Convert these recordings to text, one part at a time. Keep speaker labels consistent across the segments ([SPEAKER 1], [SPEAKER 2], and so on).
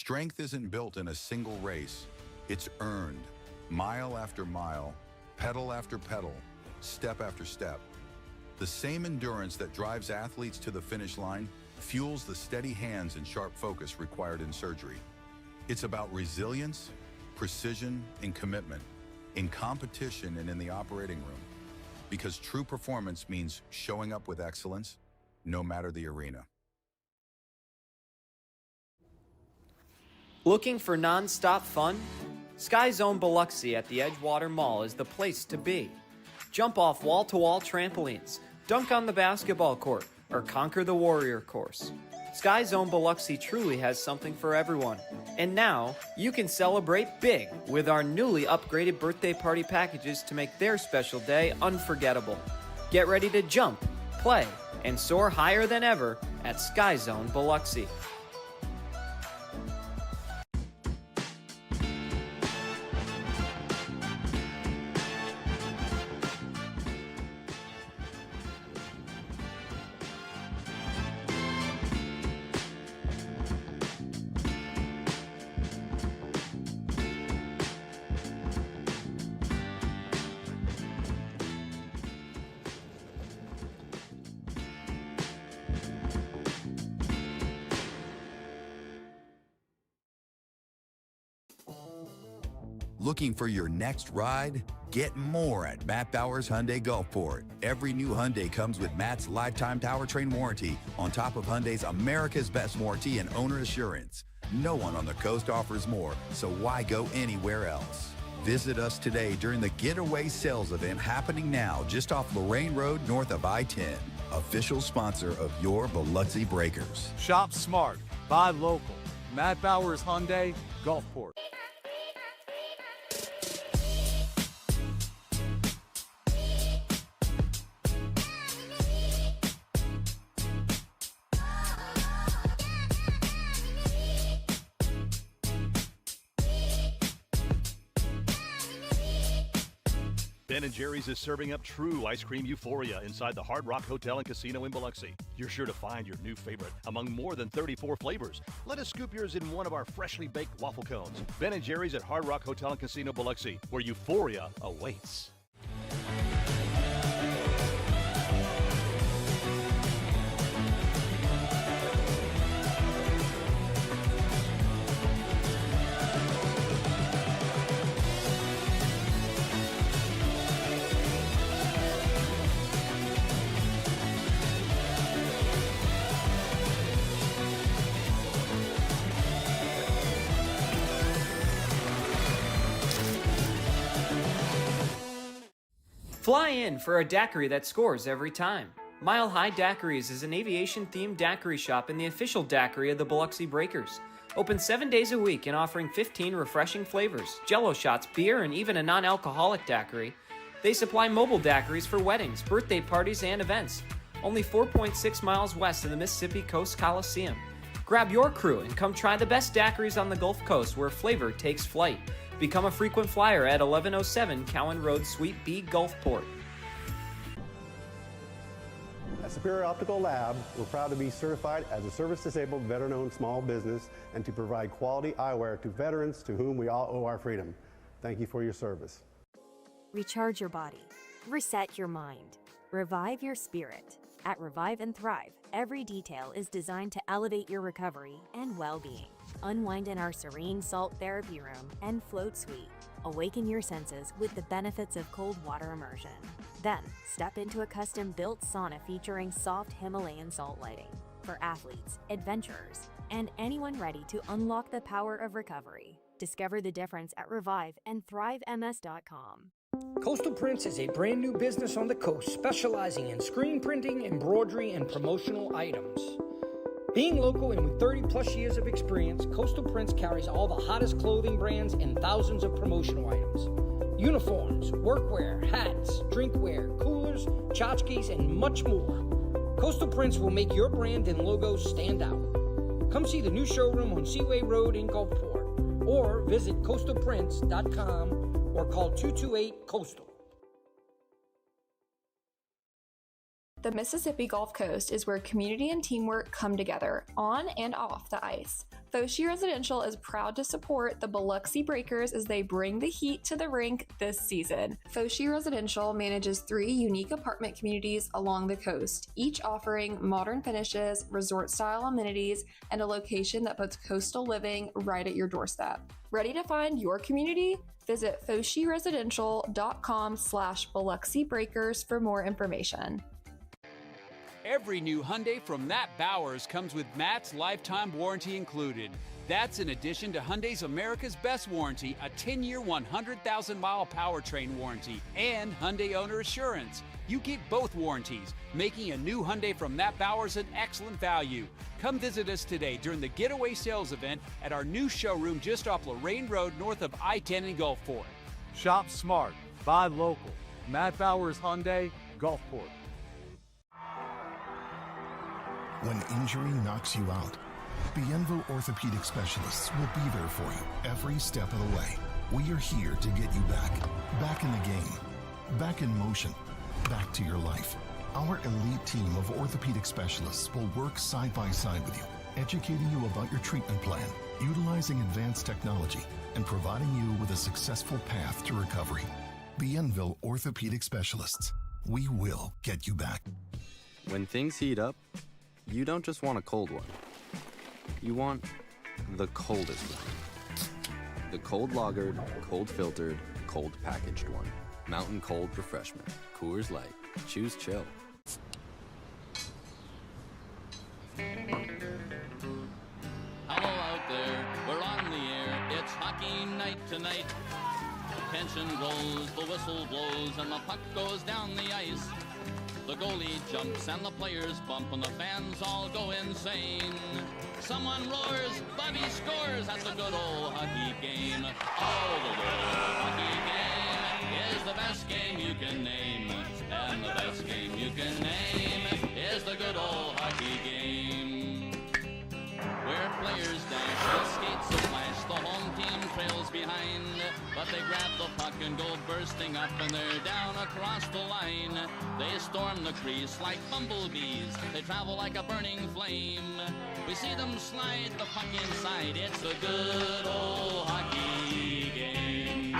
[SPEAKER 1] Strength isn't built in a single race. It's earned, mile after mile, pedal after pedal, step after step. The same endurance that drives athletes to the finish line fuels the steady hands and sharp focus required in surgery. It's about resilience, precision, and commitment in competition and in the operating room. Because true performance means showing up with excellence, no matter the arena.
[SPEAKER 2] Looking for non-stop fun? Sky Zone Biloxi at the Edgewater Mall is the place to be. Jump off wall-to-wall trampolines, dunk on the basketball court, or conquer the warrior course. Sky Zone Biloxi truly has something for everyone. And now, you can celebrate big with our newly upgraded birthday party packages to make their special day unforgettable. Get ready to jump, play, and soar higher than ever at Sky Zone Biloxi.
[SPEAKER 1] Looking for your next ride? Get more at Matt Bowers Hyundai Gulfport. Every new Hyundai comes with Matt's lifetime powertrain warranty on top of Hyundai's America's Best warranty and owner assurance. No one on the coast offers more, so why go anywhere else? Visit us today during the Getaway Sales event happening now just off Lorraine Road north of I-10. Official sponsor of your Biloxi Breakers.
[SPEAKER 3] Shop smart, buy local. Matt Bowers Hyundai Gulfport.
[SPEAKER 4] Ben & Jerry's is serving up true ice cream euphoria inside the Hard Rock Hotel and Casino in Biloxi. You're sure to find your new favorite among more than 34 flavors. Let us scoop yours in one of our freshly baked waffle cones. Ben & Jerry's at Hard Rock Hotel and Casino Biloxi, where euphoria awaits.
[SPEAKER 2] Fly in for a daiquiri that scores every time. Mile High Daiquiris is an aviation-themed daiquiri shop and the official daiquiri of the Biloxi Breakers. Open 7 days a week and offering 15 refreshing flavors, jello shots, beer, and even a non-alcoholic daiquiri. They supply mobile daiquiris for weddings, birthday parties, and events. Only 4.6 miles west of the Mississippi Coast Coliseum. Grab your crew and come try the best daiquiris on the Gulf Coast where flavor takes flight. Become a frequent flyer at 1107 Cowan Road, Suite B, Gulfport.
[SPEAKER 5] At Superior Optical Lab, we're proud to be certified as a service-disabled, veteran-owned small business and to provide quality eyewear to veterans to whom we all owe our freedom. Thank you for your service.
[SPEAKER 6] Recharge your body. Reset your mind. Revive your spirit. At Revive and Thrive, every detail is designed to elevate your recovery and well-being. Unwind in our serene salt therapy room and float suite. Awaken your senses with the benefits of cold water immersion. Then, step into a custom-built sauna featuring soft Himalayan salt lighting for athletes, adventurers, and anyone ready to unlock the power of recovery. Discover the difference at reviveandthrivems.com.
[SPEAKER 7] Coastal Prints is a brand new business on the coast specializing in screen printing, embroidery, and promotional items. Being local and with 30 plus years of experience, Coastal Prints carries all the hottest clothing brands and thousands of promotional items. Uniforms, workwear, hats, drinkware, coolers, tchotchkes, and much more. Coastal Prints will make your brand and logos stand out. Come see the new showroom on Seaway Road in Gulfport or visit coastalprints.com or call 228-COASTAL.
[SPEAKER 8] The Mississippi Gulf Coast is where community and teamwork come together, on and off the ice. Foshi Residential is proud to support the Biloxi Breakers as they bring the heat to the rink this season. Foshi Residential manages 3 unique apartment communities along the coast, each offering modern finishes, resort-style amenities, and a location that puts coastal living right at your doorstep. Ready to find your community? Visit foshiresidential.com/Biloxi Breakers for more information.
[SPEAKER 3] Every new Hyundai from Matt Bowers comes with Matt's lifetime warranty included. That's in addition to Hyundai's America's Best Warranty, a 10-year, 100,000-mile powertrain warranty, and Hyundai Owner Assurance. You get both warranties, making a new Hyundai from Matt Bowers an excellent value. Come visit us today during the Getaway Sales event at our new showroom just off Lorraine Road north of I-10 in Gulfport. Shop smart, buy local. Matt Bowers Hyundai, Gulfport.
[SPEAKER 9] When injury knocks you out, Bienville Orthopedic Specialists will be there for you every step of the way. We are here to get you back in the game, back in motion, back to your life. Our elite team of orthopedic specialists will work side by side with you, educating you about your treatment plan, utilizing advanced technology, and providing you with a successful path to recovery. Bienville Orthopedic Specialists. We will get you back.
[SPEAKER 10] When things heat up, you don't just want a cold one. You want the coldest one. The cold lagered, cold filtered, cold packaged one. Mountain Cold Refreshment. Coors Light. Choose chill.
[SPEAKER 11] Hello out there, we're on the air. It's hockey night tonight. Tension grows, the whistle blows, and the puck goes down the ice. The goalie jumps and the players bump and the fans all go insane. Someone roars, Bobby scores at the good old hockey game. Oh, the good old hockey game is the best game you can name. And the best game you can name is the good old hockey game. Where players dash and skates a flash, the home team trails behind. But they grab the puck and go bursting up and they're down across the line. They storm the crease like bumblebees. They travel like a burning flame. We see them slide the puck inside. It's a good old hockey game.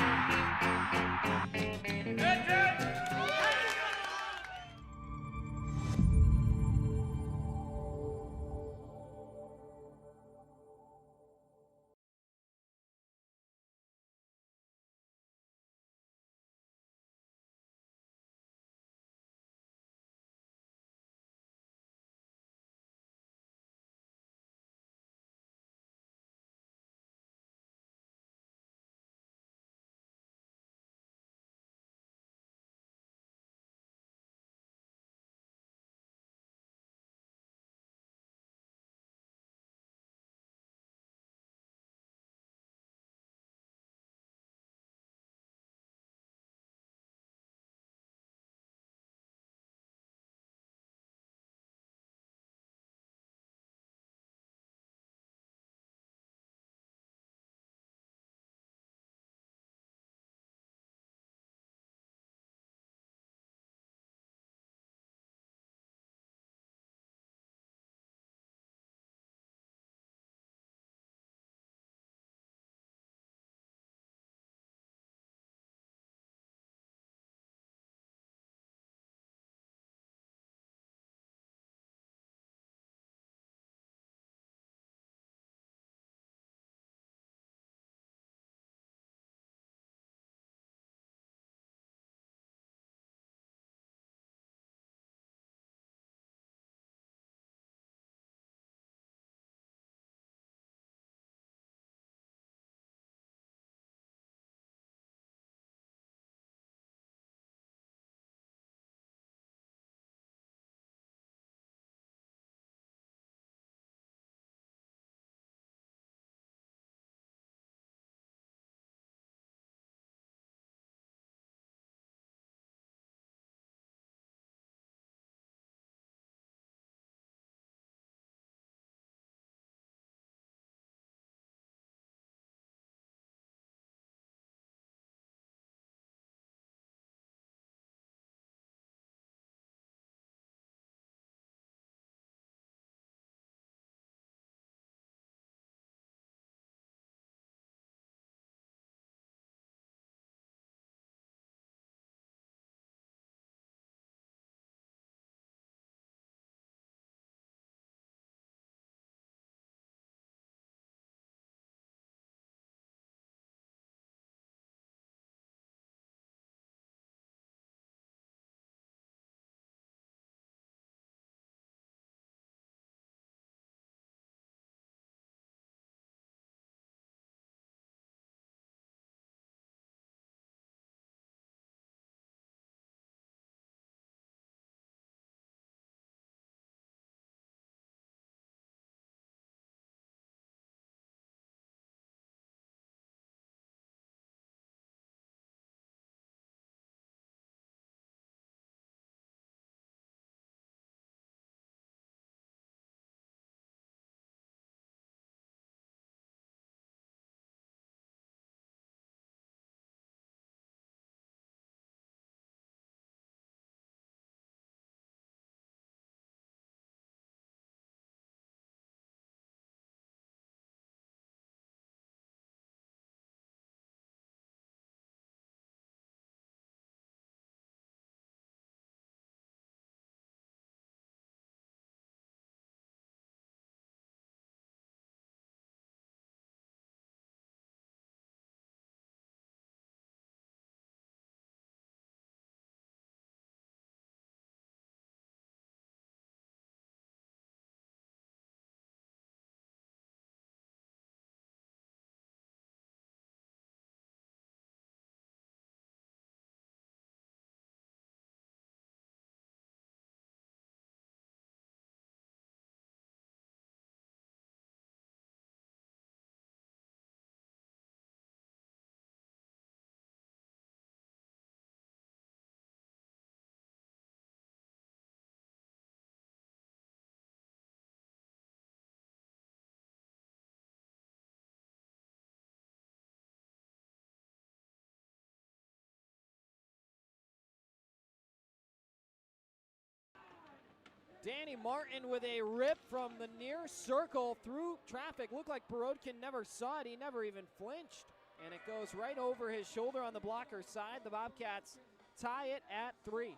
[SPEAKER 12] Danny Martin with a rip from the near circle through traffic. Looked like Borodkin never saw it. He never even flinched. And it goes right over his shoulder on the blocker's side. The Bobcats tie it at 3.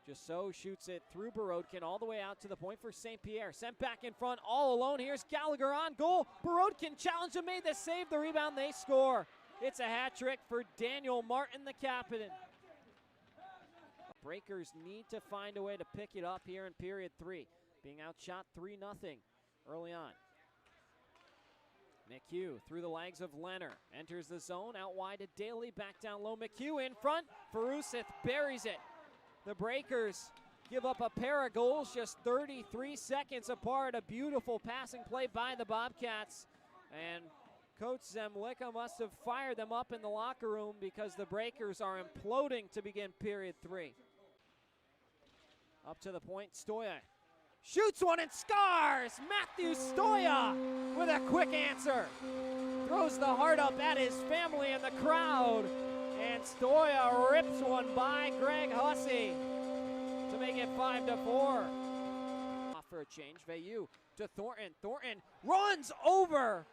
[SPEAKER 12] Just so shoots it through Borodkin all the way out to the point for St. Pierre. Sent back in front all alone. Here's Gallagher on goal. Borodkin challenged and made the save. The rebound, they score. It's a hat trick for Daniel Martin, the captain. Breakers need to find a way to pick it up here in period 3. Being outshot 3-0 early on. McHugh through the legs of Leonard. Enters the zone, out wide to Daly, back down low. McHugh in front. Farusith buries it. The Breakers give up a pair of goals just 33 seconds apart. A beautiful passing play by the Bobcats. And Coach Zemlicka must have fired them up in the locker room because the Breakers are imploding to begin period 3. Up to the point, Stoya shoots one and scores! Matthew Stoya with a quick answer. Throws the heart up at his family and the crowd. And Stoya rips one by Greg Hussey to make it 5-4. Off for a change, Veilleux to Thornton. Thornton runs over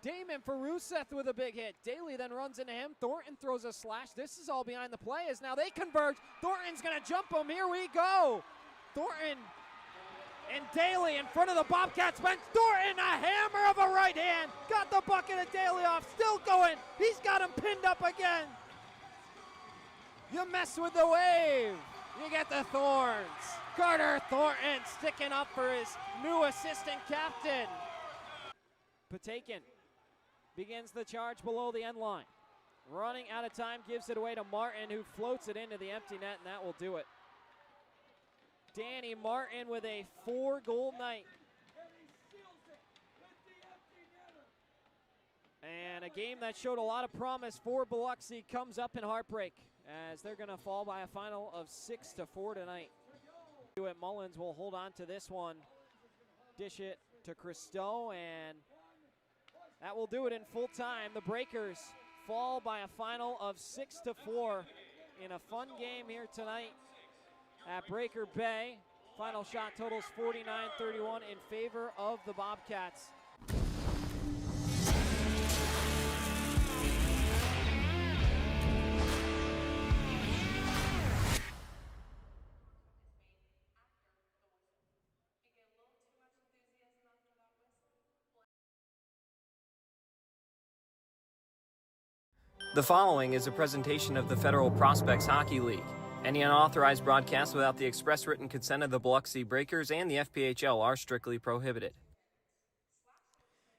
[SPEAKER 12] Damon Faruseth with a big hit. Daly then runs into him. Thornton throws a slash. This is all behind the play as now they converge. Thornton's going to jump him. Here we go. Thornton and Daly in front of the Bobcats bench. Thornton, a hammer of a right hand. Got the bucket of Daly off. Still going. He's got him pinned up again. You mess with the wave, you get the thorns. Carter Thornton sticking up for his new assistant captain. Patakin begins the charge below the end line. Running out of time, gives it away to Martin, who floats it into the empty net, and that will do it. Danny Martin with a 4-goal night. And a game that showed a lot of promise for Biloxi comes up in heartbreak as they're going to fall by a final of 6-4 tonight. Mullins will hold on to this one. Dish it to Christo, and that will do it in full time. The Breakers fall by a final of 6-4 in a fun game here tonight at Breaker Bay. Final shot totals 49-31 in favor of the Bobcats.
[SPEAKER 2] The following is a presentation of the Federal Prospects Hockey League. Any unauthorized broadcasts without the express written consent of the Biloxi Breakers and the FPHL are strictly prohibited.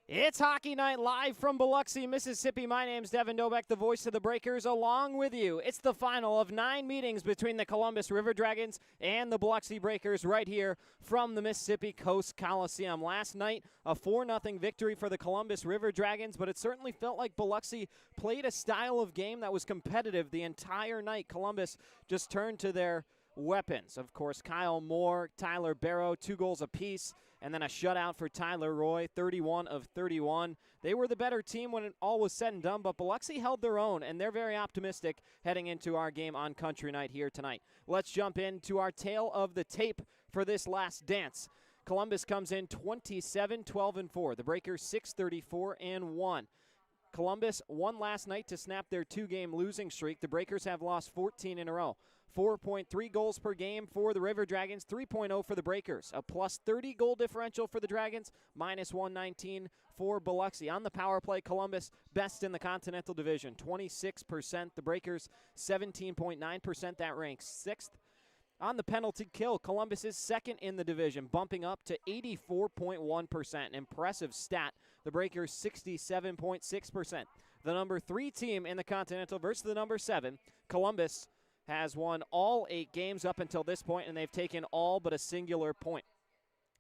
[SPEAKER 12] It's Hockey Night live from Biloxi, Mississippi. My name's Devin Dobek, the voice of the Breakers, along with you. It's the final of 9 meetings between the Columbus River Dragons and the Biloxi Breakers right here from the Mississippi Coast Coliseum. Last night, a 4-0 victory for the Columbus River Dragons, but it certainly felt like Biloxi played a style of game that was competitive the entire night. Columbus just turned to their weapons. Of course, Kyle Moore, Tyler Barrow, 2 goals apiece, and then a shutout for Tyler Roy, 31 of 31. They were the better team when it all was said and done, but Biloxi held their own, and they're very optimistic heading into our game on Country Night here tonight. Let's jump into our tale of the tape for this last dance. Columbus comes in 27-12-4. The Breakers 6-34-1. Columbus won last night to snap their 2-game losing streak. The Breakers have lost 14 in a row. 4.3 goals per game for the River Dragons, 3.0 for the Breakers. A plus 30 goal differential for the Dragons, minus 119 for Biloxi. On the power play, Columbus best in the Continental Division, 26%. The Breakers, 17.9%. That ranks 6th. On the penalty kill, Columbus is 2nd in the division, bumping up to 84.1%. An impressive stat. The Breakers, 67.6%. The number 3 team in the Continental versus the number 7, Columbus, has won all 8 games up until this point, and they've taken all but a singular point.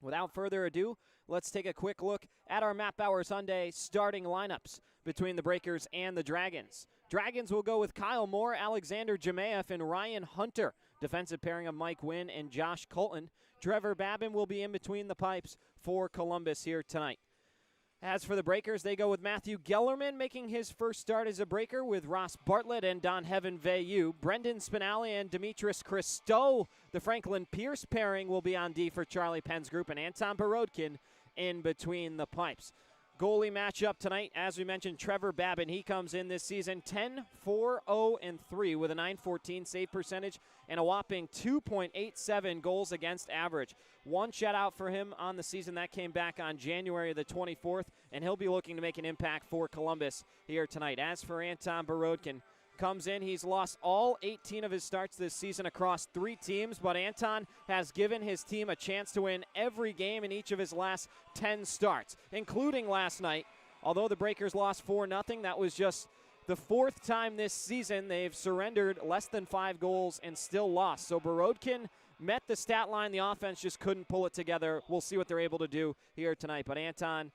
[SPEAKER 12] Without further ado, let's take a quick look at our Matt Bauer Sunday starting lineups between the Breakers and the Dragons. Dragons will go with Kyle Moore, Alexander Jemaeff, and Ryan Hunter. Defensive pairing of Mike Wynn and Josh Colton. Trevor Babin will be in between the pipes for Columbus here tonight. As for the Breakers, they go with Matthew Gellerman making his first start as a Breaker with Ross Bartlett and Don Heaven Veyu. Brendan Spinelli and Demetris Christo, the Franklin Pierce pairing, will be on D for Charlie Penn's group, and Anton Borodkin in between the pipes. Goalie matchup tonight, as we mentioned, Trevor Babin. He comes in this season 10-4-0-3 with a .914 save percentage and a whopping 2.87 goals against average. One shutout for him on the season. That came back on January the 24th, and he'll be looking to make an impact for Columbus here tonight. As for Anton Borodkin, comes in. He's lost all 18 of his starts this season across 3 teams, but Anton has given his team a chance to win every game in each of his last 10 starts, including last night. Although the Breakers lost 4-0, that was just the 4th time this season they've surrendered less than 5 goals and still lost. So Borodkin met the stat line. The offense just couldn't pull it together. We'll see what they're able to do here tonight. But Anton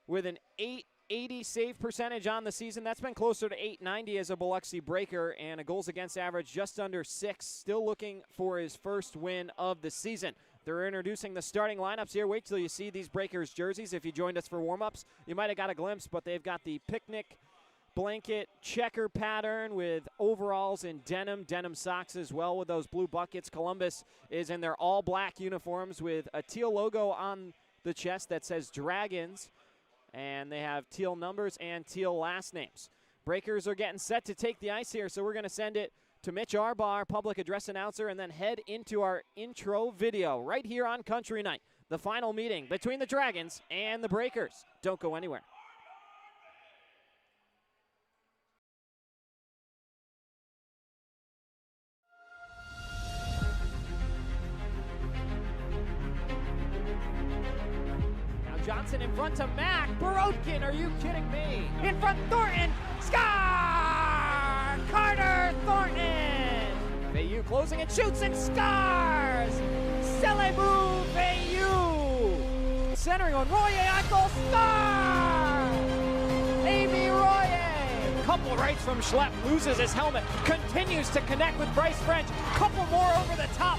[SPEAKER 12] with an 880 save percentage on the season. That's been closer to 890 as a Biloxi Breaker, and a goals against average just under 6. Still looking for his first win of the season. They're introducing the starting lineups here. Wait till you see these Breakers jerseys. If you joined us for warm-ups, you might have got a glimpse, but they've got the picnic blanket checker pattern with overalls in denim socks as well with those blue buckets. Columbus is in their all-black uniforms with a teal logo on the chest that says Dragons, and they have teal numbers and teal last names. Breakers are getting set to take the ice here, so we're going to send it to Mitch Arbaugh, public address announcer, and then head into our intro video right here on Country Night, the final meeting between the Dragons and the Breakers. Don't go anywhere. Johnson in front to Mack. Borodkin, are you kidding me? In front, Thornton. Scar! Carter Thornton! Veyu closing and shoots and scars! Celebu Veyu! Centering on Royer on goal. Scar! Amy Royer! Couple rights from Schlepp. Loses his helmet. Continues to connect with Bryce French. Couple more over the top.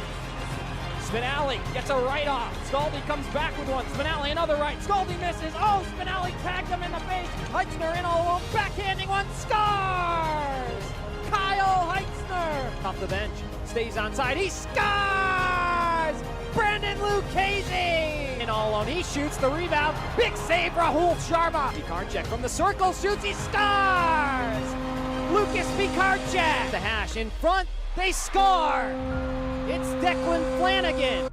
[SPEAKER 12] Spinelli gets a right off. Scaldi comes back with one. Spinelli another right. Scaldi misses. Oh, Spinelli tagged him in the face. Heitzner in all alone. Backhanding one. Scars! Kyle Heitzner off the bench. Stays onside. He scores! Brandon Lucchese in all alone. He shoots the rebound. Big save, Rahul Sharma. Pikarczyk from the circle shoots. He scores! Lucas Pikarczyk. The hash in front. They score! It's Declan Flanagan.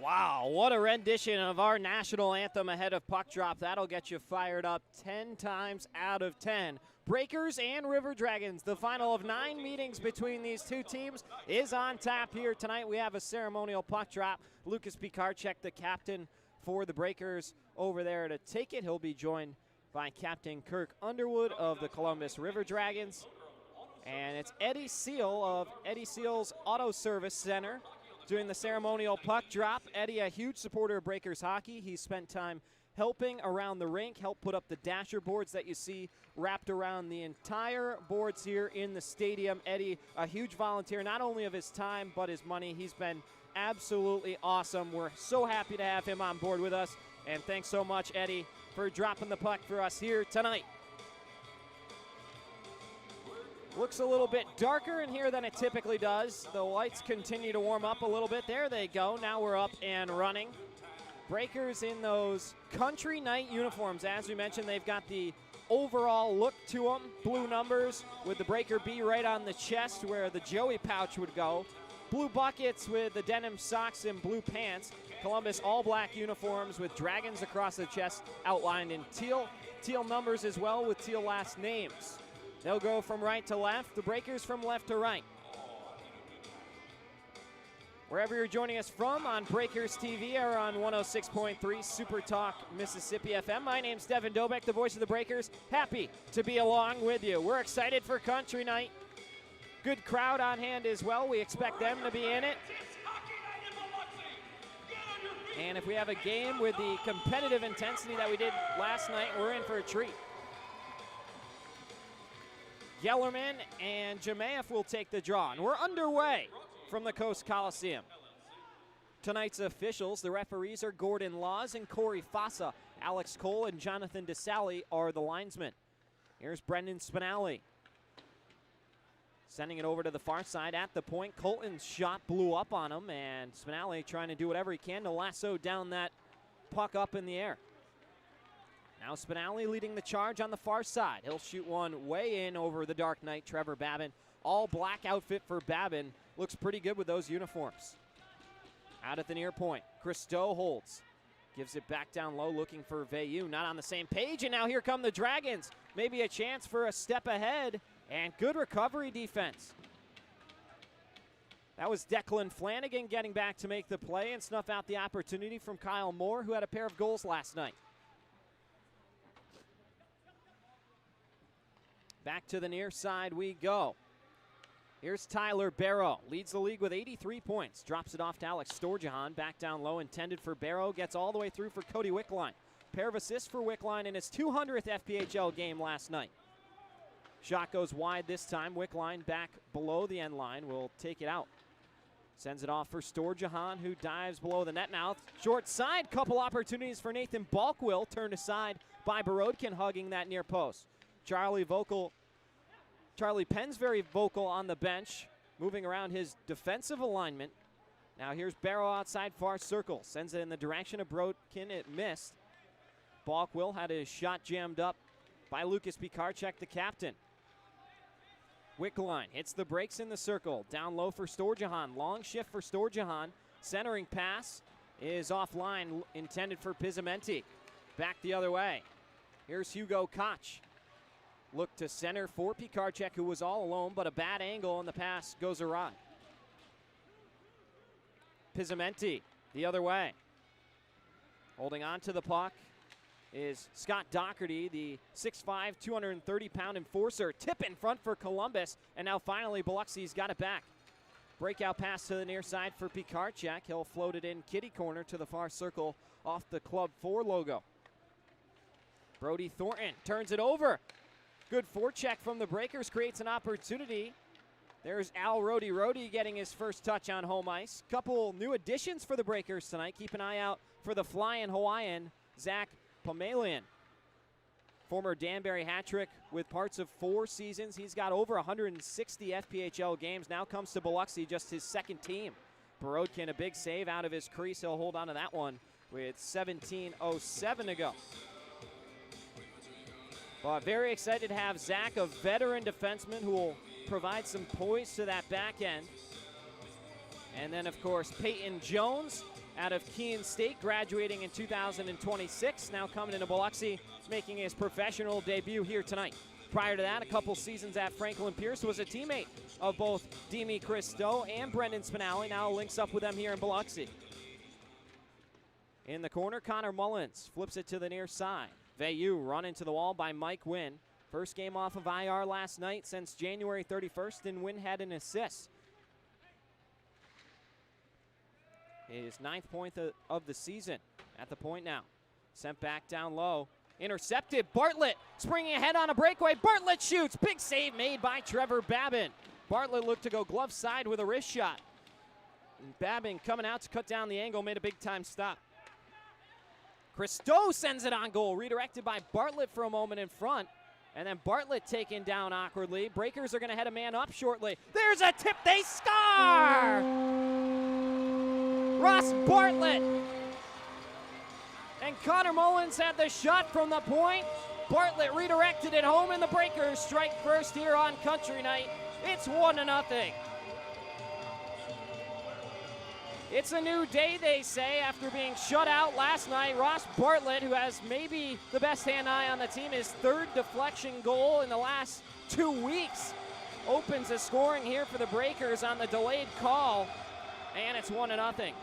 [SPEAKER 12] Wow, what a rendition of our national anthem ahead of puck drop. That'll get you fired up 10 times out of 10. Breakers and River Dragons, the final of 9 meetings between these two teams, is on tap here tonight. We have a ceremonial puck drop. Lucas Pikarczyk, the captain for the Breakers, over there to take it. He'll be joined by Captain Kirk Underwood of the Columbus River Dragons. And it's Eddie Seal of Eddie Seal's Auto Service Center doing the ceremonial puck drop. Eddie, a huge supporter of Breakers hockey. He's spent time helping around the rink, helped put up the dasher boards that you see wrapped around the entire boards here in the stadium. Eddie, a huge volunteer, not only of his time, but his money. He's been absolutely awesome. We're so happy to have him on board with us. And thanks so much, Eddie, for dropping the puck for us here tonight. Looks a little bit darker in here than it typically does. The lights continue to warm up a little bit. There they go. Now we're up and running. Breakers in those country night uniforms. As we mentioned, they've got the overall look to them. Blue numbers with the Breaker B right on the chest where the Joey pouch would go. Blue buckets with the denim socks and blue pants. Columbus all black uniforms with dragons across the chest outlined in teal. Teal numbers as well with teal last names. They'll go from right to left, the Breakers from left to right. Wherever you're joining us from on Breakers TV or on 106.3 Super Talk Mississippi FM, my name's Devin Dobek, the voice of the Breakers. Happy to be along with you. We're excited for country night. Good crowd on hand as well. We expect them to be in it. And if we have a game with the competitive intensity that we did last night, we're in for a treat. Gellerman and Jemayeff will take the draw. And we're underway from the Coast Coliseum. Tonight's officials, the referees are Gordon Laws and Corey Fossa. Alex Cole and Jonathan DeSalle are the linesmen. Here's Brendan Spinelli. Sending it over to the far side at the point. Colton's shot blew up on him, and Spinelli trying to do whatever he can to lasso down that puck up in the air. Now Spinelli leading the charge on the far side. He'll shoot one way in over the Dark Knight, Trevor Babin. All black outfit for Babin. Looks pretty good with those uniforms. Out at the near point, Christo holds. Gives it back down low, looking for Veilleux. Not on the same page, and now here come the Dragons. Maybe a chance for a step ahead, and good recovery defense. That was Declan Flanagan getting back to make the play and snuff out the opportunity from Kyle Moore, who had a pair of goals last night. Back to the near side we go. Here's Tyler Barrow. Leads the league with 83 points. Drops it off to Alex Storjahan. Back down low, intended for Barrow. Gets all the way through for Cody Wickline. Pair of assists for Wickline in his 200th FPHL game last night. Shot goes wide this time. Wickline back below the end line will take it out. Sends it off for Storjahan, who dives below the net mouth. Short side, couple opportunities for Nathan Balkwill. Turned aside by Borodkin, hugging that near post. Charlie Penn's very vocal on the bench, moving around his defensive alignment. Now here's Barrow outside far circle. Sends it in the direction of Borodkin. It missed. Balkwill had his shot jammed up by Lucas Pikarczyk, the captain. Wickline hits the brakes in the circle. Down low for Storjahan. Long shift for Storjahan. Centering pass is offline, intended for Pizzamenti. Back the other way. Here's Hugo Koch. Look to center for Pikarczyk, who was all alone, but a bad angle, and the pass goes awry. Pizzamenti the other way. Holding on to the puck is Scott Doherty, the 6'5", 230-pound enforcer. Tip in front for Columbus, and now finally Biloxi's got it back. Breakout pass to the near side for Pikarczyk. He'll float it in kitty corner to the far circle off the Club 4 logo. Brody Thornton turns it over. Good forecheck from the Breakers, creates an opportunity. There's Al Rody getting his first touch on home ice. Couple new additions for the Breakers tonight. Keep an eye out for the flying Hawaiian, Zach Pomalian. Former Danbury hat trick with parts of 4 seasons. He's got over 160 FPHL games. Now comes to Biloxi, just his second team. Borodkin, a big save out of his crease. He'll hold on to that one with 17:07 to go. Well, very excited to have Zach, a veteran defenseman who will provide some poise to that back end. And then, of course, Peyton Jones, out of Keene State, graduating in 2026, now coming into Biloxi, making his professional debut here tonight. Prior to that, a couple seasons at Franklin Pierce, was a teammate of both Demi Christo and Brendan Spinelli, now links up with them here in Biloxi. In the corner, Connor Mullins flips it to the near side. Veilleux run into the wall by Mike Wynn. First game off of IR last night since January 31st, and Wynn had an assist. His 9th point of the season at the point now. Sent back down low. Intercepted. Bartlett springing ahead on a breakaway. Bartlett shoots. Big save made by Trevor Babin. Bartlett looked to go glove side with a wrist shot. And Babin coming out to cut down the angle, made a big time stop. Christo sends it on goal. Redirected by Bartlett for a moment in front. And then Bartlett taken down awkwardly. Breakers are going to head a man up shortly. There's a tip. They score! Ross Bartlett. And Connor Mullins had the shot from the point. Bartlett redirected it home, and the Breakers strike first here on Country Night. It's 1-0. It's a new day, they say, after being shut out last night. Ross Bartlett, who has maybe the best hand-eye on the team, his 3rd deflection goal in the last 2 weeks, opens the scoring here for the Breakers on the delayed call, and it's 1-0.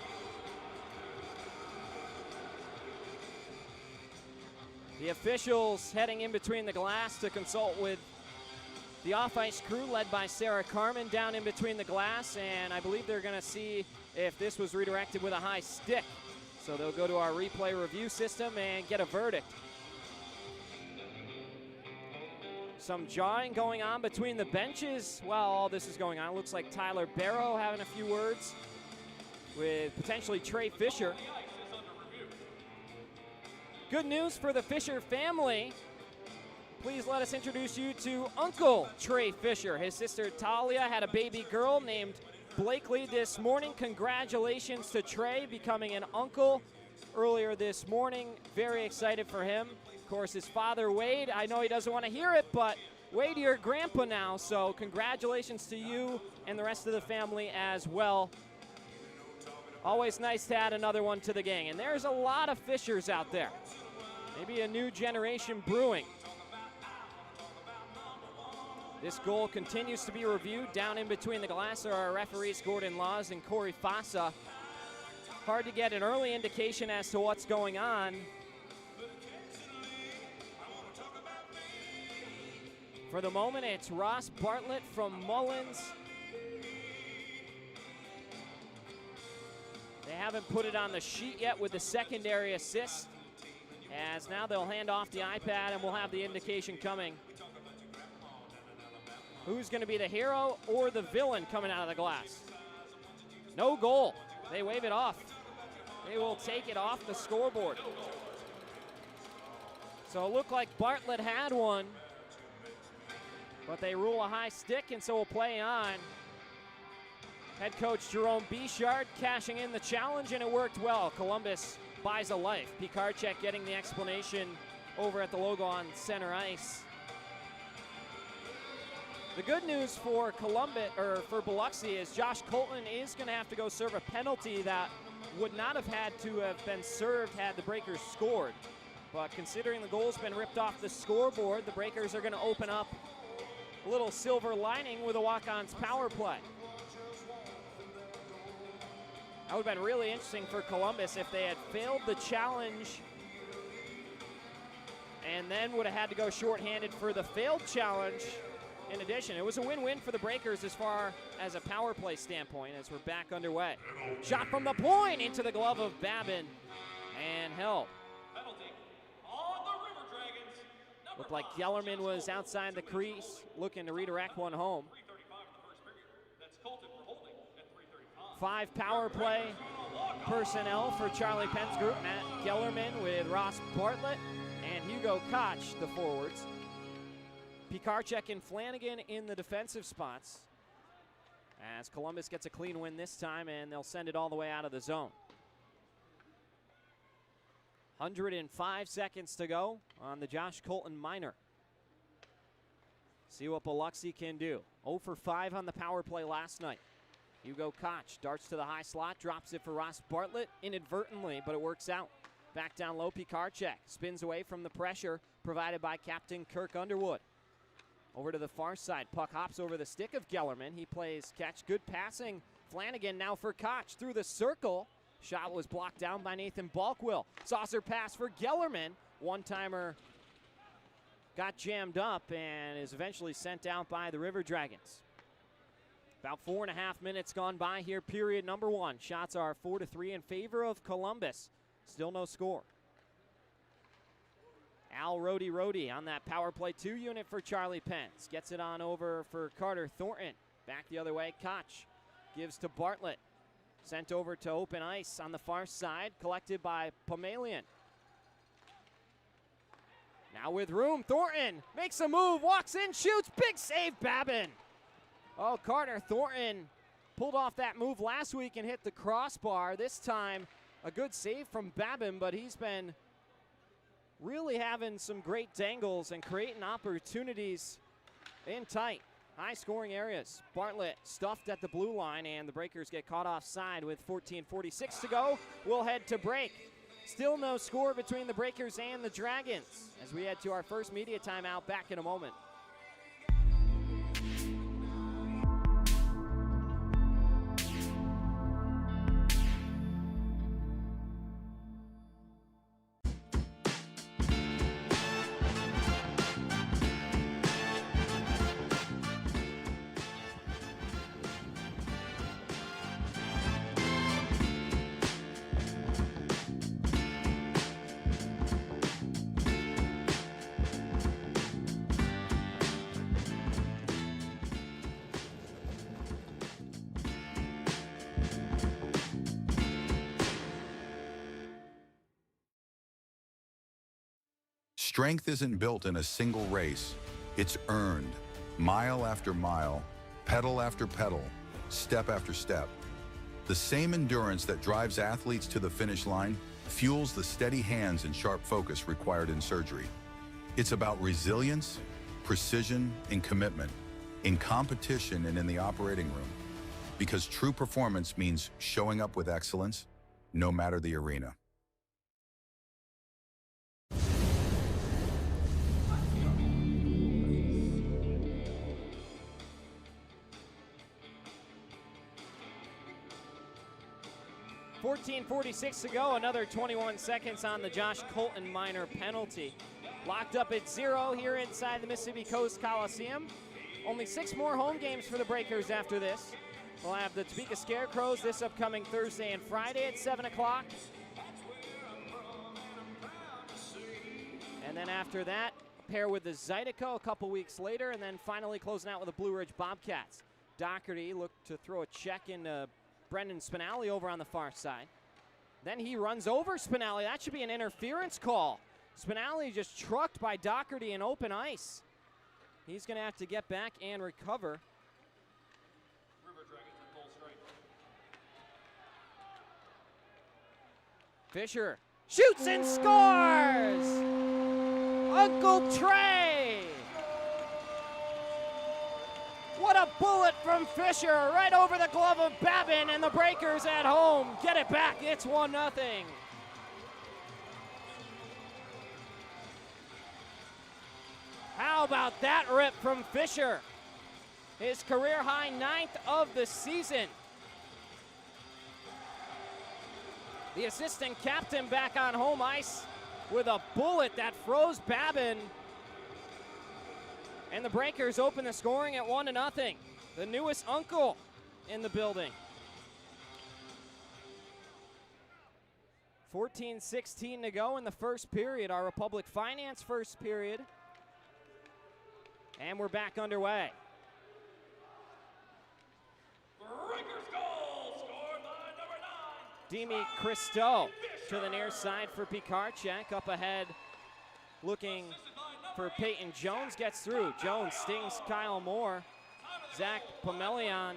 [SPEAKER 12] The officials heading in between the glass to consult with the off-ice crew led by Sarah Carmen down in between the glass, and I believe they're going to see if this was redirected with a high stick. So they'll go to our replay review system and get a verdict. Some jawing going on between the benches while all this is going on. It looks like Tyler Barrow having a few words with potentially Trey Fisher. Good news for the Fisher family. Please let us introduce you to Uncle Trey Fisher. His sister Talia had a baby girl named Blakely this morning. Congratulations to Trey becoming an uncle earlier this morning. Very excited for him. Of course, his father, Wade, I know he doesn't want to hear it, but Wade, you're a grandpa now, so congratulations to you and the rest of the family as well. Always nice to add another one to the gang. And there's a lot of Fishers out there. Maybe a new generation brewing. This goal continues to be reviewed. Down in between the glass are our referees Gordon Laws and Corey Fassa. Hard to get an early indication as to what's going on. For the moment, it's Ross Bartlett from Mullins. They haven't put it on the sheet yet with the secondary assist, as now they'll hand off the iPad and we'll have the indication coming. Who's going to be the hero or the villain coming out of the glass? No goal. They wave it off. They will take it off the scoreboard. So it looked like Bartlett had one, but they rule a high stick, and so we'll play on. Head coach Jerome Bichard cashing in the challenge, and it worked well. Columbus buys a life. Pikarczyk getting the explanation over at the logo on center ice. The good news for for Biloxi is Josh Colton is going to have to go serve a penalty that would not have had to have been served had the Breakers scored. But considering the goal's been ripped off the scoreboard, the Breakers are going to open up a little silver lining with a walk-on's power play. That would have been really interesting for Columbus if they had failed the challenge and then would have had to go shorthanded for the failed challenge. In addition, it was a win-win for the Breakers as far as a power play standpoint as we're back underway. Shot from the point into the glove of Babin and held. Looked like Gellerman was outside the crease looking to redirect one home. 5 power play personnel for Charlie Penn's group. Matt Gellerman with Ross Bartlett and Hugo Koch, the forwards. Pikarczyk and Flanagan in the defensive spots as Columbus gets a clean win this time, and they'll send it all the way out of the zone. 105 seconds to go on the Josh Colton minor. See what Biloxi can do. 0 for 5 on the power play last night. Hugo Koch darts to the high slot, drops it for Ross Bartlett inadvertently, but it works out. Back down low, Pikarczyk spins away from the pressure provided by Captain Kirk Underwood. Over to the far side, puck hops over the stick of Gellerman. He plays catch, good passing. Flanagan now for Koch through the circle. Shot was blocked down by Nathan Balkwill. Saucer pass for Gellerman. One-timer got jammed up and is eventually sent out by the River Dragons. About 4.5 minutes gone by here, period number one. Shots are 4-3 in favor of Columbus. Still no score. Al Rody on that power play 2 unit for Charlie Pence. Gets it on over for Carter Thornton. Back the other way, Koch gives to Bartlett. Sent over to open ice on the far side, collected by Pomalian. Now with room, Thornton makes a move, walks in, shoots, big save, Babin. Oh, Carter Thornton pulled off that move last week and hit the crossbar. This time, a good save from Babin, but he's been really having some great dangles and creating opportunities in tight, high-scoring areas. Bartlett stuffed at the blue line, and the Breakers get caught offside with 14:46 to go. We'll head to break. Still no score between the Breakers and the Dragons as we head to our first media timeout. Back in a moment.
[SPEAKER 1] Strength isn't built in a single race. It's earned, mile after mile, pedal after pedal, step after step. The same endurance that drives athletes to the finish line fuels the steady hands and sharp focus required in surgery. It's about resilience, precision, and commitment in competition and in the operating room. Because true performance means showing up with excellence, no matter the arena.
[SPEAKER 12] .46 to go, another 21 seconds on the Josh Colton minor penalty. Locked up at 0 here inside the Mississippi Coast Coliseum. Only 6 more home games for the Breakers after this. We'll have the Topeka Scarecrows this upcoming Thursday and Friday at 7 o'clock. And then after that, pair with the Zydeco a couple weeks later, and then finally closing out with the Blue Ridge Bobcats. Doherty looked to throw a check into Brendan Spinelli over on the far side. Then he runs over Spinelli. That should be an interference call. Spinelli just trucked by Doherty in open ice. He's going to have to get back and recover. Fisher shoots and scores! Uncle Trey! What a bullet from Fisher right over the glove of Babin, and the Breakers at home get it back. It's 1-0. How about that rip from Fisher? His career high 9th of the season. The assistant captain back on home ice with a bullet that froze Babin. And the Breakers open the scoring at 1-0. The newest uncle in the building. 14:16 to go in the first period, our Republic Finance first period. And we're back underway.
[SPEAKER 13] Breakers goal, scored by number 9.
[SPEAKER 12] Demi Christo to the near side for Pikarczyk. Up ahead, looking for Peyton Jones, gets through. Jones stings Kyle Moore. Zach Pomelian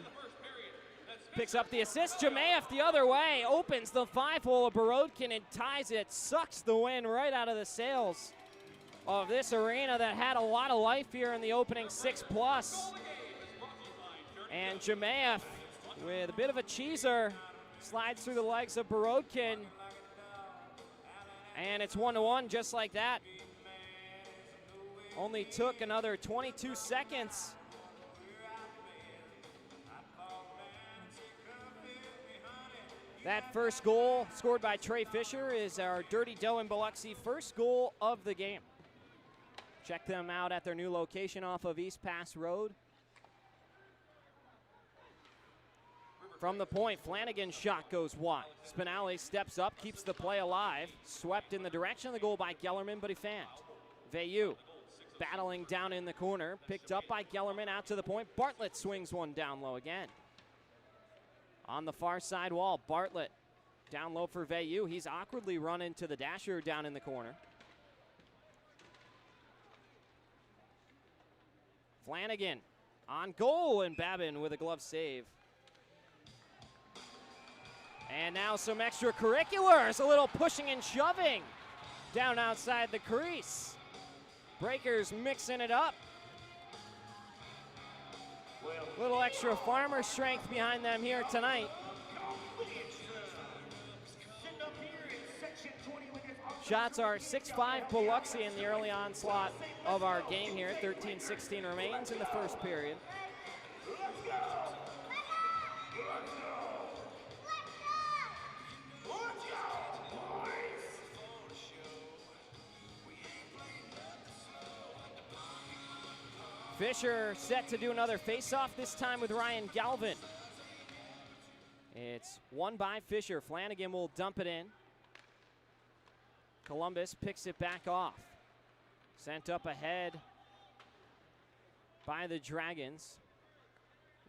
[SPEAKER 12] picks up the assist. Jemayev the other way, opens the 5-hole of Borodkin and ties it. Sucks the wind right out of the sails of this arena that had a lot of life here in the opening 6+. And Jemayev with a bit of a cheeser. Slides through the legs of Borodkin. And it's 1-1 just like that. Only took another 22 seconds. That first goal scored by Trey Fisher is our Dirty Dough in Biloxi first goal of the game. Check them out at their new location off of East Pass Road. From the point, Flanagan's shot goes wide. Spinelli steps up, keeps the play alive. Swept in the direction of the goal by Gellerman, but he fanned. Veilleux battling down in the corner. Picked up by Gellerman out to the point. Bartlett swings one down low again. On the far side wall, Bartlett down low for Veilleux. He's awkwardly run into the dasher down in the corner. Flanagan on goal, and Babin with a glove save. And now some extracurriculars, a little pushing and shoving down outside the crease. Breakers mixing it up. Little extra farmer strength behind them here tonight. Shots are 6-5 Biloxi in the early onslaught of our game here. 13-16 remains in the first period. Fisher set to do another face-off, this time with Ryan Galvin. It's won by Fisher. Flanagan will dump it in. Columbus picks it back off. Sent up ahead by the Dragons.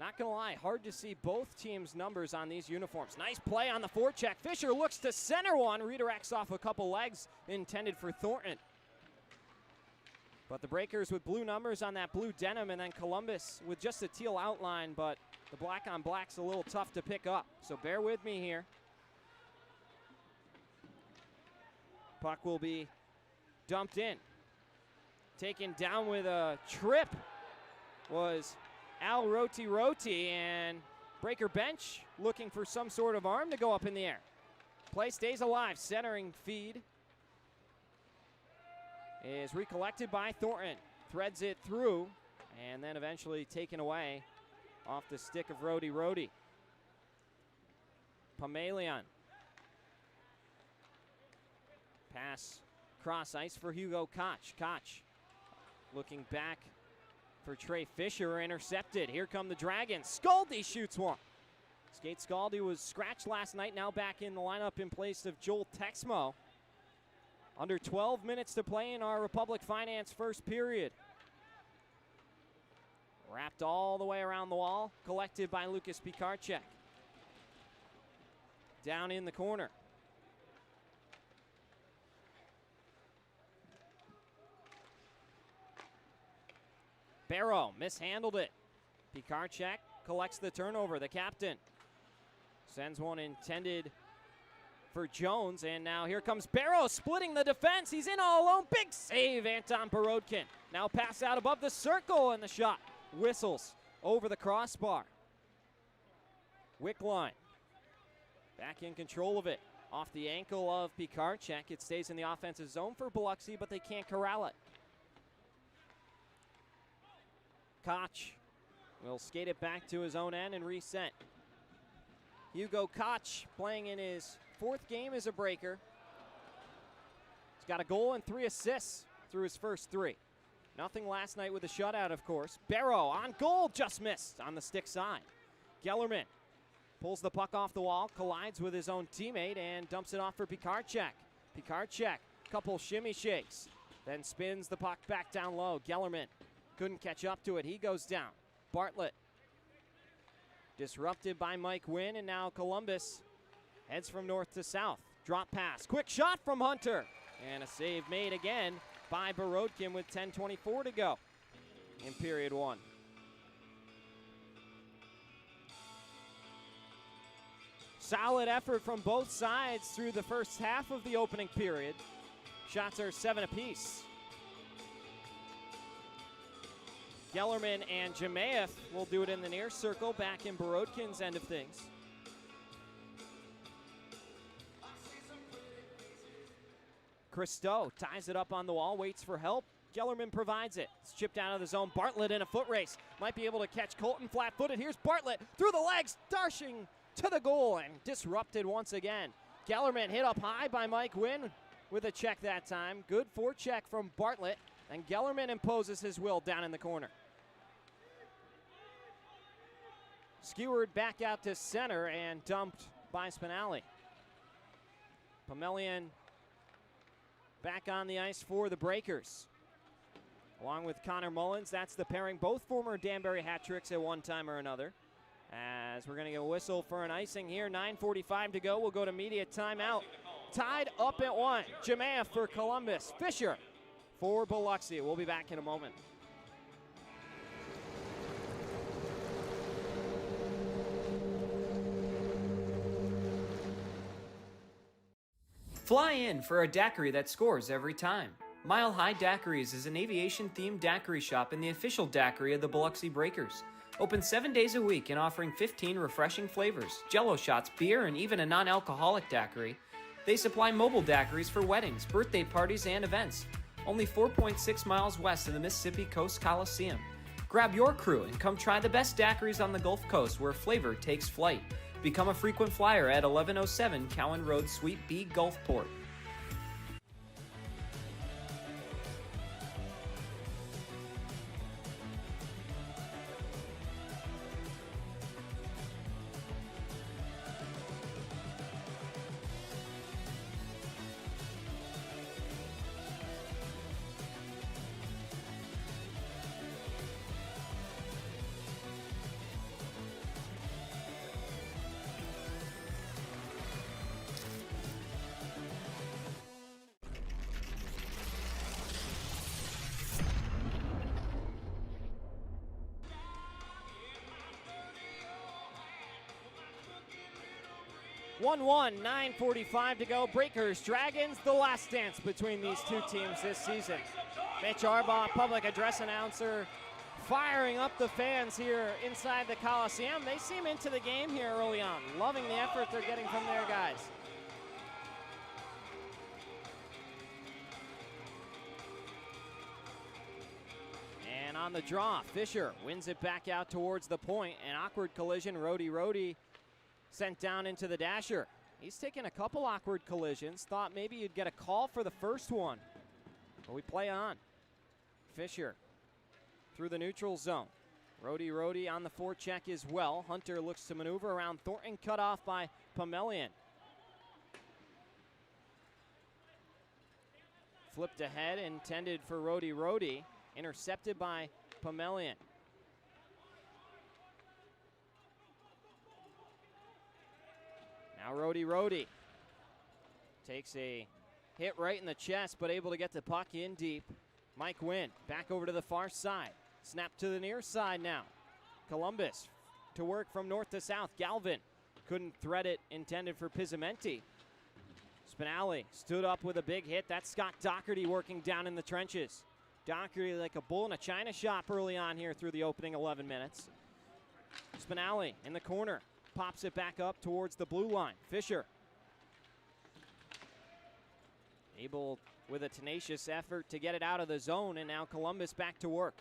[SPEAKER 12] Not gonna lie, hard to see both teams' numbers on these uniforms. Nice play on the forecheck. Fisher looks to center one, redirects off a couple legs intended for Thornton. But the Breakers with blue numbers on that blue denim, and then Columbus with just a teal outline, but the black on black's a little tough to pick up. So bear with me here. Puck will be dumped in. Taken down with a trip was Al Roti, and Breaker bench looking for some sort of arm to go up in the air. Play stays alive, centering feed is recollected by Thornton. Threads it through, and then eventually taken away off the stick of Roti. Pamelian. Pass cross ice for Hugo Koch. Koch looking back for Trey Fisher, intercepted. Here come the Dragons. Scaldi shoots one. Skate Scaldi was scratched last night, now back in the lineup in place of Joel Texmo. Under 12 minutes to play in our Republic Finance first period. Wrapped all the way around the wall, collected by Lucas Pikarczyk. Down in the corner. Barrow mishandled it. Pikarczyk collects the turnover, the captain. Sends one intended for Jones, and now here comes Barrow splitting the defense. He's in all alone. Big save, Anton Borodkin. Now pass out above the circle, and the shot whistles over the crossbar. Wickline back in control of it. Off the ankle of Pikarczyk. It stays in the offensive zone for Biloxi, but they can't corral it. Koch will skate it back to his own end and reset. Hugo Koch playing in his fourth game as a Breaker. He's got a goal and 3 assists through his first 3. Nothing last night with a shutout, of course. Barrow on goal, just missed on the stick side. Gellerman pulls the puck off the wall, collides with his own teammate, and dumps it off for Pikarczyk. Pikarczyk, couple shimmy shakes, then spins the puck back down low. Gellerman couldn't catch up to it. He goes down. Bartlett disrupted by Mike Wynn, and now Columbus heads from north to south. Drop pass, quick shot from Hunter, and a save made again by Borodkin with 10:24 to go in period 1. Solid effort from both sides through the first half of the opening period. Shots are 7 apiece. Gellerman and Jemaeff will do it in the near circle, back in Borodkin's end of things. Christo ties it up on the wall, waits for help. Gellerman provides it. It's chipped out of the zone. Bartlett in a foot race. Might be able to catch Colton flat-footed. Here's Bartlett through the legs, dashing to the goal and disrupted once again. Gellerman hit up high by Mike Wynn with a check that time. Good forecheck from Bartlett, and Gellerman imposes his will down in the corner. Skewered back out to center and dumped by Spinelli. Pomelian back on the ice for the Breakers. Along with Connor Mullins, that's the pairing. Both former Danbury hat tricks at one time or another. As we're going to get a whistle for an icing here. 9:45 to go. We'll go to media timeout. Tied up at 1. Jemaeff for Columbus. Fisher for Biloxi. We'll be back in a moment.
[SPEAKER 2] Fly in for a daiquiri that scores every time. Mile High Daiquiris is an aviation-themed daiquiri shop and the official daiquiri of the Biloxi Breakers. Open 7 days a week and offering 15 refreshing flavors, Jello shots, beer, and even a non-alcoholic daiquiri. They supply mobile daiquiris for weddings, birthday parties, and events. Only 4.6 miles west of the Mississippi Coast Coliseum. Grab your crew and come try the best daiquiris on the Gulf Coast where flavor takes flight. Become a frequent flyer at 1107 Cowan Road, Suite B, Gulfport.
[SPEAKER 12] One, 9:45 to go. Breakers, Dragons, the last dance between these two teams this season. Mitch Arbaugh, public address announcer, firing up the fans here inside the Coliseum. They seem into the game here early on, loving the effort they're getting from their guys. And on the draw, Fisher wins it back out towards the point. An awkward collision, Rhodey sent down into the dasher. He's taken a couple awkward collisions. Thought maybe you'd get a call for the first one. But we play on. Fisher through the neutral zone. Rhodey on the forecheck as well. Hunter looks to maneuver around Thornton, cut off by Pomelian. Flipped ahead, intended for Rhodey. Intercepted by Pomelian. Now Rhodey takes a hit right in the chest, but able to get the puck in deep. Mike Wynn back over to the far side. Snap to the near side now. Columbus to work from north to south. Galvin couldn't thread it, intended for Pizzamenti. Spinelli stood up with a big hit. That's Scott Doherty working down in the trenches. Doherty like a bull in a china shop early on here through the opening 11 minutes. Spinelli in the corner. Pops it back up towards the blue line. Fisher able with a tenacious effort to get it out of the zone, and now Columbus back to work.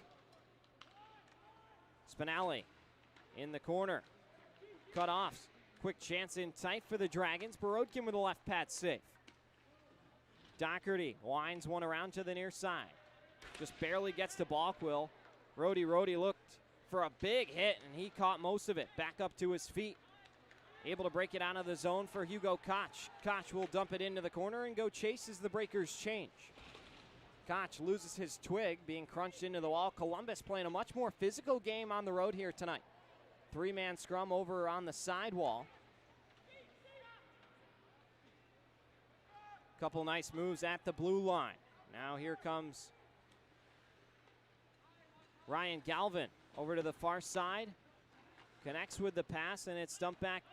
[SPEAKER 12] Spinelli in the corner. Cut off. Quick chance in tight for the Dragons. Borodkin with a left pad save. Doherty winds one around to the near side. Just barely gets to Balkwill. Rhodey looked for a big hit, and he caught most of it. Back up to his feet. Able to break it out of the zone for Hugo Koch. Koch will dump it into the corner and go chase as the Breakers change. Koch loses his twig, being crunched into the wall. Columbus playing a much more physical game on the road here tonight. Three-man scrum over on the sidewall. Couple nice moves at the blue line. Now here comes Ryan Galvin over to the far side. Connects with the pass, and it's dumped back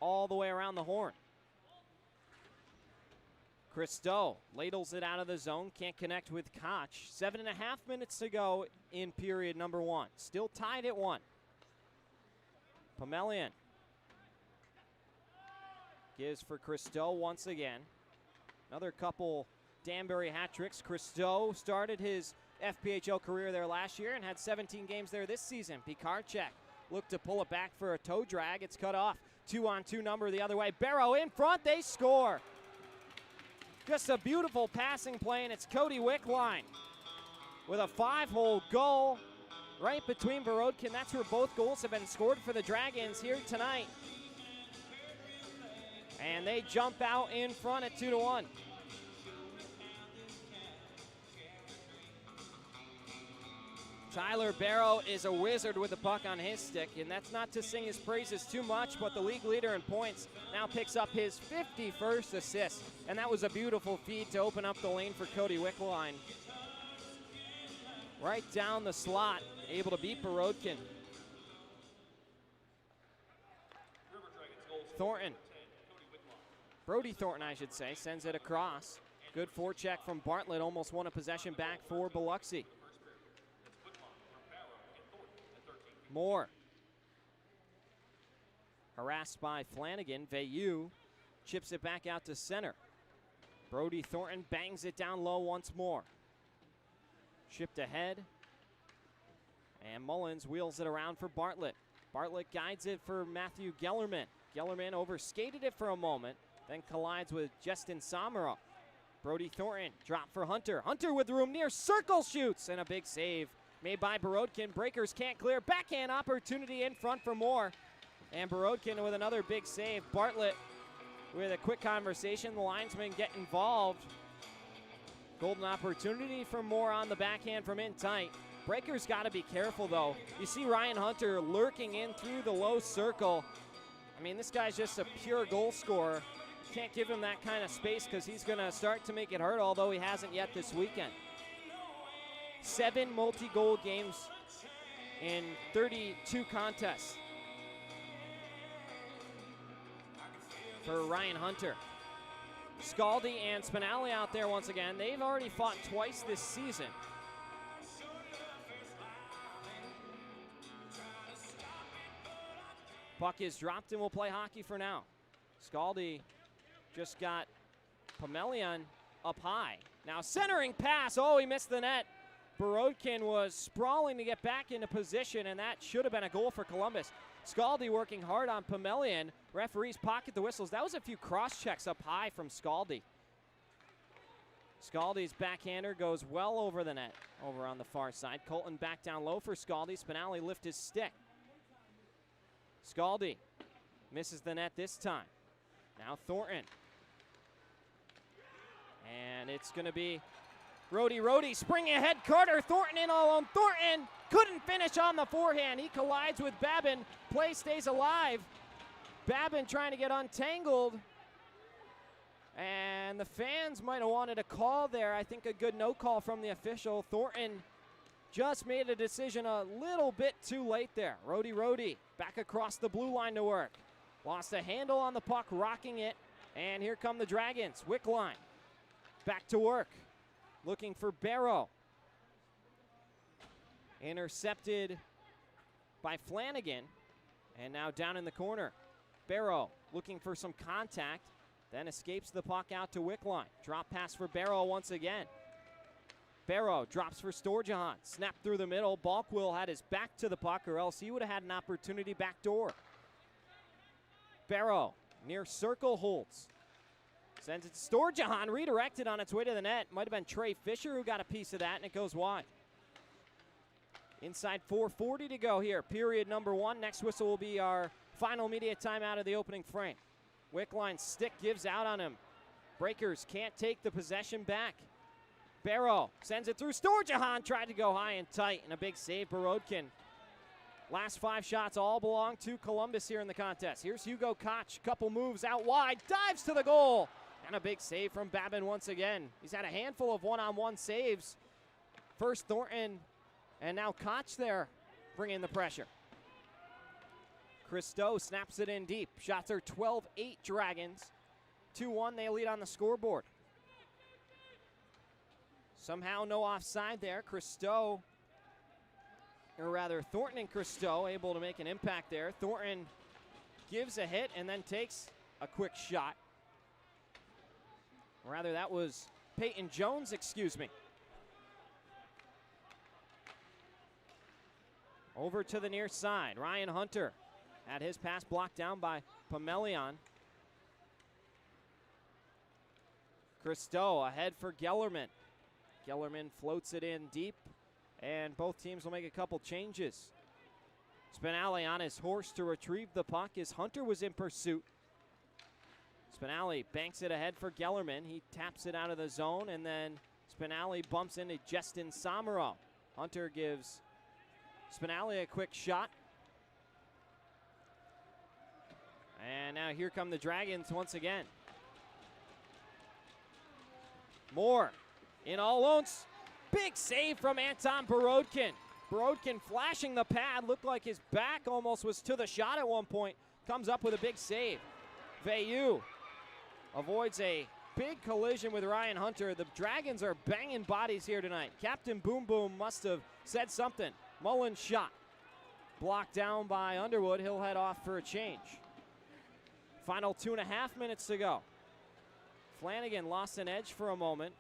[SPEAKER 12] all the way around the horn. Christo ladles it out of the zone, can't connect with Koch. 7.5 minutes to go in period number 1. Still tied at 1. Pomelian gives for Christo once again. Another couple Danbury hat tricks. Christo started his FPHL career there last year and had 17 games there this season. Pikarczyk looked to pull it back for a toe drag. It's cut off. 2-on-2 number the other way. Barrow in front. They score. Just a beautiful passing play, and it's Cody Wickline with a 5-hole goal right between Borodkin. That's where both goals have been scored for the Dragons here tonight. And they jump out in front at 2-1. Tyler Barrow is a wizard with the puck on his stick, and that's not to sing his praises too much, but the league leader in points now picks up his 51st assist, and that was a beautiful feed to open up the lane for Cody Wickline. Right down the slot, able to beat Borodkin. Thornton, Brody Thornton, I should say, sends it across. Good forecheck from Bartlett, almost won a possession back for Biloxi. Moore. Harassed by Flanagan. Veilleux chips it back out to center. Brody Thornton bangs it down low once more. Shipped ahead. And Mullins wheels it around for Bartlett. Bartlett guides it for Matthew Gellerman. Gellerman overskated it for a moment, then collides with Justin Samara. Brody Thornton drop for Hunter. Hunter with room near circle shoots, and a big save made by Borodkin. Breakers can't clear. Backhand opportunity in front for Moore. And Borodkin with another big save. Bartlett with a quick conversation. The linesmen get involved. Golden opportunity for Moore on the backhand from in tight. Breakers got to be careful, though. You see Ryan Hunter lurking in through the low circle. I mean, this guy's just a pure goal scorer. Can't give him that kind of space because he's going to start to make it hurt, although he hasn't yet this weekend. 7 multi-goal games in 32 contests for Ryan Hunter. Scaldi and Spinelli out there once again. They've already fought twice this season. Puck is dropped and we'll play hockey for now. Scaldi just got Pomelian up high. Now centering pass. Oh, he missed the net. Borodkin was sprawling to get back into position, and that should have been a goal for Columbus. Scaldi working hard on Pomelian. Referees pocket the whistles. That was a few cross-checks up high from Scaldi. Scaldi's backhander goes well over the net over on the far side. Colton back down low for Scaldi. Spinelli lift his stick. Scaldi misses the net this time. Now Thornton. And it's going to be Rhodey springing ahead. Carter Thornton in all alone. Thornton couldn't finish on the forehand. He collides with Babin. Play stays alive. Babin trying to get untangled. And the fans might have wanted a call there. I think a good no call from the official. Thornton just made a decision a little bit too late there. Rhodey back across the blue line to work. Lost a handle on the puck, rocking it. And here come the Dragons. Wickline back to work. Looking for Barrow. Intercepted by Flanagan. And now down in the corner. Barrow looking for some contact. Then escapes the puck out to Wickline. Drop pass for Barrow once again. Barrow drops for Storjahan. Snap through the middle. Balkwill had his back to the puck, or else he would have had an opportunity back door. Barrow near circle holds. Sends it to Storjahan, redirected on its way to the net. Might have been Trey Fisher who got a piece of that, and it goes wide. Inside 4:40 to go here, period number 1. Next whistle will be our final immediate timeout of the opening frame. Wickline's stick gives out on him. Breakers can't take the possession back. Barrow sends it through. Storjahan tried to go high and tight, and a big save, Borodkin. Last 5 shots all belong to Columbus here in the contest. Here's Hugo Koch, couple moves out wide, dives to the goal. And a big save from Babin once again. He's had a handful of one-on-one saves. First Thornton, and now Koch there bringing the pressure. Christo snaps it in deep. Shots are 12-8 Dragons. 2-1, they lead on the scoreboard. Somehow no offside there. Thornton and Christo able to make an impact there. Thornton gives a hit and then takes a quick shot. Or rather, that was Peyton Jones, excuse me. Over to the near side. Ryan Hunter had his pass blocked down by Pamelion. Christo ahead for Gellerman. Gellerman floats it in deep, and both teams will make a couple changes. Spinelli on his horse to retrieve the puck as Hunter was in pursuit. Spinelli banks it ahead for Gellerman. He taps it out of the zone, and then Spinelli bumps into Justin Samaro. Hunter gives Spinelli a quick shot. And now here come the Dragons once again. Moore in all owns. Big save from Anton Borodkin. Borodkin flashing the pad. Looked like his back almost was to the shot at one point. Comes up with a big save. Veilleux avoids a big collision with Ryan Hunter. The Dragons are banging bodies here tonight. Captain Boom Boom must have said something. Mullins shot. Blocked down by Underwood. He'll head off for a change. Final 2.5 minutes to go. Flanagan lost an edge for a moment.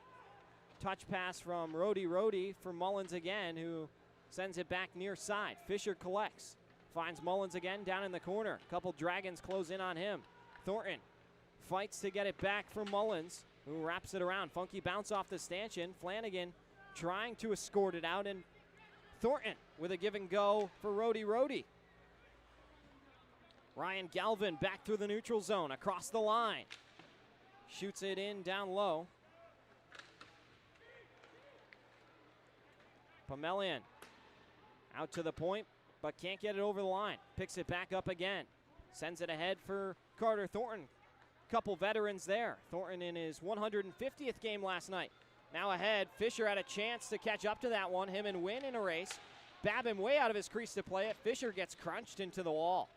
[SPEAKER 12] Touch pass from Rhodey for Mullins again, who sends it back near side. Fisher collects. Finds Mullins again down in the corner. Couple Dragons close in on him. Thornton fights to get it back for Mullins, who wraps it around. Funky bounce off the stanchion. Flanagan trying to escort it out, and Thornton with a give and go for Rhodey. Ryan Galvin back through the neutral zone, across the line. Shoots it in down low. Pamelion out to the point, but can't get it over the line. Picks it back up again. Sends it ahead for Carter Thornton. Couple veterans there. Thornton in his 150th game last night. Now ahead, Fisher had a chance to catch up to that one. Him and Wynn in a race. Babin way out of his crease to play it. Fisher gets crunched into the wall.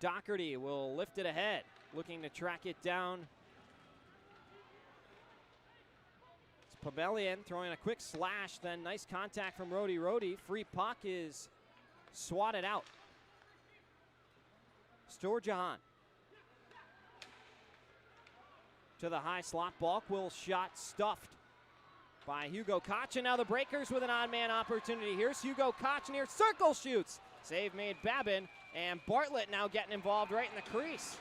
[SPEAKER 12] Doherty will lift it ahead, looking to track it down. It's Pamelion throwing a quick slash, then nice contact from Rhodey. Free puck is swatted out. Storjahan to the high slot. Balkwill shot stuffed by Hugo Koch. And now the Breakers with an odd man opportunity. Here's Hugo Koch near circle shoots. Save made Babin, and Bartlett now getting involved right in the crease.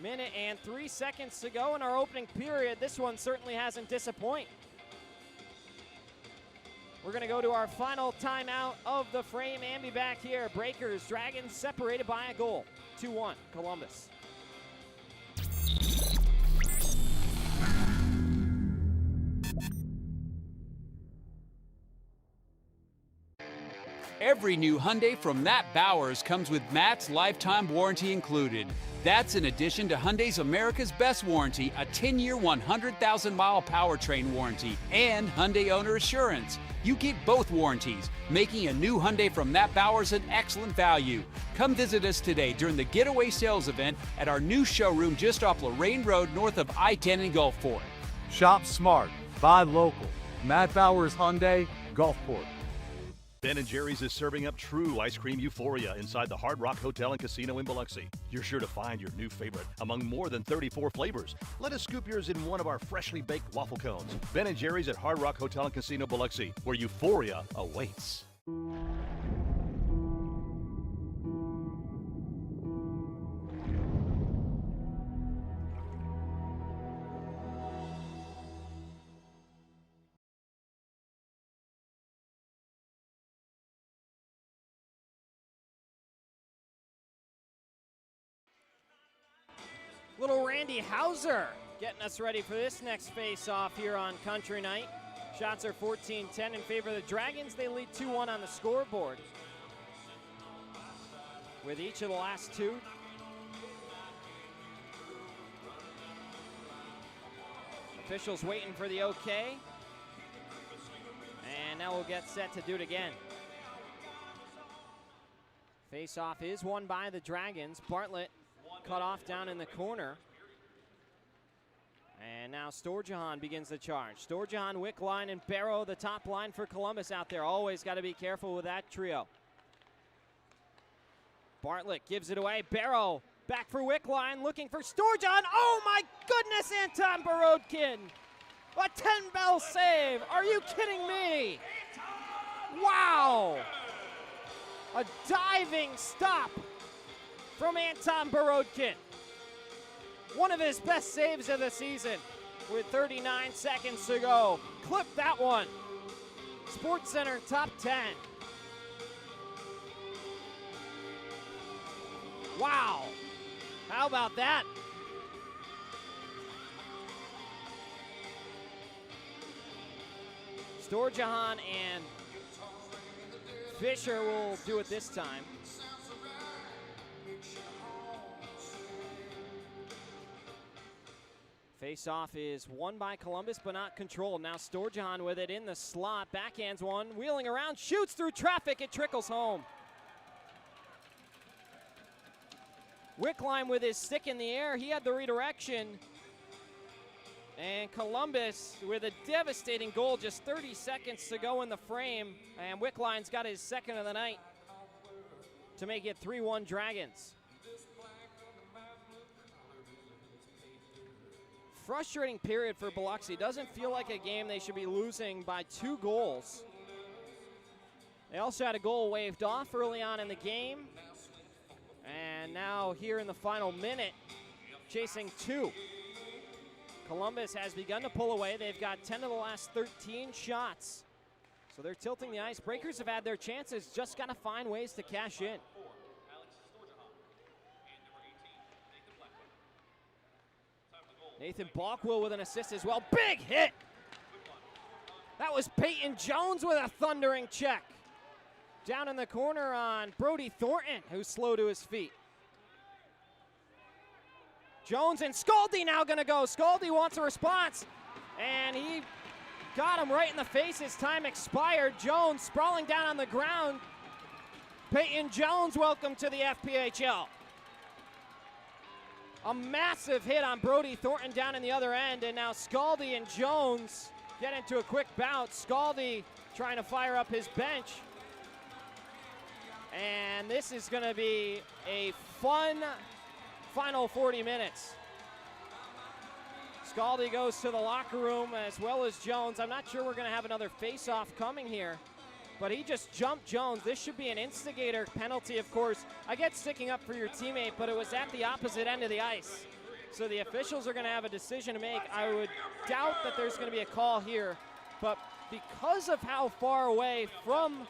[SPEAKER 12] Minute and 3 seconds to go in our opening period. This one certainly hasn't disappointed. We're going to go to our final timeout of the frame and be back here. Breakers, Dragons separated by a goal. 2-1, Columbus.
[SPEAKER 3] Every new Hyundai from Matt Bowers comes with Matt's lifetime warranty included. That's in addition to Hyundai's America's Best Warranty, a 10-year, 100,000-mile powertrain warranty, and Hyundai Owner Assurance. You get both warranties, making a new Hyundai from Matt Bowers an excellent value. Come visit us today during the Getaway Sales event at our new showroom just off Lorraine Road north of I-10 in Gulfport.
[SPEAKER 14] Shop smart, buy local. Matt Bowers Hyundai, Gulfport.
[SPEAKER 4] Ben & Jerry's is serving up true ice cream euphoria inside the Hard Rock Hotel and Casino in Biloxi. You're sure to find your new favorite among more than 34 flavors. Let us scoop yours in one of our freshly baked waffle cones. Ben & Jerry's at Hard Rock Hotel and Casino Biloxi, where euphoria awaits.
[SPEAKER 12] Little Randy Hauser getting us ready for this next face-off here on Country Night. Shots are 14-10 in favor of the Dragons. They lead 2-1 on the scoreboard. With each of the last two. Officials waiting for the okay. And now we'll get set to do it again. Face-off is won by the Dragons. Bartlett cut off down in the corner. And now Storjahan begins the charge. Storjahan, Wickline, and Barrow, the top line for Columbus out there. Always got to be careful with that trio. Bartlett gives it away. Barrow back for Wickline, looking for Storjahan. Oh my goodness, Anton Borodkin. A 10-bell save. Are you kidding me? Wow. A diving stop from Anton Borodkin. One of his best saves of the season with 39 seconds to go. Clip that one. SportsCenter top 10. Wow. How about that? Storjahan and Fisher will do it this time. Face-off is won by Columbus, but not controlled. Now Storjahan with it in the slot. Backhands one, wheeling around, shoots through traffic. It trickles home. Wickline with his stick in the air. He had the redirection. And Columbus with a devastating goal, just 30 seconds to go in the frame. And Wickline's got his second of the night to make it 3-1 Dragons. Frustrating period for Biloxi. Doesn't feel like a game they should be losing by 2 goals. They also had a goal waved off early on in the game. And now here in the final minute, chasing 2. Columbus has begun to pull away. They've got 10 of the last 13 shots. So they're tilting the ice. Breakers have had their chances, just got to find ways to cash in. Nathan Balkwell with an assist as well. Big hit! That was Peyton Jones with a thundering check. Down in the corner on Brody Thornton, who's slow to his feet. Jones and Scaldi now gonna go. Scaldi wants a response, and he got him right in the face. His time expired. Jones sprawling down on the ground. Peyton Jones, welcome to the FPHL. A massive hit on Brody Thornton down in the other end, and now Scaldi and Jones get into a quick bout. Scaldi trying to fire up his bench. And this is going to be a fun final 40 minutes. Scaldi goes to the locker room as well as Jones. I'm not sure we're going to have another face-off coming here, but he just jumped Jones. This should be an instigator penalty, of course. I get sticking up for your teammate, but it was at the opposite end of the ice. So the officials are going to have a decision to make. I would doubt that there's going to be a call here, but because of how far away from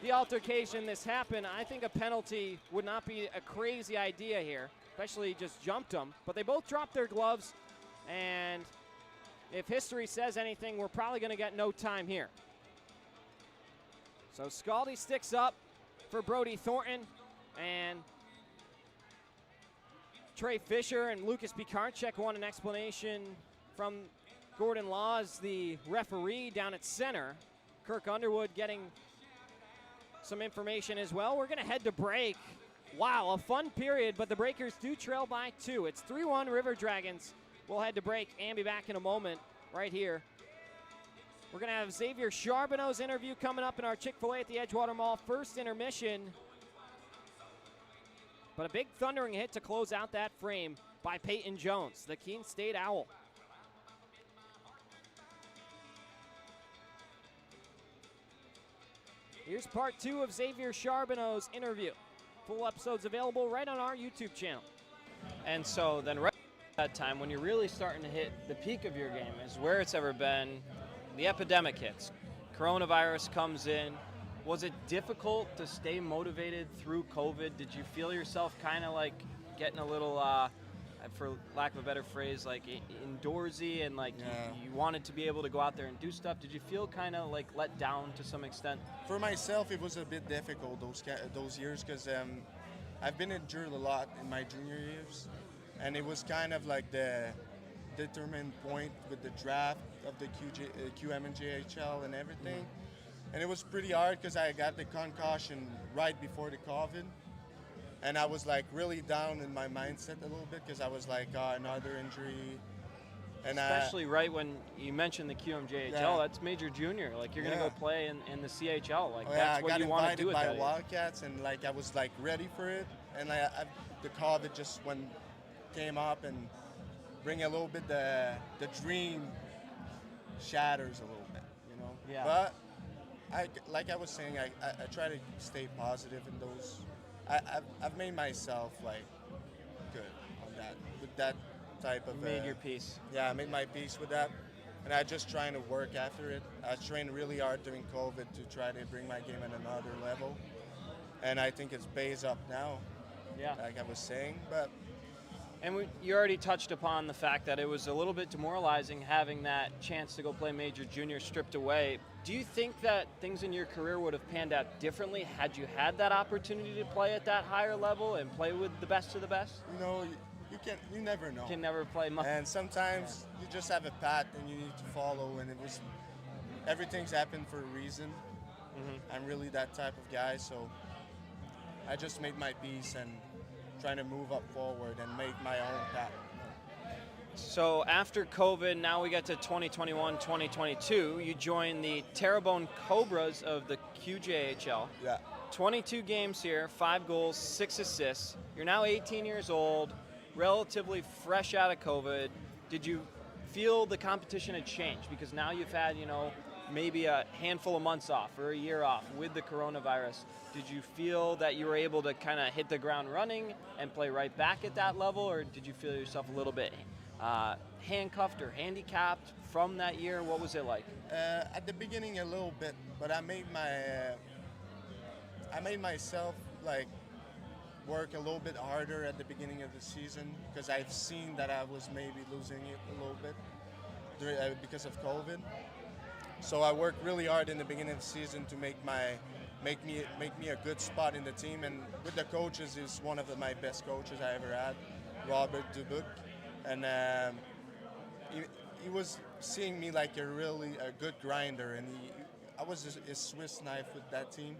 [SPEAKER 12] the altercation this happened, I think a penalty would not be a crazy idea here, especially just jumped them. But they both dropped their gloves, and if history says anything, we're probably going to get no time here. So Scaldi sticks up for Brody Thornton, and Trey Fisher and Lucas Pikarczyk want an explanation from Gordon Laws, the referee down at center. Kirk Underwood getting some information as well. We're going to head to break. Wow, a fun period, but the Breakers do trail by 2. It's 3-1 River Dragons. We'll head to break and be back in a moment right here. We're going to have Xavier Charbonneau's interview coming up in our Chick-fil-A at the Edgewater Mall. First intermission. But a big thundering hit to close out that frame by Peyton Jones, the Keene State Owl. Here's part 2 of Xavier Charbonneau's interview. Full episodes available right on our YouTube channel. And so then right at that time, when you're really starting to hit the peak of your game, is where it's ever been, the epidemic hits. Coronavirus comes in. Was it difficult to stay motivated through COVID? Did you feel yourself kind of like getting a little, for lack of a better phrase, like indoorsy and like you wanted to be able to go out there and do stuff? Did you feel kind of like let down to some extent?
[SPEAKER 15] For myself, it was a bit difficult those years because I've been injured a lot in my junior years, and it was kind of like the determined point with the draft of the QM and JHL and everything. And it was pretty hard because I got the concussion right before the COVID. And I was like really down in my mindset a little bit because I was like, another injury. And
[SPEAKER 12] especially right when you mentioned the QMJHL,
[SPEAKER 15] Yeah.
[SPEAKER 12] that's major junior. Like you're gonna
[SPEAKER 15] Yeah.
[SPEAKER 12] go play in the CHL. Like
[SPEAKER 15] Oh,
[SPEAKER 12] that's
[SPEAKER 15] I
[SPEAKER 12] what
[SPEAKER 15] got
[SPEAKER 12] you want to do
[SPEAKER 15] invited
[SPEAKER 12] at
[SPEAKER 15] by
[SPEAKER 12] that age.
[SPEAKER 15] Wildcats, and like I was like ready for it, and the COVID just came up and bring a little bit the dream shatters a little bit, you know.
[SPEAKER 12] Yeah.
[SPEAKER 15] But like I was saying, I try to stay positive in those. I've made myself like good on that with that type of.
[SPEAKER 12] You made your peace.
[SPEAKER 15] Yeah, I made my peace with that, and I just trying to work after it. I trained really hard during COVID to try to bring my game at another level, and I think it's pays up now.
[SPEAKER 12] Yeah.
[SPEAKER 15] Like I was saying, but.
[SPEAKER 12] And you already touched upon the fact that it was a little bit demoralizing having that chance to go play major junior stripped away. Do you think that things in your career would have panned out differently had you had that opportunity to play at that higher level and play with the best of the best?
[SPEAKER 15] You know, you never know.
[SPEAKER 12] You can never play much.
[SPEAKER 15] And sometimes you just have a path and you need to follow, and everything's happened for a reason. I'm really that type of guy, so I just made my peace and trying to move up forward and make my own path.
[SPEAKER 12] So after COVID, now we get to 2021-2022. You join the Terrebonne Cobras of the QJHL.
[SPEAKER 15] Yeah.
[SPEAKER 12] 22 games here, 5 goals, 6 assists. You're now 18 years old, relatively fresh out of COVID. Did you feel the competition had changed? Because now you've had, maybe a handful of months off or a year off with the coronavirus. Did you feel that you were able to kind of hit the ground running and play right back at that level, or did you feel yourself a little bit handcuffed or handicapped from that year? What was it like?
[SPEAKER 15] At the beginning, a little bit, but I made myself like work a little bit harder at the beginning of the season because I've seen that I was maybe losing it a little bit because of COVID. So I worked really hard in the beginning of the season to make me a good spot in the team, and with the coaches, is one of my best coaches I ever had, Robert Dubuc, and he was seeing me like a good grinder, and I was a Swiss knife with that team.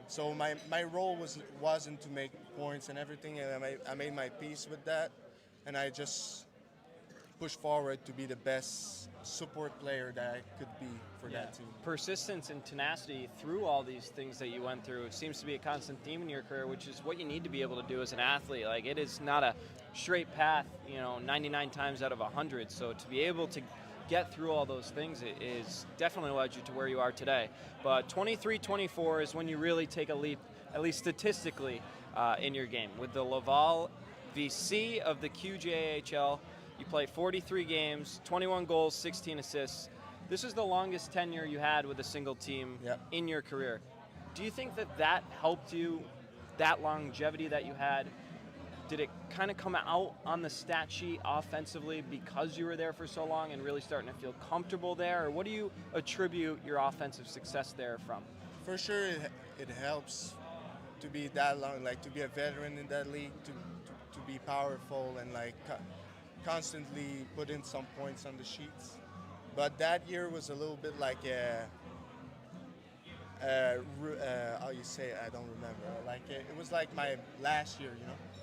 [SPEAKER 15] So my role wasn't to make points and everything, and I made my peace with that, and I just pushed forward to be the best support player that I could be for that team.
[SPEAKER 12] Persistence and tenacity through all these things that you went through seems to be a constant theme in your career, which is what you need to be able to do as an athlete. Like, it is not a straight path, 99 times out of 100. So to be able to get through all those things is definitely led you to where you are today. But 23-24 is when you really take a leap, at least statistically, in your game. With the Laval VC of the QJHL, you play 43 games, 21 goals, 16 assists. This is the longest tenure you had with a single team in your career. Do you think that helped you, that longevity that you had? Did it kind of come out on the stat sheet offensively because you were there for so long and really starting to feel comfortable there? Or what do you attribute your offensive success there from?
[SPEAKER 15] For sure, it helps to be that long, like to be a veteran in that league, to be powerful and like constantly put in some points on the sheets. But that year was a little bit like how you say it, I don't remember. Like it was like my last year,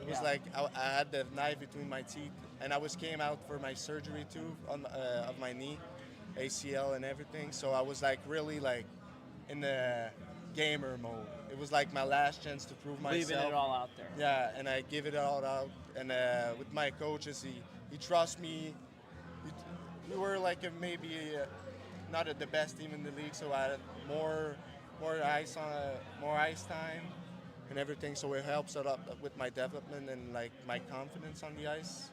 [SPEAKER 15] It was like I had the knife between my teeth, and came out for my surgery too of my knee, ACL and everything. So I was like really like in the gamer mode. It was like my last chance to prove myself.
[SPEAKER 12] Leaving it all out there.
[SPEAKER 15] Yeah, and I give it all out. And with my coaches, he trusts me. We were like maybe not the best team in the league, so I had more ice time and everything. So it helps a lot with my development and like my confidence on the ice,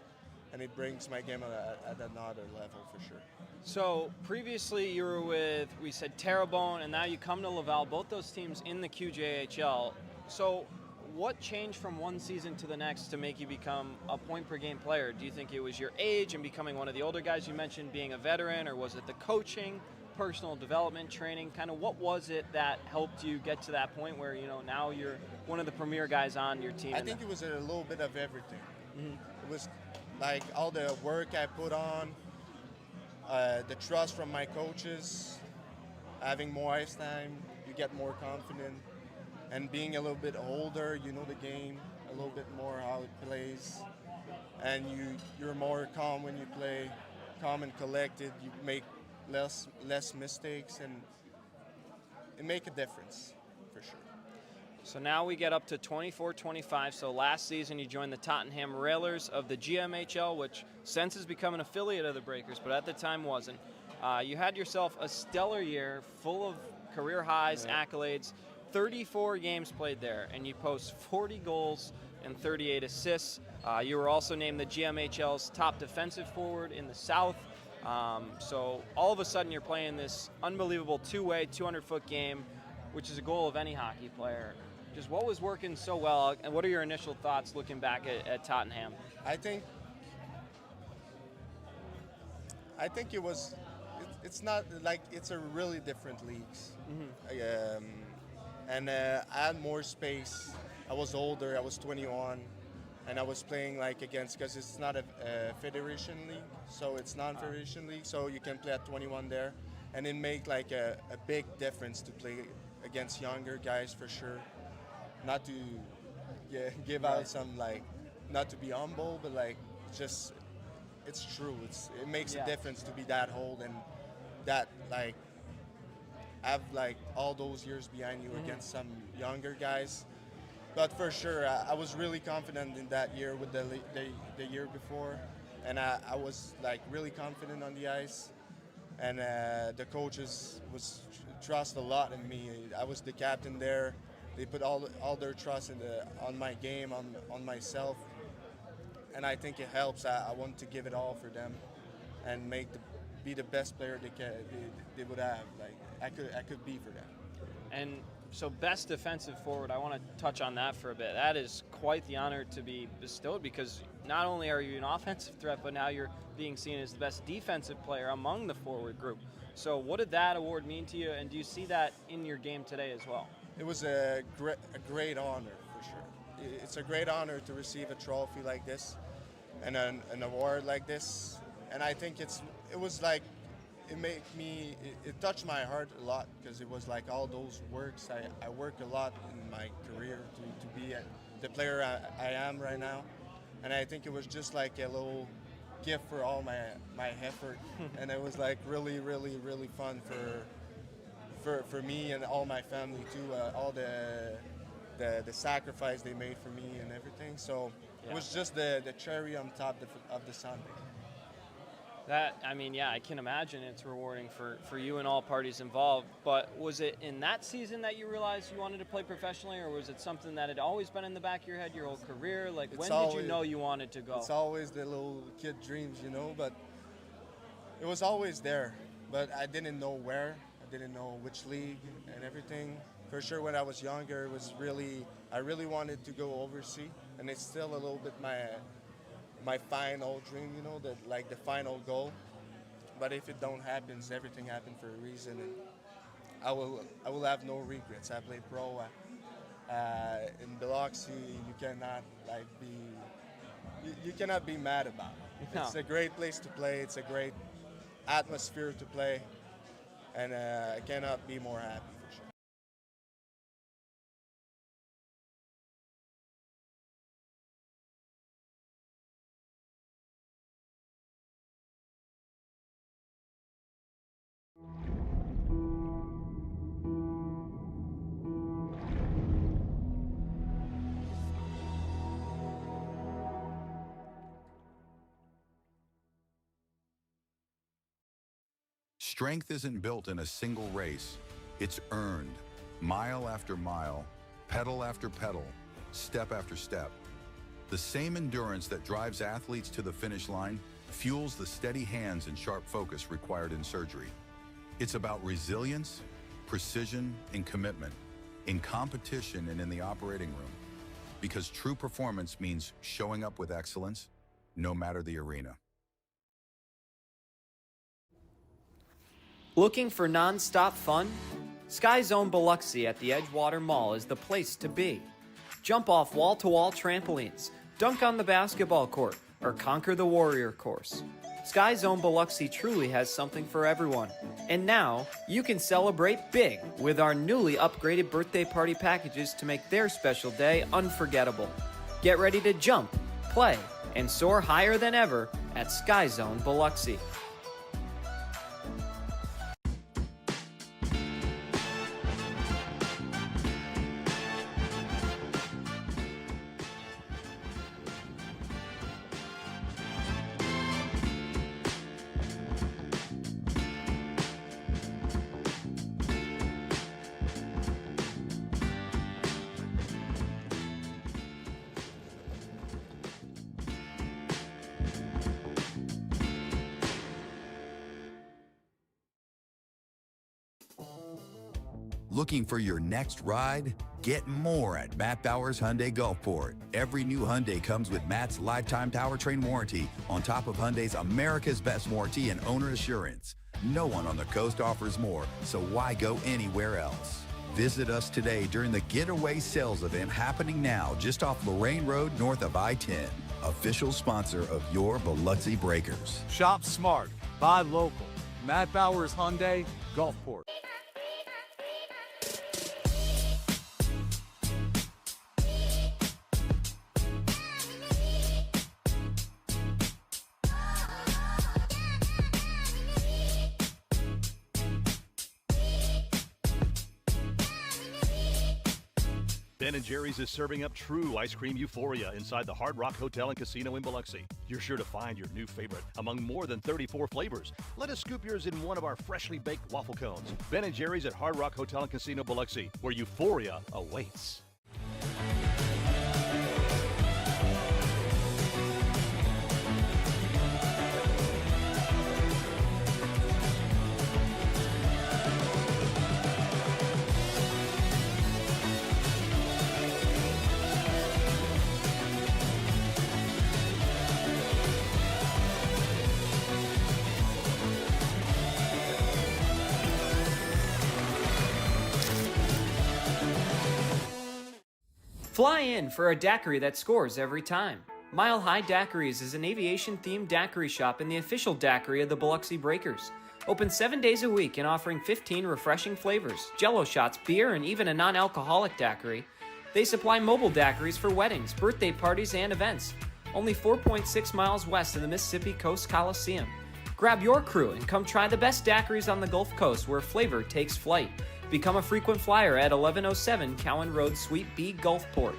[SPEAKER 15] and it brings my game at another level for sure.
[SPEAKER 12] So previously you were with, we said Terrebonne, and now you come to Laval, both those teams in the QJHL. So what changed from one season to the next to make you become a point per game player? Do you think it was your age and becoming one of the older guys you mentioned, being a veteran, or was it the coaching, personal development, training? Kind of what was it that helped you get to that point where, now you're one of the premier guys on your team?
[SPEAKER 15] I think it was a little bit of everything. It was like all the work I put on, the trust from my coaches, having more ice time, you get more confident, and being a little bit older, you know the game a little bit more how it plays, and you're more calm when you play. calm and collected, you make less mistakes, and it make a difference for sure.
[SPEAKER 12] So now we get up to 24-25. So last season you joined the Tottenham Railers of the GMHL, which since has become an affiliate of the Breakers, but at the time wasn't. You had yourself a stellar year full of career highs, accolades, 34 games played there, and you post 40 goals and 38 assists. You were also named the GMHL's top defensive forward in the South. So all of a sudden you're playing this unbelievable two-way, 200-foot game, which is a goal of any hockey player. Just what was working so well, and what are your initial thoughts looking back at Tottenham?
[SPEAKER 15] I think it was. It's not like it's a really different leagues, and I had more space. I was older. I was 21, and I was playing like against, because it's not a federation league, so it's non-federation league, so you can play at 21 there, and it made like a big difference to play against younger guys for sure. Not to give out some, like, not to be humble, but like just it's true. It makes a difference to be that old and that like have like all those years behind you against some younger guys. But for sure, I was really confident in that year with the year before, and I was like really confident on the ice, and the coaches trust a lot in me. I was the captain there. They put all their trust on my game, on myself, and I think it helps. I want to give it all for them, and be the best player they would have. Like I could be for them.
[SPEAKER 12] And so best defensive forward, I want to touch on that for a bit. That is quite the honor to be bestowed, because not only are you an offensive threat, but now you're being seen as the best defensive player among the forward group. So what did that award mean to you, and do you see that in your game today as well?
[SPEAKER 15] It was a great honor for sure. It's a great honor to receive a trophy like this and an award like this. And I think it touched my heart a lot, because it was like all those works. I worked a lot in my career to be the player I am right now. And I think it was just like a little gift for all my effort. And it was like really, really, really fun for me and all my family too, all the sacrifice they made for me and everything. So it was just the cherry on top of the sundae.
[SPEAKER 12] I can imagine it's rewarding for you and all parties involved. But was it in that season that you realized you wanted to play professionally, or was it something that had always been in the back of your head your whole career? Like, when did you know you wanted to go?
[SPEAKER 15] It's always the little kid dreams, but it was always there. But I didn't know where. I didn't know which league and everything. For sure, when I was younger, I really wanted to go overseas, and it's still a little bit my final dream, the final goal. But if it don't happen, everything happened for a reason, and I will have no regrets. I played pro in Biloxi. You cannot be mad about it. No. It's a great place to play. It's a great atmosphere to play. And I cannot be more happy for sure.
[SPEAKER 1] Strength isn't built in a single race. It's earned, mile after mile, pedal after pedal, step after step. The same endurance that drives athletes to the finish line fuels the steady hands and sharp focus required in surgery. It's about resilience, precision, and commitment, in competition and in the operating room. Because true performance means showing up with excellence, no matter the arena.
[SPEAKER 2] Looking for non-stop fun? Sky Zone Biloxi at the Edgewater Mall is the place to be. Jump off wall-to-wall trampolines, dunk on the basketball court, or conquer the warrior course. Sky Zone Biloxi truly has something for everyone. And now, you can celebrate big with our newly upgraded birthday party packages to make their special day unforgettable. Get ready to jump, play, and soar higher than ever at Sky Zone Biloxi.
[SPEAKER 1] Looking for your next ride? Get more at Matt Bowers Hyundai Gulfport. Every new Hyundai comes with Matt's lifetime powertrain warranty on top of Hyundai's America's Best warranty and owner assurance. No one on the coast offers more, so why go anywhere else? Visit us today during the Getaway Sales event happening now just off Lorraine Road north of I-10. Official sponsor of your Biloxi Breakers.
[SPEAKER 14] Shop smart, buy local. Matt Bowers Hyundai, Gulfport.
[SPEAKER 4] Ben & Jerry's is serving up true ice cream euphoria inside the Hard Rock Hotel and Casino in Biloxi. You're sure to find your new favorite among more than 34 flavors. Let us scoop yours in one of our freshly baked waffle cones. Ben & Jerry's at Hard Rock Hotel and Casino Biloxi, where euphoria awaits.
[SPEAKER 2] Fly in for a daiquiri that scores every time. Mile High Daiquiris is an aviation-themed daiquiri shop and the official daiquiri of the Biloxi Breakers. Open 7 days a week and offering 15 refreshing flavors, jello shots, beer, and even a non-alcoholic daiquiri. They supply mobile daiquiris for weddings, birthday parties, and events. Only 4.6 miles west of the Mississippi Coast Coliseum. Grab your crew and come try the best daiquiris on the Gulf Coast where flavor takes flight. Become a frequent flyer at 1107 Cowan Road, Suite B, Gulfport.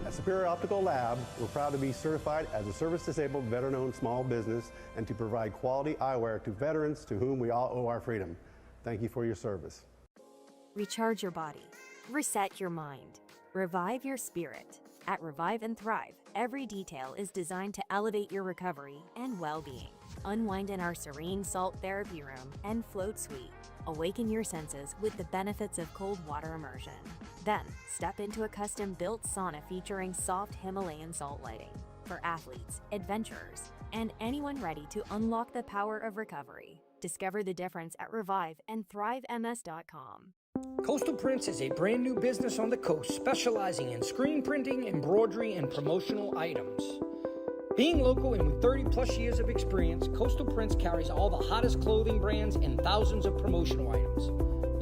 [SPEAKER 5] At Superior Optical Lab, we're proud to be certified as a service-disabled, veteran-owned small business and to provide quality eyewear to veterans to whom we all owe our freedom. Thank you for your service.
[SPEAKER 6] Recharge your body. Reset your mind. Revive your spirit. At Revive and Thrive, every detail is designed to elevate your recovery and well-being. Unwind in our serene salt therapy room and float suite. Awaken your senses with the benefits of cold water immersion. Then, step into a custom-built sauna featuring soft Himalayan salt lighting for athletes, adventurers, and anyone ready to unlock the power of recovery. Discover the difference at reviveandthrivems.com.
[SPEAKER 7] Coastal Prints is a brand new business on the coast specializing in screen printing, embroidery, and promotional items. Being local and with 30 plus years of experience, Coastal Prints carries all the hottest clothing brands and thousands of promotional items.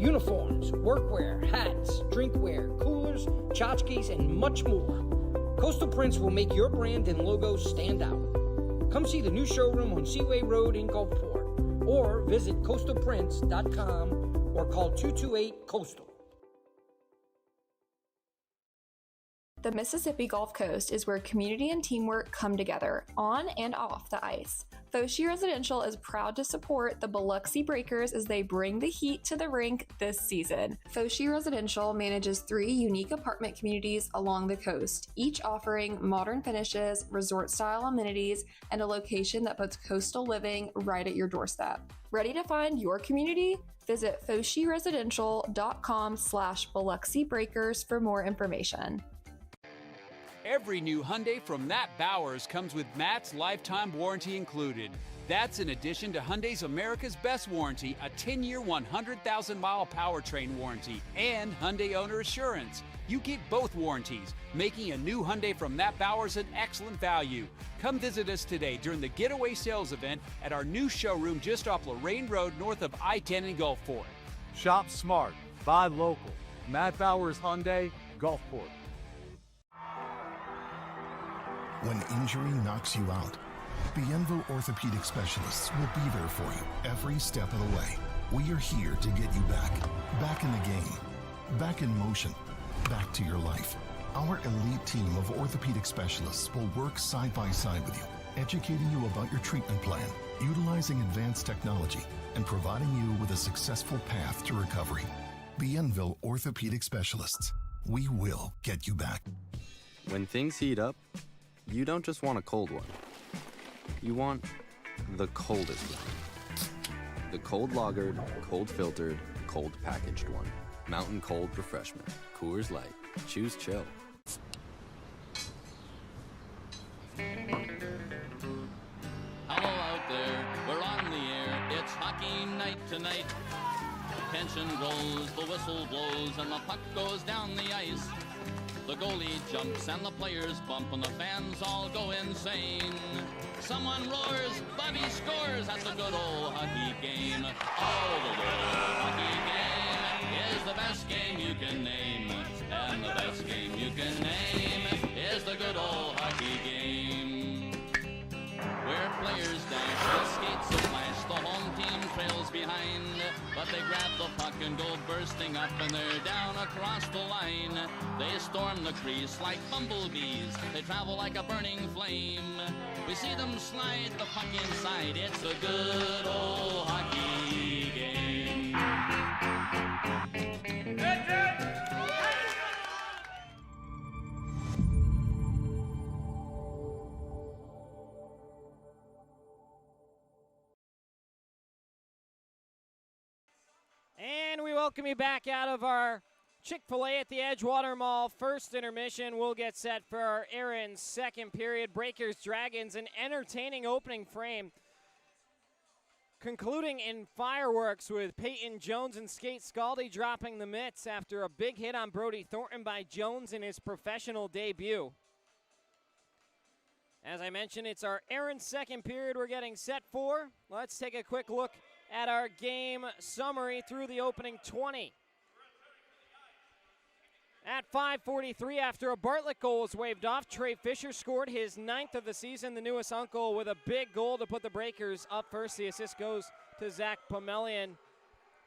[SPEAKER 7] Uniforms, workwear, hats, drinkware, coolers, tchotchkes, and much more. Coastal Prints will make your brand and logo stand out. Come see the new showroom on Seaway Road in Gulfport or visit coastalprints.com or call 228-COASTAL.
[SPEAKER 8] The Mississippi Gulf Coast is where community and teamwork come together, on and off the ice. Foshi Residential is proud to support the Biloxi Breakers as they bring the heat to the rink this season. Foshi Residential manages 3 unique apartment communities along the coast, each offering modern finishes, resort-style amenities, and a location that puts coastal living right at your doorstep. Ready to find your community? Visit foshiresidential.com/Biloxi Breakers for more information.
[SPEAKER 3] Every new Hyundai from Matt Bowers comes with Matt's lifetime warranty included. That's in addition to Hyundai's America's Best warranty, a 10-year, 100,000-mile powertrain warranty, and Hyundai Owner Assurance. You get both warranties, making a new Hyundai from Matt Bowers an excellent value. Come visit us today during the Getaway Sales event at our new showroom just off Lorraine Road north of I-10 in Gulfport.
[SPEAKER 14] Shop smart, buy local. Matt Bowers Hyundai, Gulfport.
[SPEAKER 9] When injury knocks you out, Bienvo Orthopedic Specialists will be there for you every step of the way. We are here to get you back in the game, back in motion, back to your life. Our elite team of orthopedic specialists will work side by side with you, educating you about your treatment plan, utilizing advanced technology, and providing you with a successful path to recovery. Bienville Orthopedic Specialists. We will get you back.
[SPEAKER 10] When things heat up, you don't just want a cold one. You want the coldest one. The cold lagered, cold filtered, cold packaged one. Mountain Cold Refreshment. Coors Light. Choose chill.
[SPEAKER 11] Hello out there, we're on the air. It's hockey night tonight. Tension grows, the whistle blows, and the puck goes down the ice. The goalie jumps and the players bump and the fans all go insane. Someone roars, Bobby scores at the good old hockey game. Oh, the good old hockey game is the best game you can name. And the best game you can name is the good old hockey game. Where players dash with skates so flash, the home team trails behind. But they grab the puck and go bursting up and they're down across the line. They storm the crease like bumblebees. They travel like a burning flame. We see them slide the puck inside. It's a good old hockey game.
[SPEAKER 12] And we welcome you back out of our Chick-fil-A at the Edgewater Mall first intermission. We'll get set for our Aaron's second period. Breakers Dragons, an entertaining opening frame, concluding in fireworks with Peyton Jones and Skate Scaldi dropping the mitts after a big hit on Brody Thornton by Jones in his professional debut. As I mentioned, it's our Aaron's second period we're getting set for. Let's take a quick look at our game summary through the opening 20. At 5:43, after a Bartlett goal was waved off, Trey Fisher scored his 9th of the season, the newest uncle, with a big goal to put the Breakers up first. The assist goes to Zach Pomelian,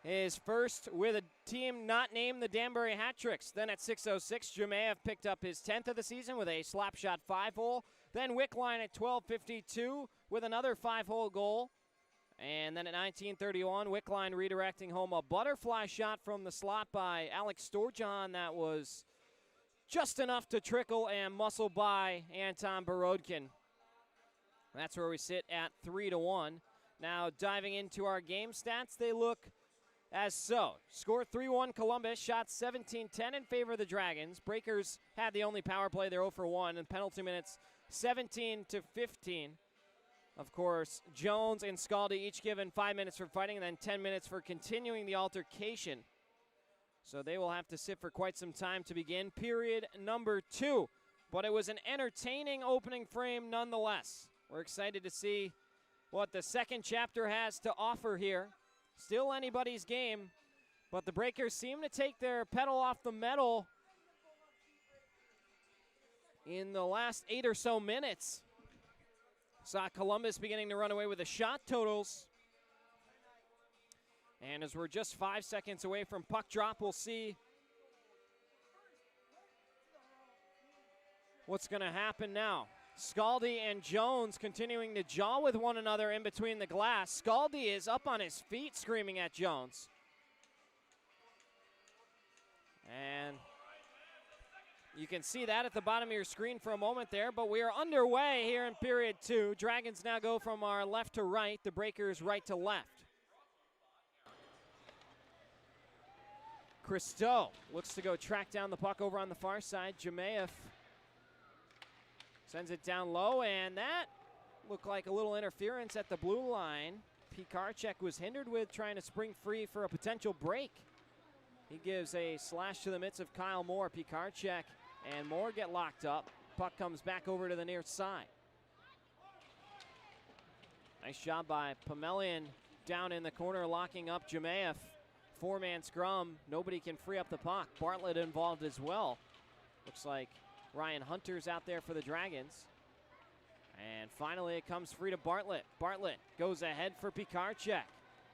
[SPEAKER 12] his first with a team not named the Danbury Hat-Tricks. Then at 6:06, Jemayev picked up his 10th of the season with a slap shot 5-hole. Then Wickline at 12:52 with another 5-hole goal. And then at 19:31, Wickline redirecting home a butterfly shot from the slot by Alex Storjohn that was just enough to trickle and muscle by Anton Borodkin. That's where we sit at 3-1. Now diving into our game stats, they look as so. Score 3-1 Columbus, shot 17-10 in favor of the Dragons. Breakers had the only power play, they're 0-for-1, and penalty minutes 17-15. Of course, Jones and Scaldi each given 5 minutes for fighting and then 10 minutes for continuing the altercation. So they will have to sit for quite some time to begin period number 2. But it was an entertaining opening frame nonetheless. We're excited to see what the second chapter has to offer here. Still anybody's game, but the Breakers seem to take their pedal off the metal in the last 8 or so minutes. Saw Columbus beginning to run away with the shot totals. And as we're just 5 seconds away from puck drop, we'll see what's going to happen now. Scaldi and Jones continuing to jaw with one another in between the glass. Scaldi is up on his feet screaming at Jones. And you can see that at the bottom of your screen for a moment there, but we are underway here in period 2. Dragons now go from our left to right, the Breakers right to left. Christo looks to go track down the puck over on the far side. Jemayev sends it down low, and that looked like a little interference at the blue line. Pikarczyk was hindered with trying to spring free for a potential break. He gives a slash to the mitts of Kyle Moore. Pikarczyk and Moore get locked up. Puck comes back over to the near side. Nice job by Pomelian down in the corner, locking up Jemayev. 4-man scrum. Nobody can free up the puck. Bartlett involved as well. Looks like Ryan Hunter's out there for the Dragons. And finally it comes free to Bartlett. Bartlett goes ahead for Pikarczyk.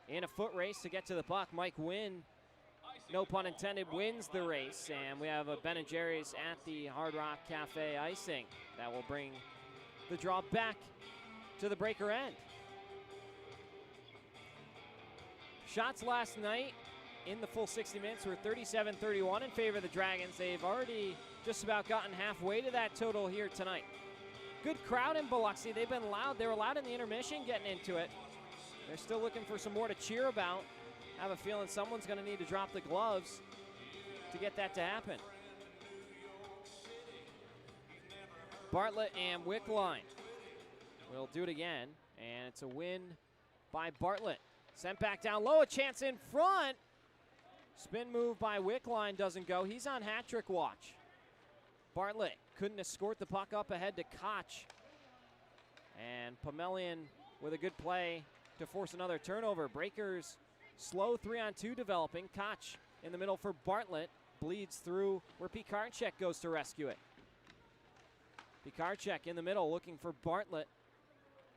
[SPEAKER 12] In a foot race to get to the puck. Mike Wynn, no pun intended, wins the race. And we have a Ben & Jerry's at the Hard Rock Cafe icing. That will bring the draw back to the Breaker end. Shots last night in the full 60 minutes were 37-31 in favor of the Dragons. They've already just about gotten halfway to that total here tonight. Good crowd in Biloxi. They've been loud. They were loud in the intermission getting into it. They're still looking for some more to cheer about. I have a feeling someone's going to need to drop the gloves to get that to happen. Bartlett and Wickline will do it again, and it's a win by Bartlett. Sent back down low, a chance in front. Spin move by Wickline doesn't go. He's on hat trick watch. Bartlett couldn't escort the puck up ahead to Koch. And Pomelian with a good play to force another turnover. Breakers slow 3-on-2 developing. Koch in the middle for Bartlett. Bleeds through where Pikarczyk goes to rescue it. Pikarczyk in the middle looking for Bartlett.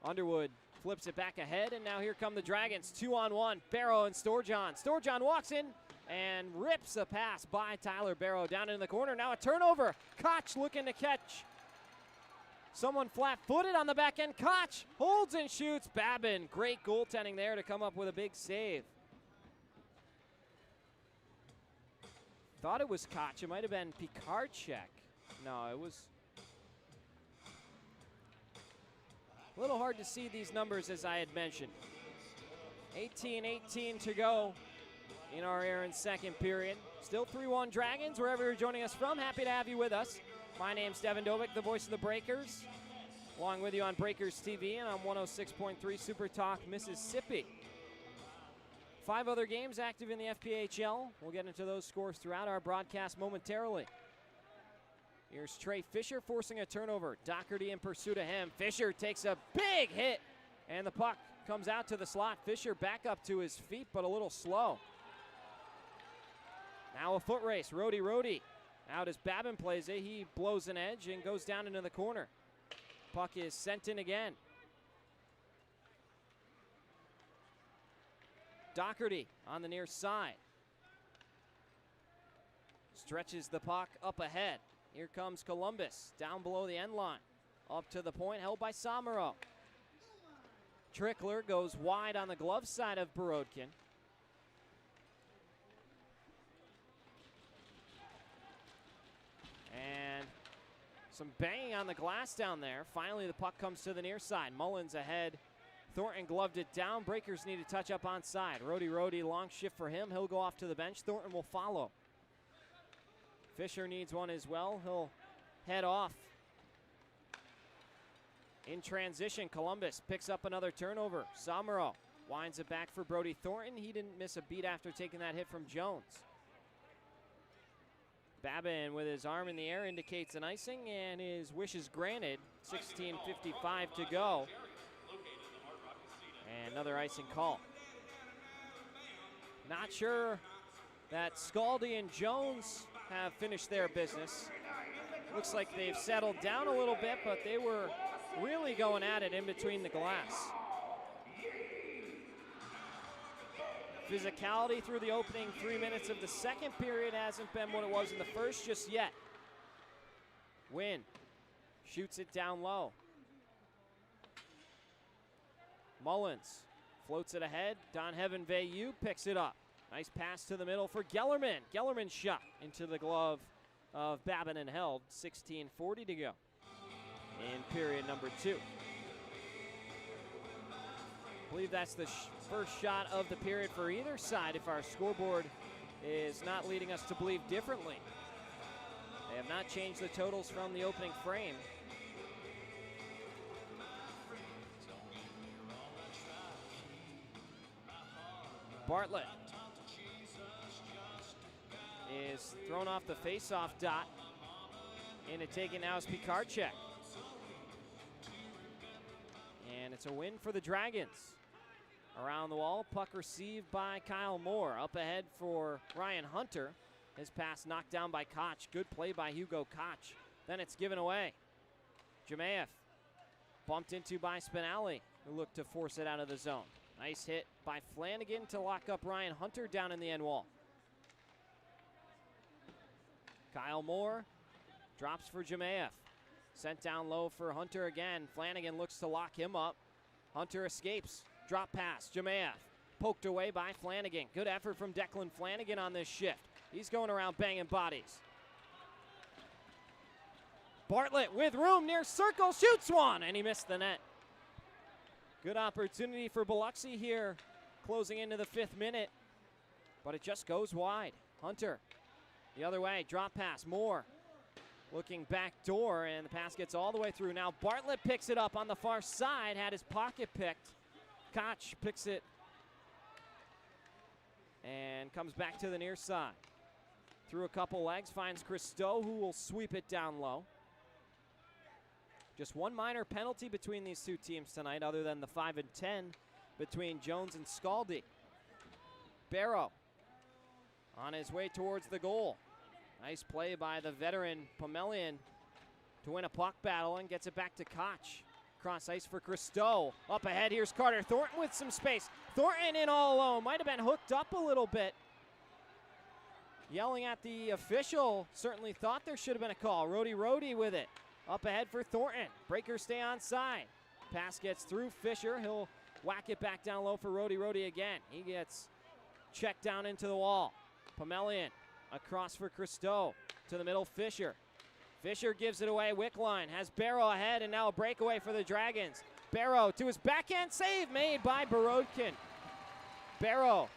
[SPEAKER 12] Underwood flips it back ahead, and now here come the Dragons. 2-on-1, Barrow and Storjohn. Storjohn walks in and rips a pass by Tyler Barrow down in the corner. Now a turnover. Koch looking to catch someone flat-footed on the back end. Koch holds and shoots. Babin, great goaltending there to come up with a big save. Thought it was Koch. It might have been Pikarczyk. No, it was a little hard to see these numbers, as I had mentioned. 18-18 to go in our Aaron's second period. Still 3-1 Dragons, wherever you're joining us from. Happy to have you with us. My name's Devin Dobick, the voice of the Breakers, along with you on Breakers TV and on 106.3 Super Talk Mississippi. 5 other games active in the FPHL. We'll get into those scores throughout our broadcast momentarily. Here's Trey Fisher forcing a turnover. Doherty in pursuit of him. Fisher takes a big hit, and the puck comes out to the slot. Fisher back up to his feet, but a little slow. Now a foot race. Rhodey. Out as Babin plays it. He blows an edge and goes down into the corner. Puck is sent in again. Doherty on the near side. Stretches the puck up ahead. Here comes Columbus down below the end line. Up to the point, held by Samaro. Trickler goes wide on the glove side of Borodkin. And some banging on the glass down there. Finally, the puck comes to the near side. Mullins ahead. Thornton gloved it down. Breakers need to touch up on side. Rhodey, long shift for him. He'll go off to the bench. Thornton will follow. Fisher needs one as well. He'll head off. In transition, Columbus picks up another turnover. Samaro winds it back for Brody Thornton. He didn't miss a beat after taking that hit from Jones. Babin with his arm in the air indicates an icing, and his wish is granted. 16:55 to go. And another icing call. Not sure that Scaldi and Jones have finished their business. Looks like they've settled down a little bit, but they were really going at it in between the glass. Physicality through the opening 3 minutes of the second period hasn't been what it was in the first just yet. Wynn shoots it down low. Mullins floats it ahead. Don Heaven Veyu picks it up. Nice pass to the middle for Gellerman. Gellerman shot into the glove of Babin and held. 16:40 to go in period number 2. I believe that's the first shot of the period for either side if our scoreboard is not leading us to believe differently. They have not changed the totals from the opening frame. Bartlett is thrown off the face-off dot. And it taken now is Pikarczyk. And it's a win for the Dragons. Around the wall, puck received by Kyle Moore. Up ahead for Ryan Hunter. His pass knocked down by Koch. Good play by Hugo Koch. Then it's given away. Jemayev bumped into by Spinelli, who looked to force it out of the zone. Nice hit by Flanagan to lock up Ryan Hunter down in the end wall. Kyle Moore drops for Jemayev. Sent down low for Hunter again. Flanagan looks to lock him up. Hunter escapes. Drop pass. Jemayev poked away by Flanagan. Good effort from Declan Flanagan on this shift. He's going around banging bodies. Bartlett with room near circle. Shoots one, and he missed the net. Good opportunity for Biloxi here, closing into the 5th minute, but it just goes wide. Hunter, the other way, drop pass, Moore. Looking back door, and the pass gets all the way through. Now Bartlett picks it up on the far side, had his pocket picked. Koch picks it and comes back to the near side. Through a couple legs, finds Christo, who will sweep it down low. Just one minor penalty between these two teams tonight, other than the 5 and 10 between Jones and Scaldi. Barrow on his way towards the goal. Nice play by the veteran Pomelian to win a puck battle and gets it back to Koch. Cross ice for Christo. Up ahead, here's Carter Thornton with some space. Thornton in all alone, might have been hooked up a little bit. Yelling at the official, certainly thought there should have been a call. Rhodey with it. Up ahead for Thornton. Breakers stay on side. Pass gets through Fisher. He'll whack it back down low for Rhodey again. He gets checked down into the wall. Pomelian across for Christo. To the middle, Fisher. Fisher gives it away. Wickline has Barrow ahead, and now a breakaway for the Dragons. Barrow to his backhand save made by Borodkin. Barrow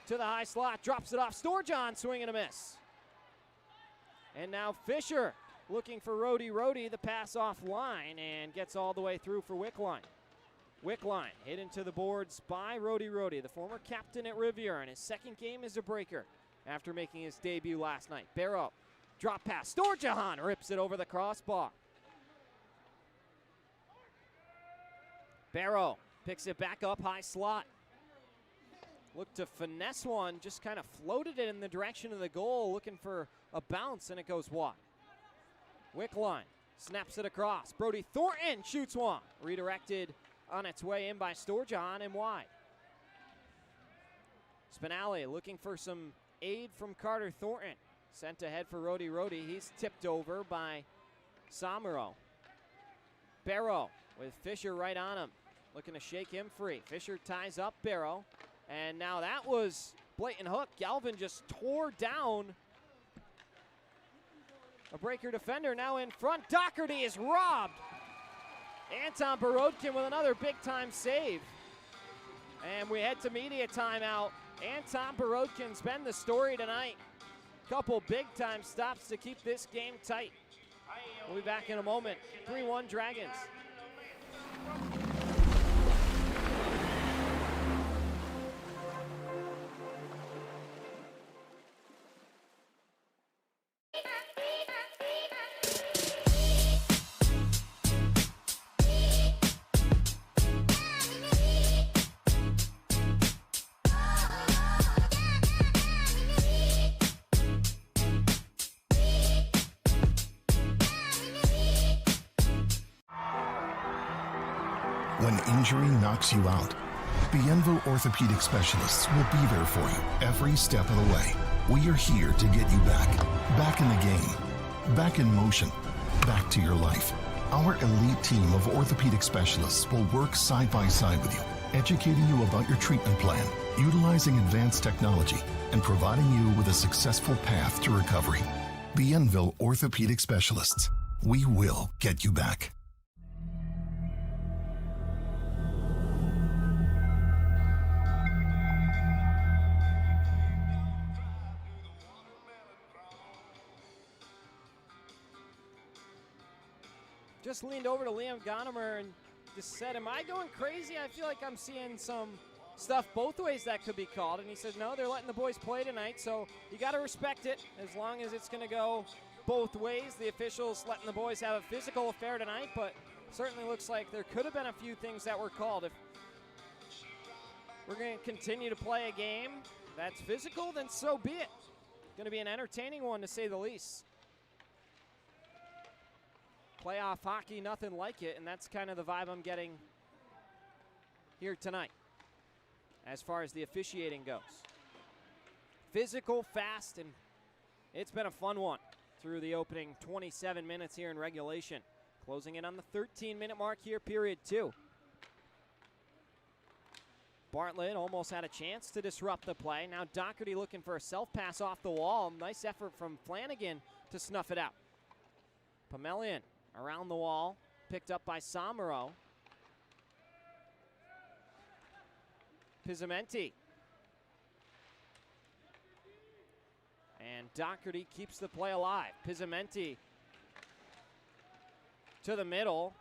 [SPEAKER 12] to the high slot, drops it off. Storjohn swing and a miss. And now Fisher looking for Rhodey, the pass offline, and gets all the way through for Wickline. Wickline hit into the boards by Rhodey, the former captain at Riviera, and his second game as a breaker after making his debut last night. Barrow, drop pass. Storjohn rips it over the crossbar. Barrow picks it back up high slot. Looked to finesse one, just kind of floated it in the direction of the goal, looking for a bounce, and it goes wide. Wickline snaps it across. Brody Thornton shoots one. Redirected on its way in by Storjohn and wide. Spinelli looking for some aid from Carter Thornton. Sent ahead for Rhodey. He's tipped over by Samuro. Barrow with Fisher right on him. Looking to shake him free. Fisher ties up Barrow. And now that was blatant hook. Galvin just tore down a breaker defender. Now in front. Doherty is robbed. Anton Borodkin with another big-time save. And we head to media timeout. Anton Borodkin's been the story tonight. Couple big-time stops to keep this game tight. We'll be back in a moment. 3-1 Dragons.
[SPEAKER 9] When injury knocks you out, Bienville Orthopedic Specialists will be there for you every step of the way. We are here to get you back in the game, back in motion, back to your life. Our elite team of orthopedic specialists will work side by side with you, educating you about your treatment plan, utilizing advanced technology, and providing you with a successful path to recovery. Bienville Orthopedic Specialists. We will get you back.
[SPEAKER 12] Just leaned over to Liam Gonimer and just said, am I going crazy? I feel like I'm seeing some stuff both ways that could be called. And he said, no, they're letting the boys play tonight, so you got to respect it as long as it's going to go both ways. The officials letting the boys have a physical affair tonight, but certainly looks like there could have been a few things that were called. If we're going to continue to play a game that's physical, then so be it. Going to be an entertaining one, to say the least. Playoff hockey, nothing like it, and that's kind of the vibe I'm getting here tonight as far as the officiating goes. Physical, fast, and it's been a fun one through the opening 27 minutes here in regulation. Closing in on the 13-minute mark here, period 2. Bartlett almost had a chance to disrupt the play. Now Doherty looking for a self-pass off the wall. Nice effort from Flanagan to snuff it out. Pomelian around the wall, picked up by Samuro. Pizzamenti. And Doherty keeps the play alive. Pizzamenti to the middle.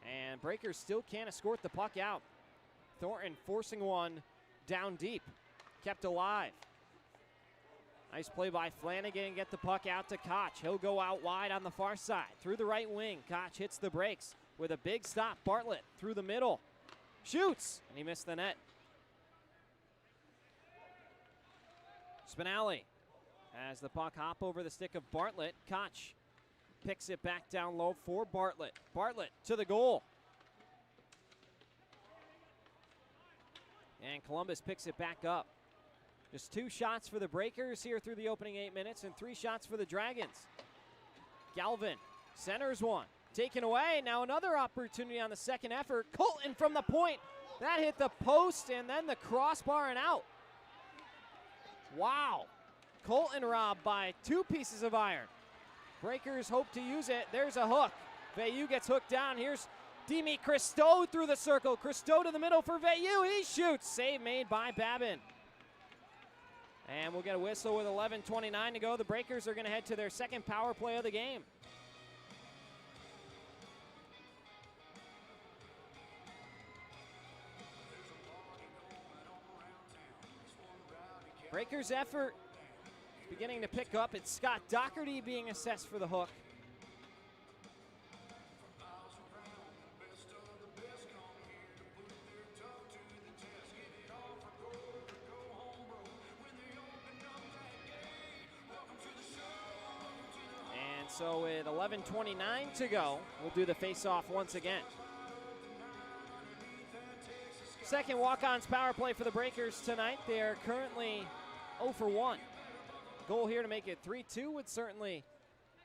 [SPEAKER 12] And Breakers still can't escort the puck out. Thornton forcing one down deep. Kept alive. Nice play by Flanagan. Get the puck out to Koch. He'll go out wide on the far side. Through the right wing. Koch hits the brakes with a big stop. Bartlett through the middle. Shoots. And he missed the net. Spinelli has the puck hop over the stick of Bartlett. Koch picks it back down low for Bartlett. Bartlett to the goal. And Columbus picks it back up. Just 2 shots for the Breakers here through the opening 8 minutes and 3 shots for the Dragons. Galvin centers one. Taken away. Now another opportunity on the second effort. Colton from the point. That hit the post and then the crossbar and out. Wow. Colton robbed by 2 pieces of iron. Breakers hope to use it. There's a hook. Veilleux gets hooked down. Here's Demi Christo through the circle. Christo to the middle for Veilleux. He shoots. Save made by Babin. And we'll get a whistle with 11:29 to go. The Breakers are going to head to their second power play of the game. Breakers' effort beginning to pick up. It's Scott Doherty being assessed for the hook. And so with 11:29 to go, we'll do the face-off once again. Second walk-ons power play for the Breakers tonight. They are currently 0 for 1. Goal here to make it 3-2 would certainly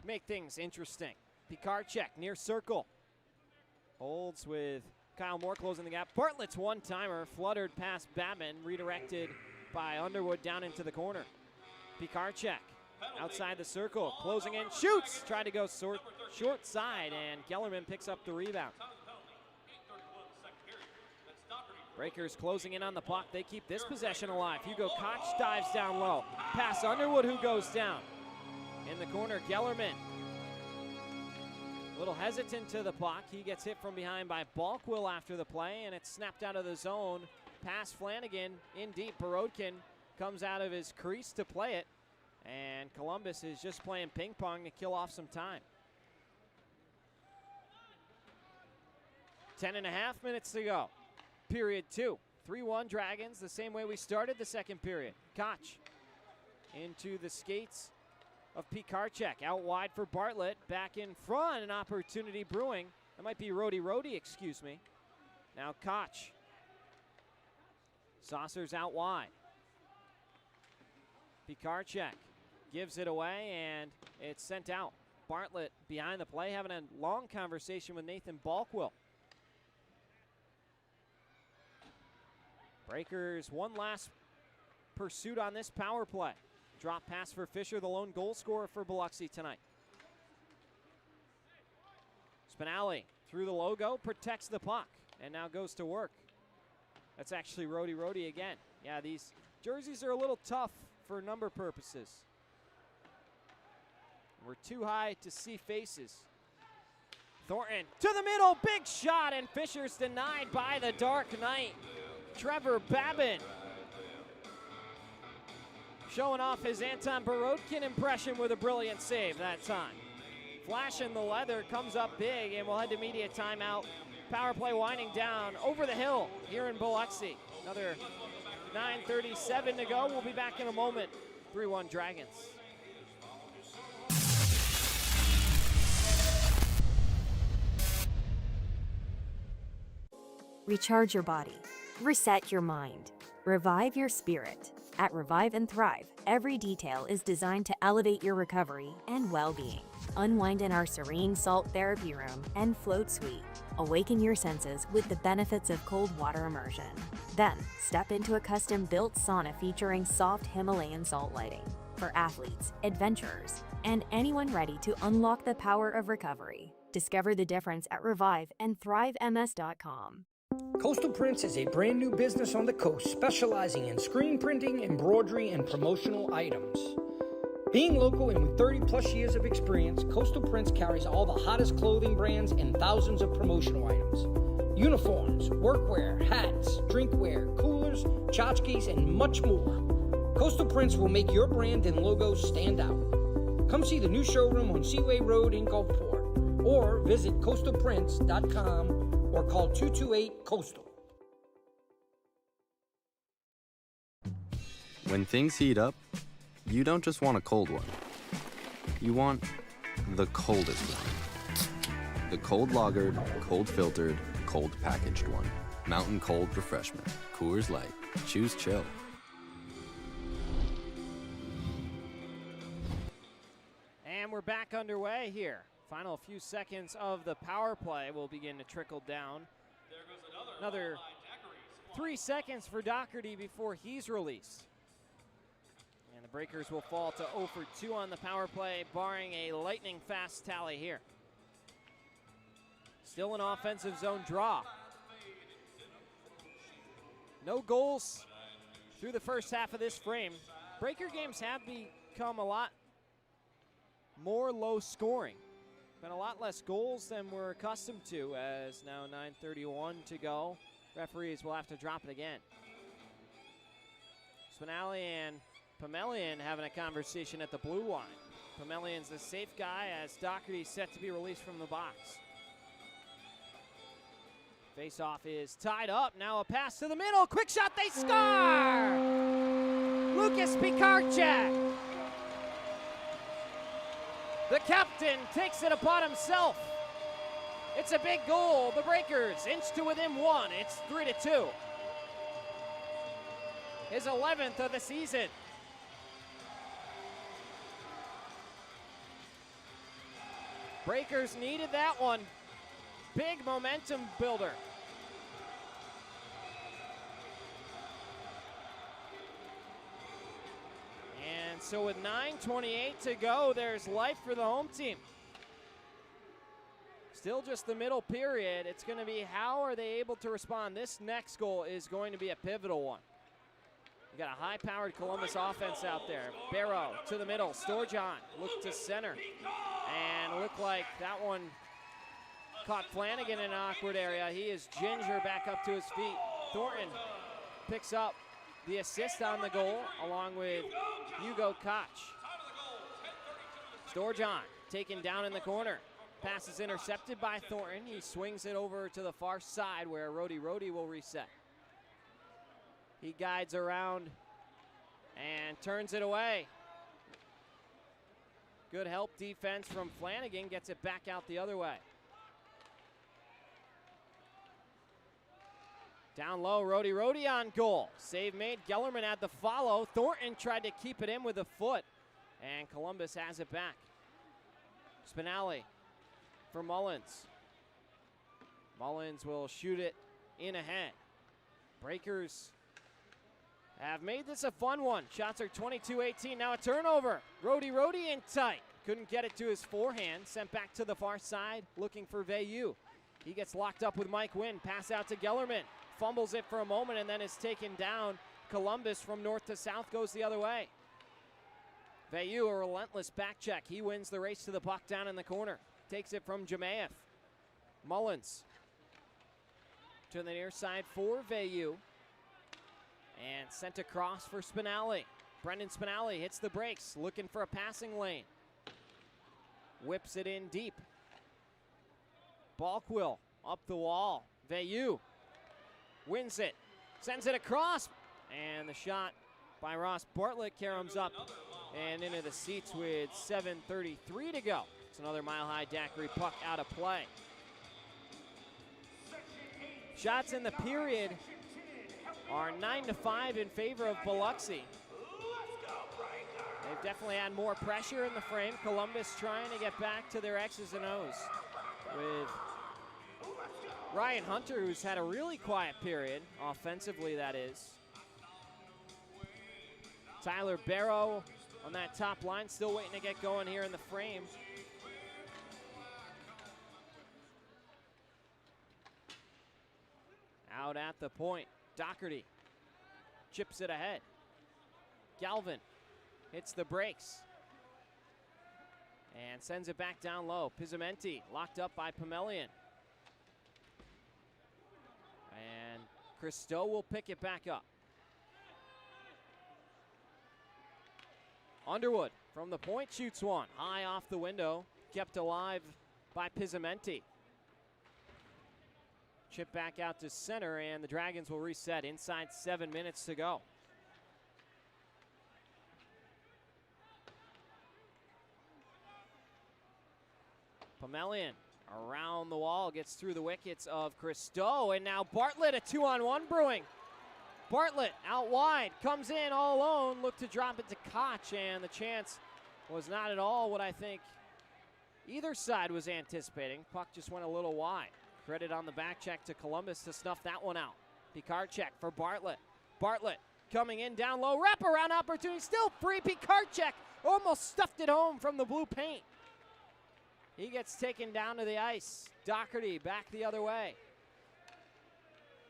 [SPEAKER 12] make things interesting. Pikarczyk near circle. Holds with Kyle Moore closing the gap. Bartlett's one-timer fluttered past Babin, redirected by Underwood down into the corner. Pikarczyk outside the circle, closing in, shoots! Tried to go short side, and Kellerman picks up the rebound. Breakers closing in on the puck. They keep this possession alive. Hugo Koch dives down low. Pass Underwood, who goes down. In the corner, Kellerman. A little hesitant to the puck. He gets hit from behind by Balkwill after the play, and it's snapped out of the zone. Pass Flanagan in deep. Borodkin comes out of his crease to play it, and Columbus is just playing ping pong to kill off some time. 10.5 minutes to go. Period 2. 3-1 Dragons, the same way we started the second period. Koch into the skates of Pikarczyk. Out wide for Bartlett. Back in front, an opportunity brewing. That might be Rhodey, excuse me. Now Koch. Saucers out wide. Pikarczyk gives it away, and it's sent out. Bartlett behind the play, having a long conversation with Nathan Balkwill. Breakers, one last pursuit on this power play. Drop pass for Fisher, the lone goal scorer for Biloxi tonight. Spinelli through the logo, protects the puck, and now goes to work. That's actually Rhodey again. Yeah, these jerseys are a little tough for number purposes. We're too high to see faces. Thornton to the middle, big shot, and Fisher's denied by the Dark Knight. Trevor Babin showing off his Anton Borodkin impression with a brilliant save that time. Flashing the leather, comes up big, and we'll head to media timeout. Power play winding down over the hill here in Biloxi. Another 9:37 to go. We'll be back in a moment. 3-1 Dragons.
[SPEAKER 6] Recharge your body. Reset your mind. Revive your spirit. At Revive and Thrive, every detail is designed to elevate your recovery and well-being. Unwind in our serene salt therapy room and float suite. Awaken your senses with the benefits of cold water immersion. Then, step into a custom-built sauna featuring soft Himalayan salt lighting for athletes, adventurers, and anyone ready to unlock the power of recovery. Discover the difference at reviveandthrivems.com.
[SPEAKER 7] Coastal Prints is a brand new business on the coast specializing in screen printing, embroidery, and promotional items. Being local and with 30 plus years of experience, Coastal Prints carries all the hottest clothing brands and thousands of promotional items. Uniforms, workwear, hats, drinkware, coolers, tchotchkes, and much more. Coastal Prints will make your brand and logo stand out. Come see the new showroom on Seaway Road in Gulfport, or visit coastalprints.com or call 228-COASTAL.
[SPEAKER 10] When things heat up, you don't just want a cold one. You want the coldest one. The cold lagered, cold filtered, cold packaged one. Mountain Cold Refreshment. Coors Light. Choose chill.
[SPEAKER 12] And we're back underway here. Final few seconds of the power play will begin to trickle down.
[SPEAKER 13] There goes
[SPEAKER 12] Another 3 seconds for Doherty before he's released. And the Breakers will fall to 0 for 2 on the power play, barring a lightning fast tally here. Still an offensive zone draw. No goals through the first half of this frame. Breaker games have become a lot more low scoring. Been a lot less goals than we're accustomed to, as now 9:31 to go. Referees will have to drop it again. Spinelli and Pamelian having a conversation at the blue line. Pamelian's the safe guy as Doherty set to be released from the box. Face-off is tied up. Now a pass to the middle. Quick shot, they score! Lucas Pikarczyk. The captain takes it upon himself. It's a big goal. The Breakers inch to within 1. It's 3-2. His 11th of the season. Breakers needed that one. Big momentum builder. And so with 9:28 to go, there's life for the home team. Still just the middle period. It's going to be how are they able to respond. This next goal is going to be a pivotal one. You got a high-powered Columbus offense out there. Barrow to the middle. Storjohn looked to center. And looked like that one caught Flanagan in an awkward area. He is Ginger back up to his feet. Thornton picks up the assist on the goal along with Hugo Koch. Storjohn taken down in the corner. Pass is intercepted by Thornton. He swings it over to the far side where Rody will reset. He guides around and turns it away. Good help defense from Flanagan, gets it back out the other way. Down low, Rody on goal. Save made, Gellerman had the follow. Thornton tried to keep it in with a foot, and Columbus has it back. Spinelli for Mullins. Mullins will shoot it in ahead. Breakers have made this a fun one. Shots are 22-18, now a turnover. Rody in tight. Couldn't get it to his forehand. Sent back to the far side, looking for Veilleux. He gets locked up with Mike Wynn. Pass out to Gellerman. Fumbles it for a moment and then is taken down. Columbus from north to south goes the other way. Veilleux, a relentless back check. He wins the race to the puck down in the corner. Takes it from Jamaev. Mullins to the near side for Veilleux. And sent across for Spinelli. Brendan Spinelli hits the brakes, looking for a passing lane. Whips it in deep. Balkwill up the wall. Veilleux wins it, sends it across, and the shot by Ross Bartlett caroms up and into the seats with 7:33 to go. It's another mile-high daiquiri puck out of play. Shots in the period are 9-5 in favor of Biloxi. They've definitely had more pressure in the frame. Columbus trying to get back to their X's and O's with Ryan Hunter, who's had a really quiet period, offensively that is. Tyler Barrow on that top line, still waiting to get going here in the frame. Out at the point, Doherty chips it ahead. Galvin hits the brakes and sends it back down low. Pizzamenti locked up by Pomelian. And Christo will pick it back up. Underwood from the point shoots one. High off the window, kept alive by Pizzamenti. Chip back out to center, and the Dragons will reset inside 7 minutes to go. Pomelian around the wall, gets through the wickets of Christo, and now Bartlett, a 2-on-1 brewing. Bartlett out wide, comes in all alone, looked to drop it to Koch, and the chance was not at all what I think either side was anticipating. Puck just went a little wide. Credit on the back check to Columbus to snuff that one out. Picard check for Bartlett. Bartlett coming in down low, wraparound opportunity, still free. Picard check almost stuffed it home from the blue paint. He gets taken down to the ice. Doherty back the other way.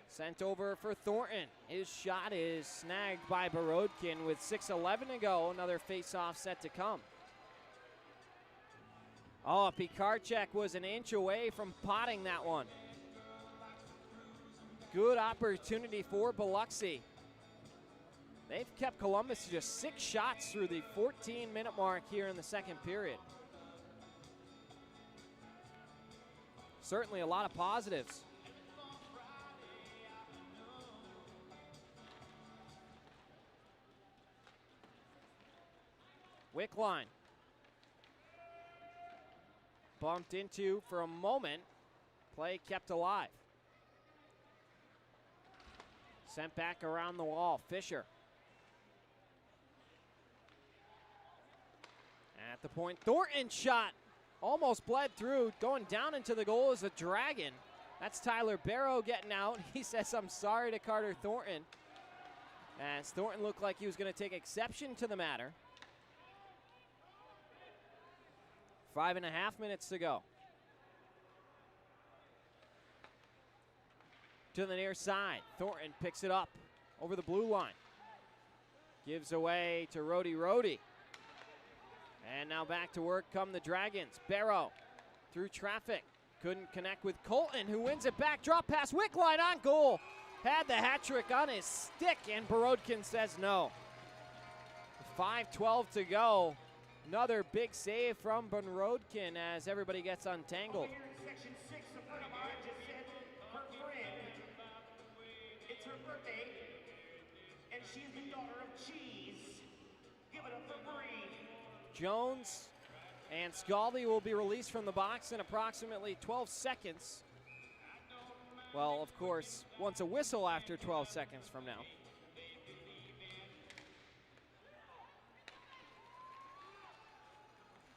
[SPEAKER 12] Sent over for Thornton. His shot is snagged by Borodkin with 6:11 to go. Another face-off set to come. Oh, Pikarczyk was an inch away from potting that one. Good opportunity for Biloxi. They've kept Columbus to just 6 shots through the 14-minute mark here in the second period. Certainly a lot of positives. Wickline. Bumped into for a moment. Play kept alive. Sent back around the wall. Fisher. At the point, Thornton shot. Almost bled through. Going down into the goal is a Dragon. That's Tyler Barrow getting out. He says, I'm sorry to Carter Thornton. As Thornton looked like he was going to take exception to the matter. 5.5 minutes to go. To the near side. Thornton picks it up over the blue line. Gives away to Rhodey. And now back to work come the Dragons. Barrow through traffic. Couldn't connect with Colton, who wins it back. Drop pass, Wickline on goal. Had the hat trick on his stick, and Borodkin says no. 5:12 to go. Another big save from Borodkin as everybody gets untangled.
[SPEAKER 13] Here in section 6, a friend of mine just said her friend, it's her birthday, and she's the daughter of cheese. Give it up for Bree.
[SPEAKER 12] Jones and Scaldi will be released from the box in approximately 12 seconds. Well, of course, once a whistle after 12 seconds from now.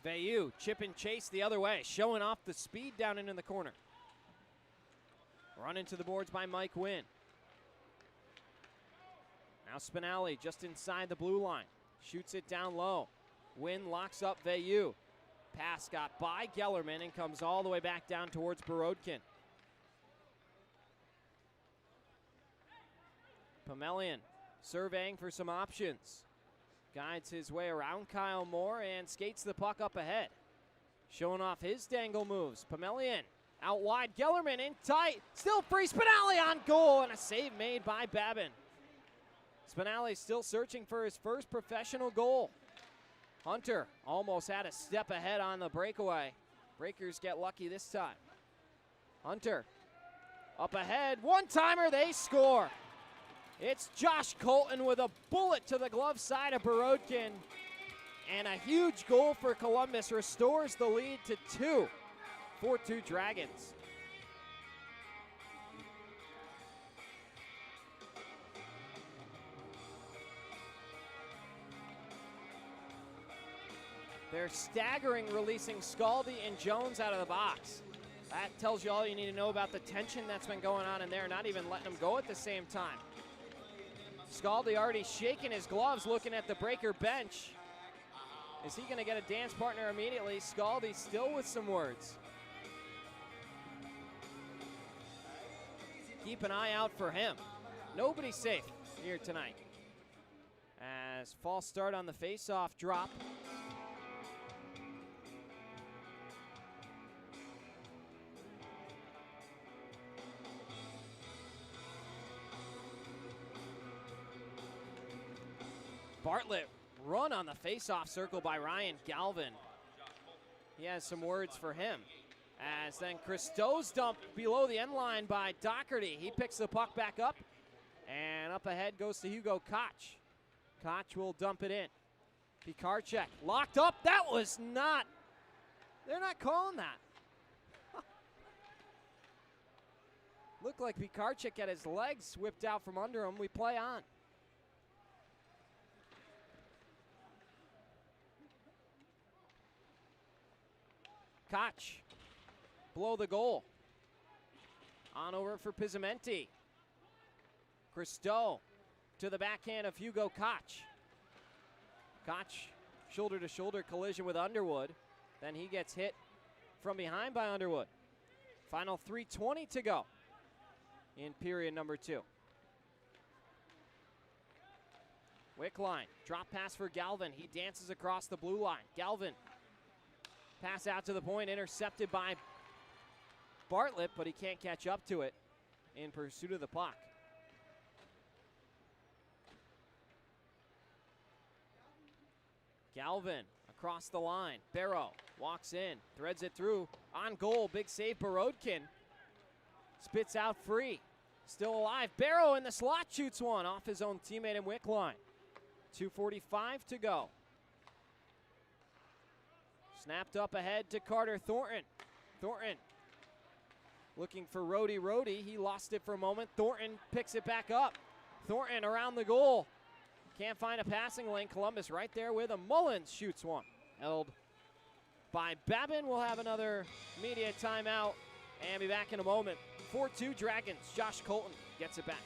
[SPEAKER 12] Veilleux, chip and chase the other way, showing off the speed down into the corner. Run into the boards by Mike Wynn. Now Spinelli just inside the blue line. Shoots it down low. Wynn locks up Veilleux. Pass got by Gellerman and comes all the way back down towards Borodkin. Pomelian surveying for some options. Guides his way around Kyle Moore and skates the puck up ahead. Showing off his dangle moves. Pomelian out wide. Gellerman in tight. Still free. Spinelli on goal and a save made by Babin. Spinelli still searching for his first professional goal. Hunter almost had a step ahead on the breakaway. Breakers get lucky this time. Hunter up ahead. One-timer, they score. It's Josh Colton with a bullet to the glove side of Borodkin. And a huge goal for Columbus restores the lead to 2. 4-2 Dragons. They're staggering, releasing Scaldi and Jones out of the box. That tells you all you need to know about the tension that's been going on in there, not even letting them go at the same time. Scaldi already shaking his gloves, looking at the Breaker bench. Is he going to get a dance partner immediately? Scaldi still with some words. keep an eye out for him. Nobody's safe here tonight. As false start on the face-off drop. Bartlett run on the face-off circle by Ryan Galvin. He has some words for him. As then Christo's dumped below the end line by Doherty. He picks the puck back up, and up ahead goes to Hugo Koch. Koch will dump it in. Pikarczyk locked up. That was not, they're not calling that. Looked like Pikarczyk had his legs whipped out from under him. We play on. Koch, below the goal. On over for Pizzamenti. Christo to the backhand of Hugo Koch. Koch, shoulder-to-shoulder collision with Underwood. Then he gets hit from behind by Underwood. Final 3:20 to go in period number 2. Wickline, drop pass for Galvin. He dances across the blue line. Galvin, pass out to the point, intercepted by Bartlett, but he can't catch up to it in pursuit of the puck. Galvin across the line. Barrow walks in, threads it through. On goal, big save, Borodkin. Spits out free. Still alive. Barrow in the slot shoots one off his own teammate in Wickline. 2:45 to go. Snapped up ahead to Carter Thornton. Thornton looking for Rhodey. He lost it for a moment. Thornton picks it back up. Thornton around the goal. Can't find a passing lane. Columbus right there with him. Mullins shoots one. Held by Babin. We'll have another media timeout and be back in a moment. 4-2 Dragons. Josh Colton gets it back.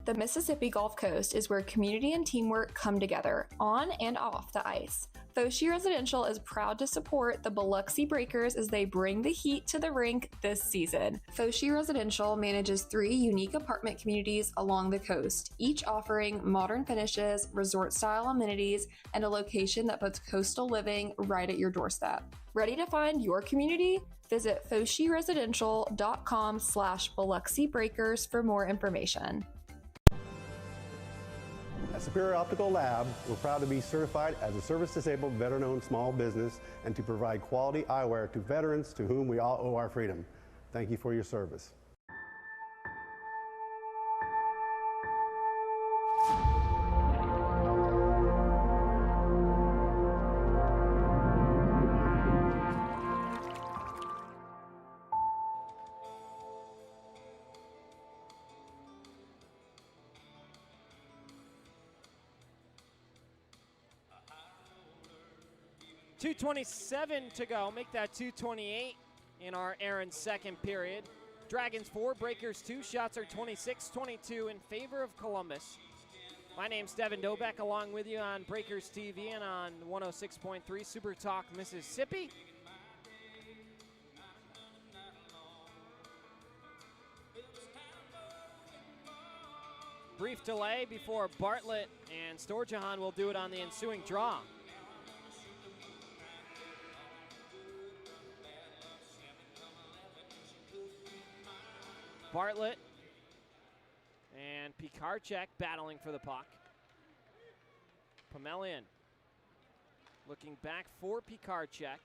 [SPEAKER 8] The Mississippi Gulf Coast is where community and teamwork come together, on and off the ice. Foshi Residential is proud to support the Biloxi Breakers as they bring the heat to the rink this season. Foshi Residential manages 3 unique apartment communities along the coast, each offering modern finishes, resort-style amenities, and a location that puts coastal living right at your doorstep. Ready to find your community? Visit foshiresidential.com/Biloxi Breakers for more information.
[SPEAKER 5] At Superior Optical Lab, we're proud to be certified as a service-disabled, veteran-owned small business and to provide quality eyewear to veterans to whom we all owe our freedom. Thank you for your service.
[SPEAKER 12] .227 to go. Make that 2:28 in our Aaron's second period. Dragons 4, Breakers 2. Shots are 26-22 in favor of Columbus. My name's Devin Dobeck, along with you on Breakers TV and on 106.3 Super Talk Mississippi. Brief delay before Bartlett and Storjahan will do it on the ensuing draw. Bartlett and Pikarczyk battling for the puck. Pomelian looking back for Pikarczyk.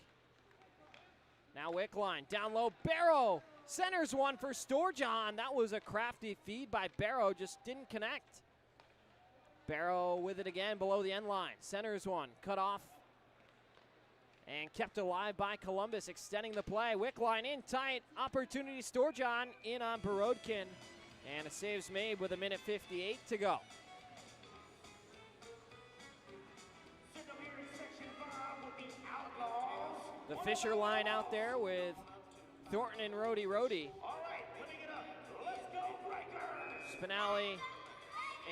[SPEAKER 12] Now Wickline down low. Barrow centers one for Storjahan. That was a crafty feed by Barrow, just didn't connect. Barrow with it again below the end line. Centers one, cut off and kept alive by Columbus, extending the play. Wickline in tight, opportunity. Storjahan in on Borodkin, and a save's made with 1:58 to go. The Fisher line out there with Thornton and Rhodey. Spinelli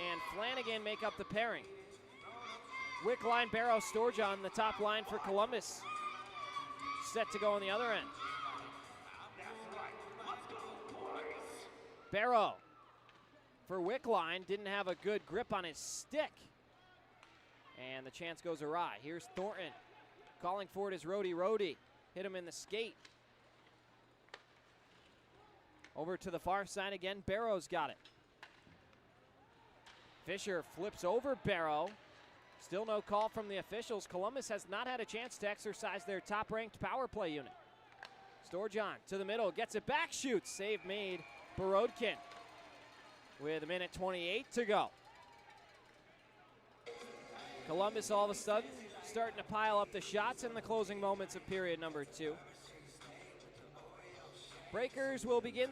[SPEAKER 12] and Flanagan make up the pairing. Wick line, Barrow, Storjohn, the top line for Columbus. Set to go on the other end. Barrow for Wick line, didn't have a good grip on his stick. And the chance goes awry. Here's Thornton calling for it as Rhodey. Hit him in the skate. Over to the far side again, Barrow's got it. Fisher flips over Barrow. Still no call from the officials. Columbus has not had a chance to exercise their top-ranked power play unit. Storjohn to the middle, gets it back, shoots. Save made, Borodkin with 1:28 to go. Columbus all of a sudden starting to pile up the shots in the closing moments of period number 2. Breakers will begin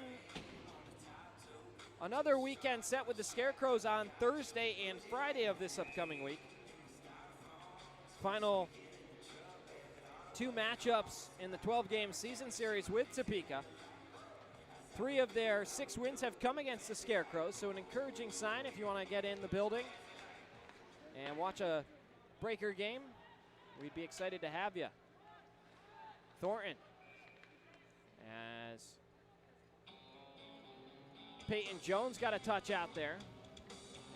[SPEAKER 12] another weekend set with the Scarecrows on Thursday and Friday of this upcoming week. Final 2 matchups in the 12-game season series with Topeka. 3 of their 6 wins have come against the Scarecrows, so an encouraging sign if you want to get in the building and watch a Breaker game. We'd be excited to have you. Thornton as Peyton Jones got a touch out there,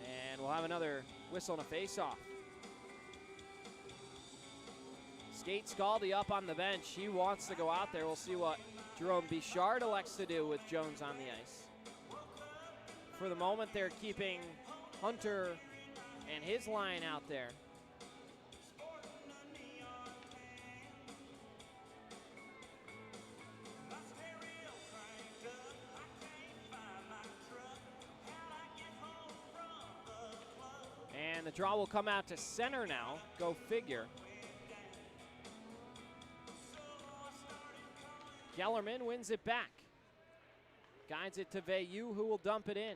[SPEAKER 12] and we'll have another whistle and a face-off. Skate Scaldi up on the bench. He wants to go out there. We'll see what Jerome Bichard elects to do with Jones on the ice. For the moment, they're keeping Hunter and his line out there. And the draw will come out to center now. Go figure. Gellerman wins it back. Guides it to Veilleux, who will dump it in.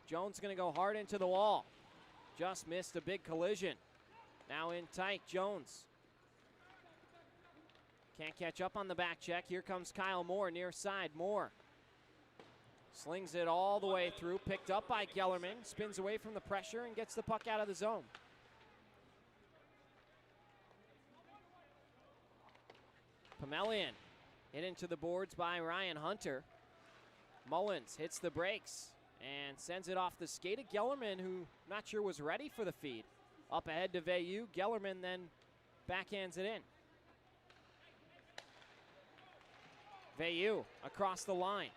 [SPEAKER 12] Jones going to go hard into the wall. Just missed a big collision. Now in tight, Jones. Can't catch up on the back check. Here comes Kyle Moore, near side. Moore slings it all the way through. Picked up by Gellerman. Spins away from the pressure and gets the puck out of the zone. Pamelian hit into the boards by Ryan Hunter. Mullins hits the brakes and sends it off the skate of Gellerman, who not sure was ready for the feed. Up ahead to Veilleux. Gellerman then backhands it in. Veilleux across the line.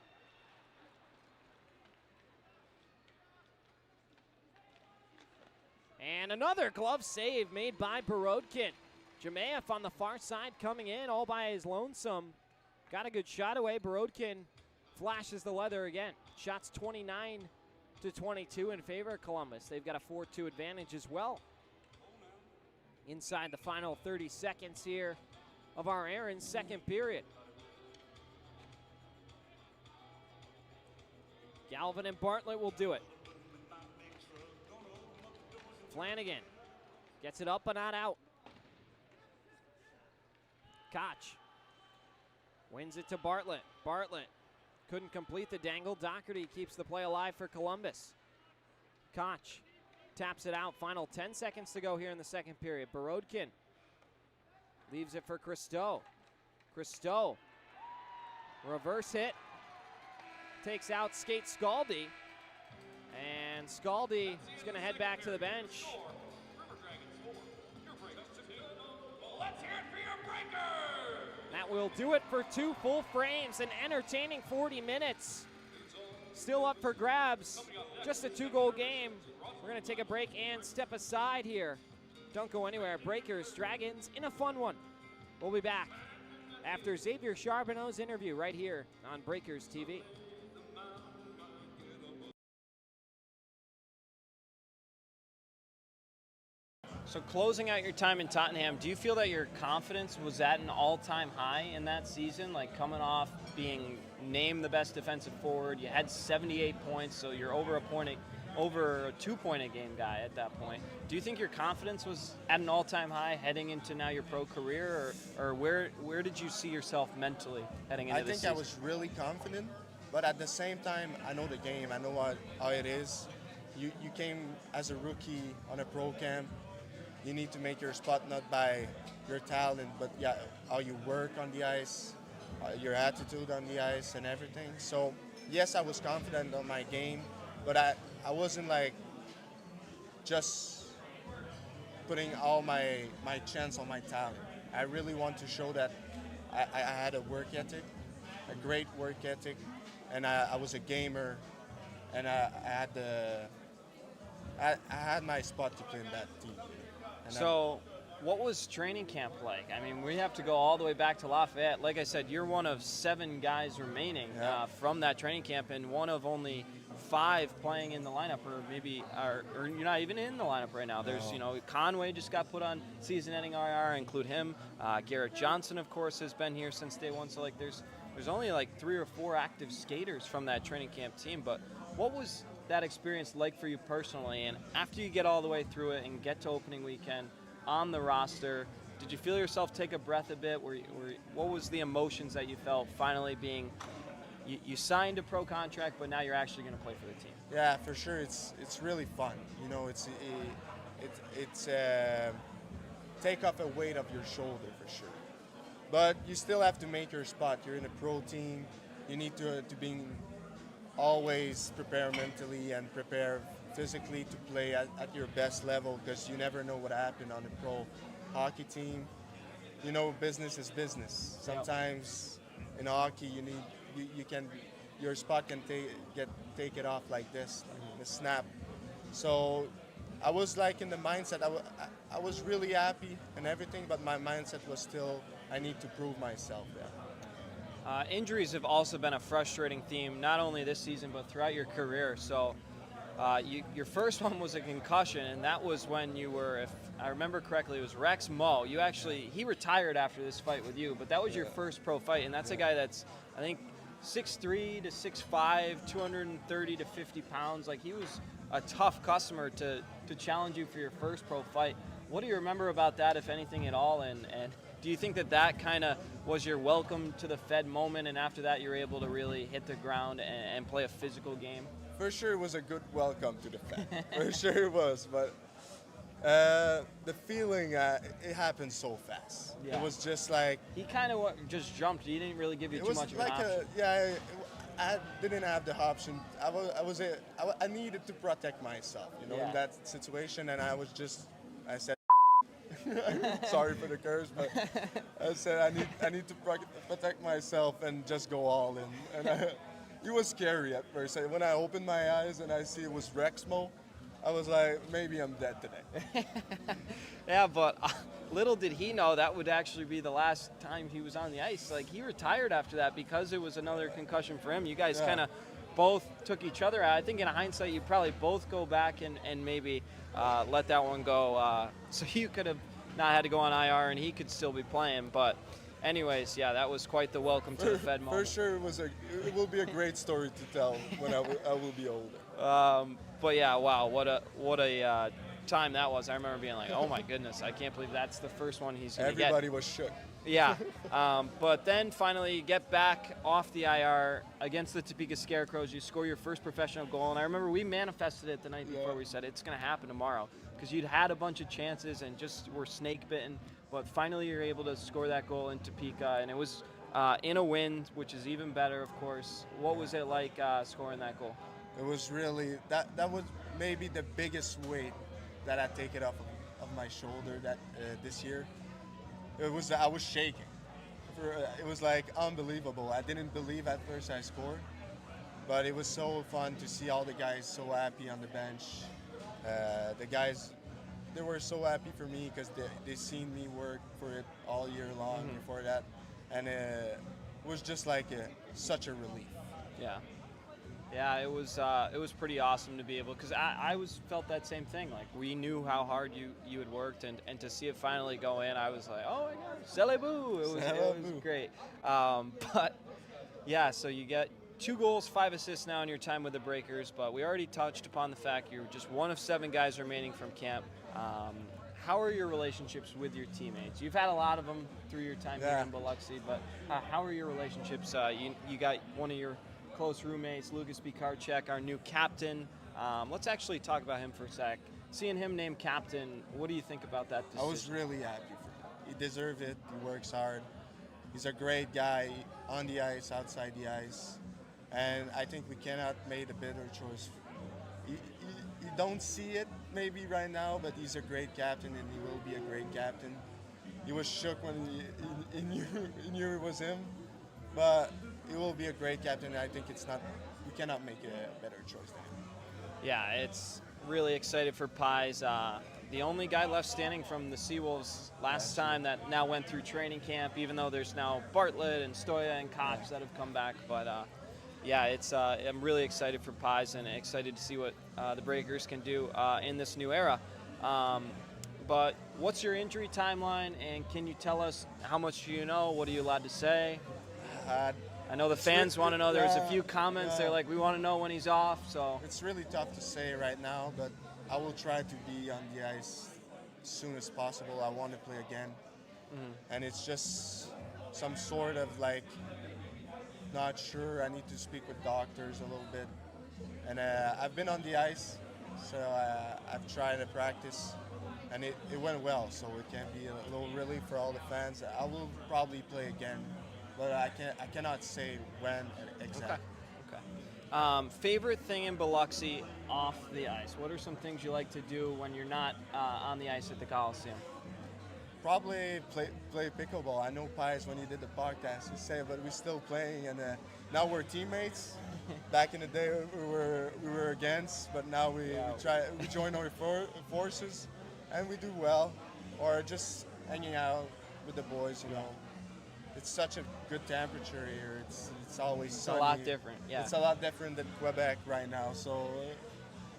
[SPEAKER 12] And another glove save made by Borodkin. Jemayev on the far side coming in all by his lonesome. Got a good shot away. Borodkin flashes the leather again. Shots 29-22 in favor of Columbus. They've got a 4-2 advantage as well. Inside the final 30 seconds here of our Aaron's second period. Galvin and Bartlett will do it. Flanagan gets it up but not out. Koch wins it to Bartlett. Bartlett couldn't complete the dangle. Doherty keeps the play alive for Columbus. Koch taps it out. Final 10 seconds to go here in the second period. Borodkin leaves it for Christo. Christo, reverse hit. Takes out skate Scaldi. And Scaldi is going to head back to the bench.
[SPEAKER 13] Let's hear it for your breaker!
[SPEAKER 12] That will do it for 2 full frames. An entertaining 40 minutes. Still up for grabs. Just a 2-goal game. We're going to take a break and step aside here. Don't go anywhere. Breakers, Dragons in a fun one. We'll be back after Xavier Charbonneau's interview right here on Breakers TV. So closing out your time in Tottenham, do you feel that your confidence was at an all-time high in that season? Like coming off being named the best defensive forward, you had 78 points, so you're over a 2-point-a-game guy at that point. Do you think your confidence was at an all-time high heading into now your pro career, or where did you see yourself mentally heading into this season?
[SPEAKER 15] I think I was really confident, but at the same time, I know the game. I know how it is. You came as a rookie on a pro camp. you need to make your spot not by your talent, but yeah, how you work on the ice, your attitude on the ice, and everything. So yes, I was confident on my game, but I wasn't like just putting all my chance on my talent. I really want to show that I had a work ethic, a great work ethic, and I was a gamer, and I had my spot to play in that team. And
[SPEAKER 12] So, what was training camp like? I mean, we have to go all the way back to Lafayette. Like I said, you're one of 7 guys remaining from that training camp, and one of only 5 playing in the lineup, or you're not even in the lineup right now. There's, Conway just got put on season-ending IR, include him. Garrett Johnson, of course, has been here since day one. So, like, there's only like 3 or 4 active skaters from that training camp team. But what was that experience like for you personally? And after you get all the way through it and get to opening weekend on the roster, did you feel yourself take a breath a bit? What was the emotions that you felt finally being? You signed a pro contract, but now you're actually going to play for the team.
[SPEAKER 15] Yeah, for sure. It's really fun. It's take off a weight off your shoulder for sure. But you still have to make your spot. You're in a pro team. You need to be always prepare mentally and prepare physically to play at your best level, because you never know what happened on a pro hockey team. Business is business. Sometimes in hockey your spot can take it off like this, like a snap. So I was like in the mindset, I was really happy and everything, but my mindset was still, I need to prove myself there.
[SPEAKER 12] Injuries have also been a frustrating theme, not only this season, but throughout your career. So your first one was a concussion, and that was when you were, if I remember correctly, it was Rex Moe. He retired after this fight with you, but that was your first pro fight, and that's a guy that's, I think, 6'3" to 6'5", 230 to 50 pounds. Like, he was a tough customer to challenge you for your first pro fight. What do you remember about that, if anything at all? And do you think that kind of was your welcome to the Fed moment, and after that you're able to really hit the ground and play a physical game?
[SPEAKER 15] For sure it was a good welcome to the Fed. For sure it was, but the feeling, it happened so fast.
[SPEAKER 12] Yeah.
[SPEAKER 15] It was just like...
[SPEAKER 12] He kind of just jumped. He didn't really give you too much of an option.
[SPEAKER 15] I didn't have the option. I needed to protect myself, in that situation, and I said, sorry for the curse, but I said I need to protect myself and just go all in. And it was scary at first. When I opened my eyes and I see it was Rex Moe, I was like, maybe I'm dead today.
[SPEAKER 12] Yeah, but little did he know that would actually be the last time he was on the ice. Like, he retired after that because it was another concussion for him. You guys kind of both took each other out. I think in hindsight, you probably both go back and maybe let that one go. So you could have not had to go on IR and he could still be playing. But anyways, yeah, that was quite the welcome to the Fed moment.
[SPEAKER 15] For sure, it will be a great story to tell when I will be older.
[SPEAKER 12] But yeah, wow, what a time that was. I remember being like, oh my goodness, I can't believe that's the first one he's going to get.
[SPEAKER 15] Everybody was shook.
[SPEAKER 12] Yeah, but then finally you get back off the IR against the Topeka Scarecrows. You score your first professional goal, and I remember we manifested it the night before. We said it's going to happen tomorrow, because you'd had a bunch of chances and just were snake bitten, but finally you're able to score that goal in Topeka, and it was in a wind, which is even better, of course. What was it like scoring that goal?
[SPEAKER 15] It was really, that was maybe the biggest weight that I take it off of my shoulder this year. I was shaking. It was like unbelievable. I didn't believe at first I scored, but it was so fun to see all the guys so happy on the bench. The guys, they were so happy for me because they seen me work for it all year long before that, and it was just like such a relief.
[SPEAKER 12] Yeah. Yeah, it was pretty awesome to be able, because I felt that same thing. Like, we knew how hard you had worked, and to see it finally go in, I was like, oh my God, celebroo! It was great. But yeah, so you get 2 goals, 5 assists now in your time with the Breakers. But we already touched upon the fact you're just one of 7 guys remaining from camp. How are your relationships with your teammates? You've had a lot of them through your time here in Biloxi, but how are your relationships? You got one of your close roommates, Lucas Bikarchek, our new captain. Let's actually talk about him for a sec. seeing him named captain, what do you think about that decision?
[SPEAKER 15] I was really happy for him. He deserved it. He works hard. He's a great guy on the ice, outside the ice. And I think we cannot make a better choice. You don't see it maybe right now, but he's a great captain and he will be a great captain. He was shook when he knew it was him, but he will be a great captain. And I think we cannot make a better choice than him.
[SPEAKER 12] Yeah, it's really excited for Pies. The only guy left standing from the Seawolves last time that now went through training camp, even though there's now Bartlett and Stoya and Koch that have come back. But yeah, I'm really excited for Pies and excited to see what the Breakers can do in this new era. But what's your injury timeline, and can you tell us how much you know? What are you allowed to say? I know the fans want to know. There's a few comments. They're like, we want to know when he's off. So
[SPEAKER 15] it's really tough to say right now, but I will try to be on the ice as soon as possible. I want to play again. And it's just some sort of like, not sure. I need to speak with doctors a little bit. And I've been on the ice, so I've tried to practice, and it went well. So it can be a little relief for all the fans. I will probably play again, but I cannot say when exactly.
[SPEAKER 12] Okay. Favorite thing in Biloxi off the ice? What are some things you like to do when you're not on the ice at the Coliseum?
[SPEAKER 15] Probably play pickleball. I know Pies, when he did the podcast, he said, but we're still playing, and now we're teammates. Back in the day, we were against, but now we join our forces, and we do well. Or just hanging out with the boys, you know. It's such a good temperature here. It's always sunny.
[SPEAKER 12] It's a lot different, yeah.
[SPEAKER 15] It's a lot different than Quebec right now, so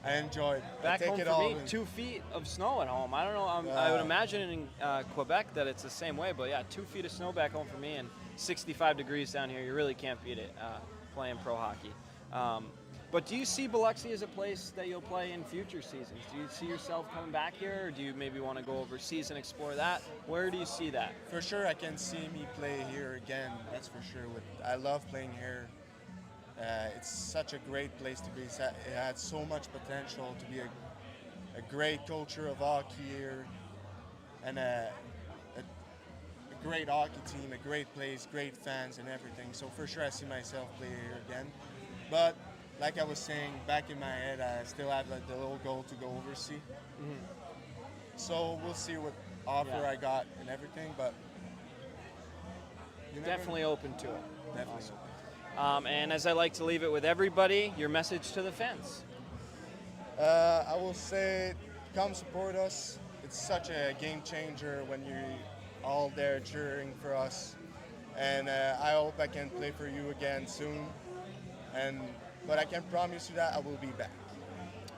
[SPEAKER 15] I enjoy it.
[SPEAKER 12] Back
[SPEAKER 15] I take
[SPEAKER 12] home
[SPEAKER 15] it
[SPEAKER 12] for
[SPEAKER 15] all
[SPEAKER 12] me,
[SPEAKER 15] in.
[SPEAKER 12] 2 feet of snow at home. I don't know. I would imagine in Quebec that it's the same way, but yeah, 2 feet of snow back home for me and 65 degrees down here. You really can't beat it playing pro hockey. But do you see Biloxi as a place that you'll play in future seasons? Do you see yourself coming back here, or do you maybe want to go overseas and explore that? Where do you see that?
[SPEAKER 15] For sure, I can see me play here again. That's for sure. I love playing here. It's such a great place to be. It had so much potential to be a great culture of hockey here, and a great hockey team, a great place, great fans, and everything. So for sure, I see myself play here again. But like I was saying, back in my head, I still have like the little goal to go overseas. So we'll see what offer I got and everything, but
[SPEAKER 12] definitely open to it.
[SPEAKER 15] Definitely.
[SPEAKER 12] Awesome. And as I like to leave it with everybody, your message to the fans.
[SPEAKER 15] I will say, come support us. It's such a game changer when you're all there cheering for us. And I hope I can play for you again soon. But I can promise you that I will be back.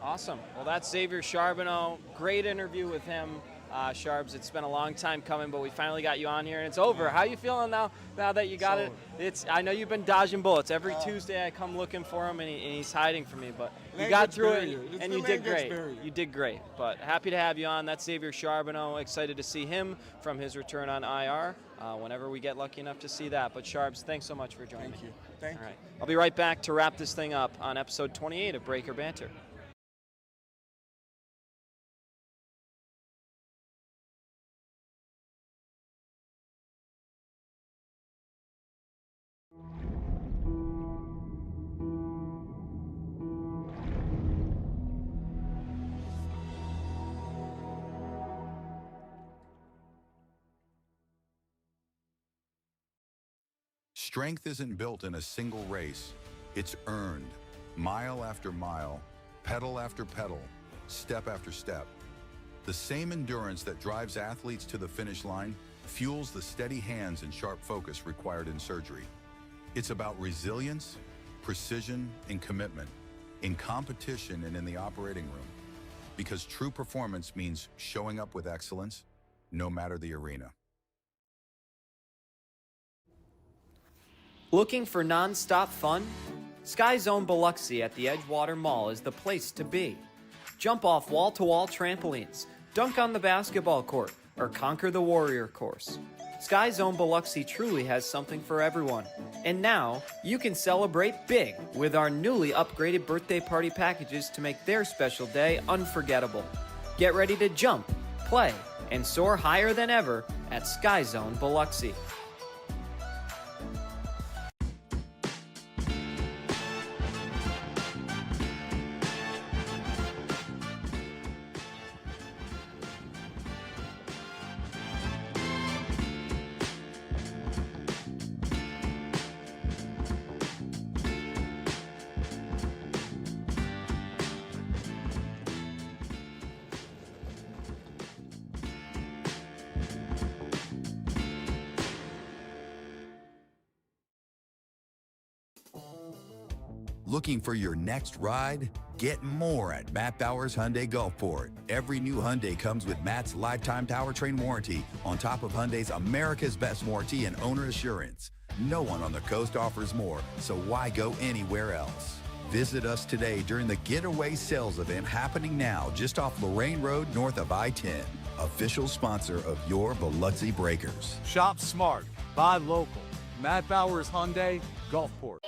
[SPEAKER 12] Awesome. Well, that's Xavier Charbonneau. Great interview with him. Sharbs, it's been a long time coming, but we finally got you on here, and it's over. How you feeling now that you got it? I know you've been dodging bullets. Every Tuesday I come looking for him, and he's hiding from me, but you got through it, and you did great. You did great. But happy to have you on. That's Xavier Charbonneau. Excited to see him from his return on IR whenever we get lucky enough to see that. But Sharbs, thanks so much for joining me.
[SPEAKER 15] Thank you.
[SPEAKER 12] All right. I'll be right back to wrap this thing up on episode 28 of Breaker Banter.
[SPEAKER 1] Strength isn't built in a single race. It's earned, mile after mile, pedal after pedal, step after step. The same endurance that drives athletes to the finish line fuels the steady hands and sharp focus required in surgery. It's about resilience, precision, and commitment in competition and in the operating room. Because true performance means showing up with excellence, no matter the arena.
[SPEAKER 2] Looking for non-stop fun? Sky Zone Biloxi at the Edgewater Mall is the place to be. Jump off wall-to-wall trampolines, dunk on the basketball court, or conquer the warrior course. Sky Zone Biloxi truly has something for everyone. And now, you can celebrate big with our newly upgraded birthday party packages to make their special day unforgettable. Get ready to jump, play, and soar higher than ever at Sky Zone Biloxi.
[SPEAKER 1] Looking for your next ride? Get more at Matt Bowers Hyundai Gulfport. Every new Hyundai comes with Matt's lifetime powertrain warranty on top of Hyundai's America's Best warranty and owner assurance. No one on the coast offers more, so why go anywhere else? Visit us today during the Getaway Sales event happening now just off Lorraine Road north of I-10. Official sponsor of your Biloxi Breakers.
[SPEAKER 14] Shop smart, buy local. Matt Bowers Hyundai, Gulfport.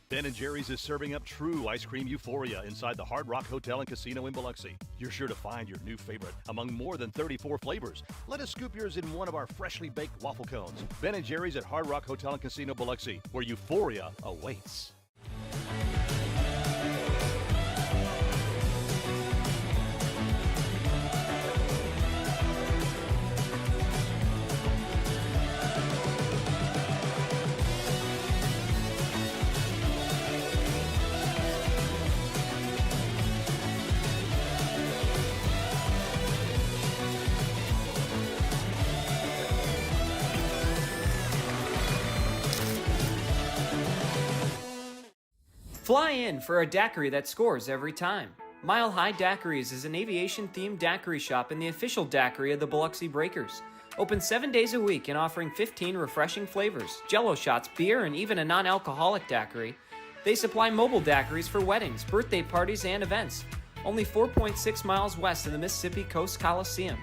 [SPEAKER 4] Ben & Jerry's is serving up true ice cream euphoria inside the Hard Rock Hotel and Casino in Biloxi. You're sure to find your new favorite among more than 34 flavors. Let us scoop yours in one of our freshly baked waffle cones. Ben & Jerry's at Hard Rock Hotel and Casino Biloxi, where euphoria awaits.
[SPEAKER 2] Fly in for a daiquiri that scores every time. Mile High Daiquiris is an aviation-themed daiquiri shop and the official daiquiri of the Biloxi Breakers. Open 7 days a week and offering 15 refreshing flavors, jello shots, beer, and even a non-alcoholic daiquiri. They supply mobile daiquiris for weddings, birthday parties, and events. Only 4.6 miles west of the Mississippi Coast Coliseum.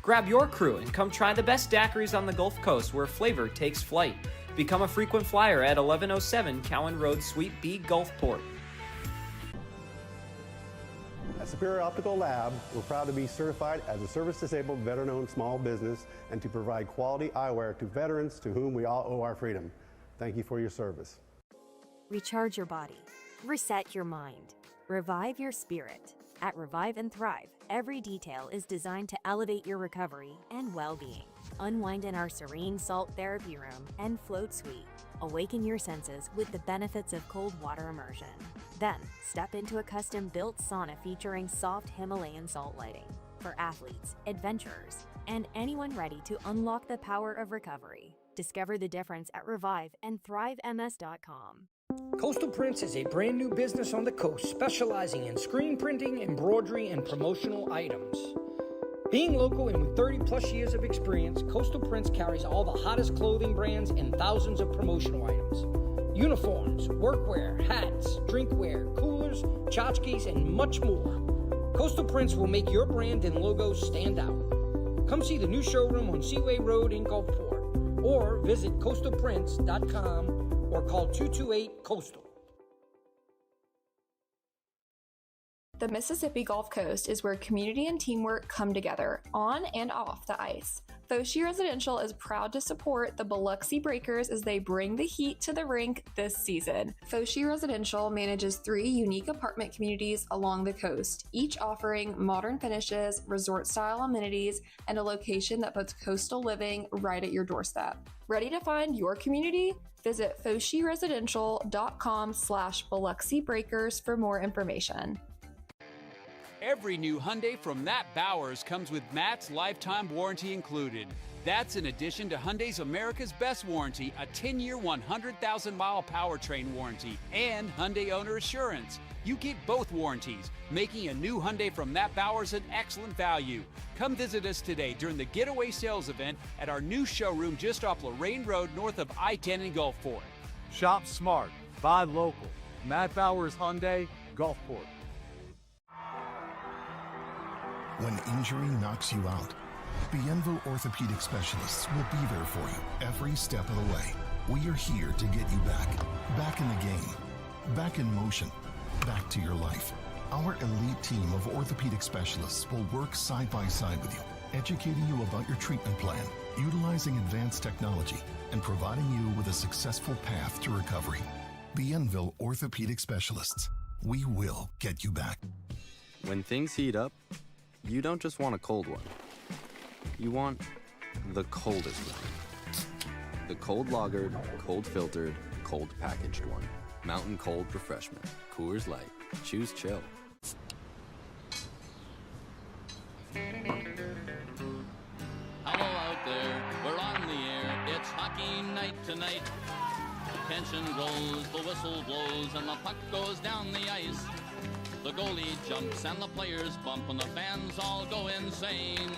[SPEAKER 2] Grab your crew and come try the best daiquiris on the Gulf Coast where flavor takes flight. Become a frequent flyer at 1107 Cowan Road, Suite B, Gulfport.
[SPEAKER 5] At Superior Optical Lab, we're proud to be certified as a service-disabled, veteran-owned small business and to provide quality eyewear to veterans to whom we all owe our freedom. Thank you for your service.
[SPEAKER 6] Recharge your body. Reset your mind. Revive your spirit. At Revive and Thrive, every detail is designed to elevate your recovery and well-being. Unwind in our serene salt therapy room and float suite. Awaken your senses with the benefits of cold water immersion. Then, step into a custom-built sauna featuring soft Himalayan salt lighting for athletes, adventurers, and anyone ready to unlock the power of recovery. Discover the difference at reviveandthrivems.com.
[SPEAKER 7] Coastal Prints is a brand new business on the coast specializing in screen printing, embroidery, and promotional items. Being local and with 30 plus years of experience, Coastal Prints carries all the hottest clothing brands and thousands of promotional items. Uniforms, workwear, hats, drinkware, coolers, tchotchkes, and much more. Coastal Prints will make your brand and logos stand out. Come see the new showroom on Seaway Road in Gulfport or visit coastalprints.com or call 228-COASTAL.
[SPEAKER 8] The Mississippi Gulf Coast is where community and teamwork come together on and off the ice. Foshi Residential is proud to support the Biloxi Breakers as they bring the heat to the rink this season. Foshi Residential manages 3 unique apartment communities along the coast, each offering modern finishes, resort-style amenities, and a location that puts coastal living right at your doorstep. Ready to find your community? Visit foshiresidential.com/Biloxi Breakers for more information.
[SPEAKER 3] Every new Hyundai from Matt Bowers comes with Matt's lifetime warranty included. That's in addition to Hyundai's America's Best warranty, a 10-year, 100,000-mile powertrain warranty, and Hyundai Owner Assurance. You get both warranties, making a new Hyundai from Matt Bowers an excellent value. Come visit us today during the Getaway Sales event at our new showroom just off Lorraine Road north of I-10 in Gulfport.
[SPEAKER 14] Shop smart, buy local. Matt Bowers Hyundai, Gulfport.
[SPEAKER 9] When injury knocks you out, Bienvo Orthopedic Specialists will be there for you every step of the way. We are here to get you back in the game, back in motion, back to your life. Our elite team of orthopedic specialists will work side by side with you, educating you about your treatment plan, utilizing advanced technology, and providing you with a successful path to recovery. Bienville Orthopedic Specialists. We will get you back.
[SPEAKER 10] When things heat up, you don't just want a cold one. You want the coldest one. The cold lagered, cold filtered, cold packaged one. Mountain Cold Refreshment. Coors Light. Choose chill.
[SPEAKER 11] Hello out there, we're on the air. It's hockey night tonight. Tension grows, the whistle blows, and the puck goes down the ice. The goalie jumps and the players bump and the fans all go insane.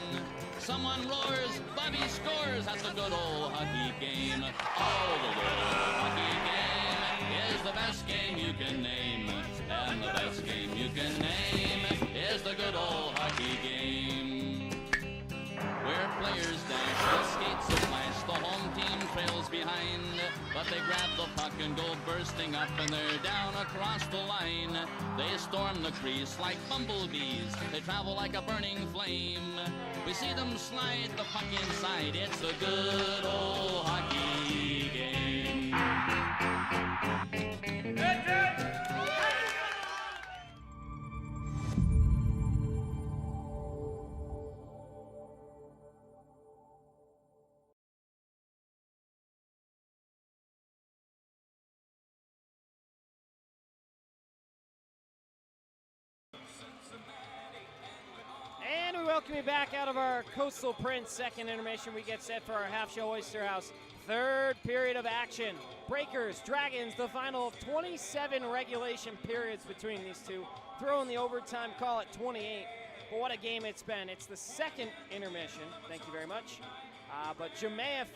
[SPEAKER 11] Someone roars, Bobby scores. That's a good old hockey game. Oh, the good old hockey game is the best game you can name. And the best game you can name is the good old hockey game. Where players dash and skates and flash, the home team trails behind. But they grab the puck and go bursting up and they're down across the line. They storm the crease like bumblebees. They travel like a burning flame. We see them slide the puck inside. It's a good old hockey game.
[SPEAKER 12] And we welcome you back out of our Coastal Prince second intermission. We get set for our half show Oyster House third period of action. Breakers, Dragons, the final of 27 regulation periods between these two. Throw in the overtime, call it 28. But what a game it's been. It's the second intermission. Thank you very much. But Jemaev,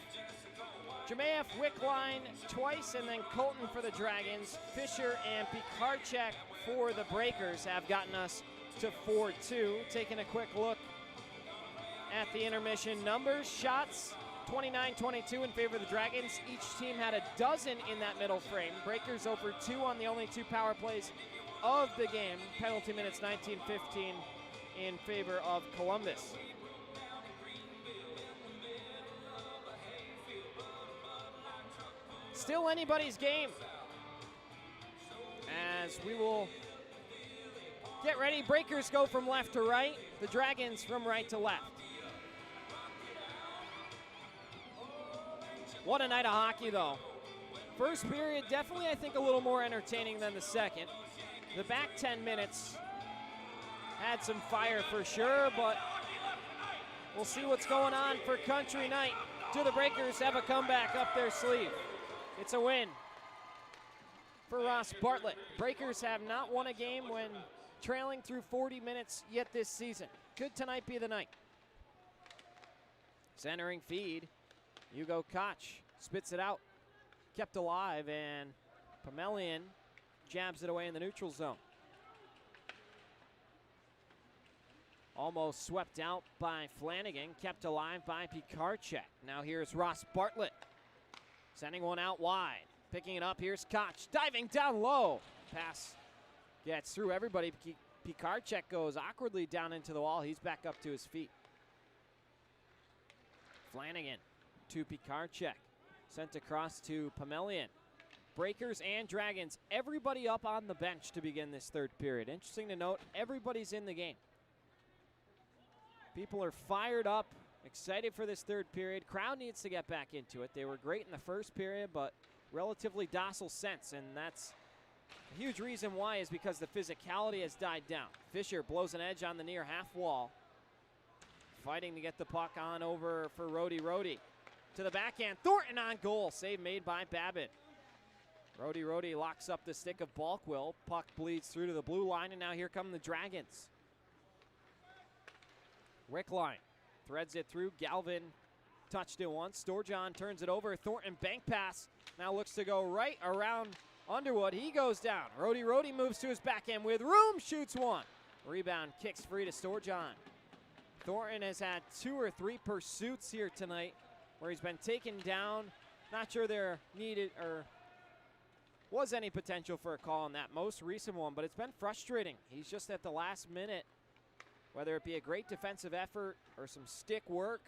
[SPEAKER 12] Wickline twice, and then Colton for the Dragons. Fisher and Pikarczyk for the Breakers have gotten us to 4-2. Taking a quick look at the intermission numbers. Shots, 29-22 in favor of the Dragons. Each team had a dozen in that middle frame. Breakers over 2 on the only 2 power plays of the game. Penalty minutes 19-15 in favor of Columbus. Still anybody's game, as we will get ready. Breakers go from left to right. The Dragons from right to left. What a night of hockey, though. First period, definitely, I think, a little more entertaining than the second. The back 10 minutes had some fire for sure, but we'll see what's going on for Country Night. Do the Breakers have a comeback up their sleeve? It's a win for Ross Bartlett. Breakers have not won a game when trailing through 40 minutes yet this season. Could tonight be the night? Centering feed. Hugo Koch spits it out. Kept alive, and Pomelian jabs it away in the neutral zone. Almost swept out by Flanagan. Kept alive by Pikarczyk. Now here's Ross Bartlett. Sending one out wide. Picking it up, here's Koch. Diving down low. Pass gets through everybody. Pikarczyk goes awkwardly down into the wall. He's back up to his feet. Flanagan to Pikarczyk. Sent across to Pomelian. Breakers and Dragons, everybody up on the bench to begin this third period. Interesting to note, everybody's in the game. People are fired up, excited for this third period. Crowd needs to get back into it. They were great in the first period, but relatively docile since, and that's a huge reason why is because the physicality has died down. Fisher blows an edge on the near half wall. Fighting to get the puck on over for Rhodey. To the backhand, Thornton on goal. Save made by Babbitt. Rhodey locks up the stick of Balkwill. Puck bleeds through to the blue line, and now here come the Dragons. Wickline threads it through. Galvin touched it once. Storjohn turns it over. Thornton bank pass. Now looks to go right around Underwood. He goes down. Rhodey moves to his backhand with room. Shoots one. Rebound kicks free to Storjohn. Thornton has had 2 or 3 pursuits here tonight where he's been taken down. Not sure there needed or was any potential for a call on that most recent one, but it's been frustrating. He's just at the last minute, whether it be a great defensive effort or some stick work,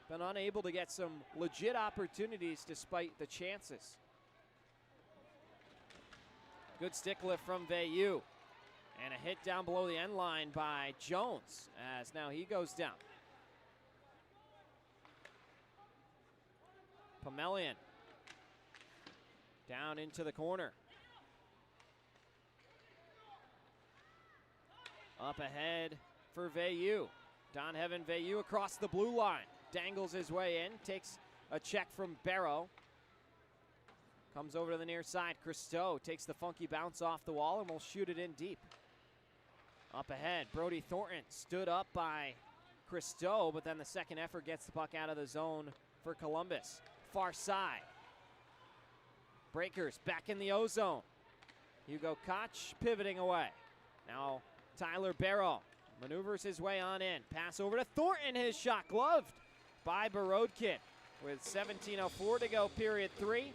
[SPEAKER 12] been unable to get some legit opportunities despite the chances. Good stick lift from Veilleux. And a hit down below the end line by Jones, as now he goes down. Pomelian down into the corner. Up ahead for Veilleux. Donheaven Veilleux across the blue line. Dangles his way in, takes a check from Barrow. Comes over to the near side. Christo takes the funky bounce off the wall and will shoot it in deep. Up ahead, Brody Thornton stood up by Christo, but then the second effort gets the puck out of the zone for Columbus. Far side. Breakers back in the O-zone. Hugo Koch pivoting away. Now Tyler Barrow maneuvers his way on in. Pass over to Thornton, his shot gloved by Borodkin. With 17:04 to go, period 3.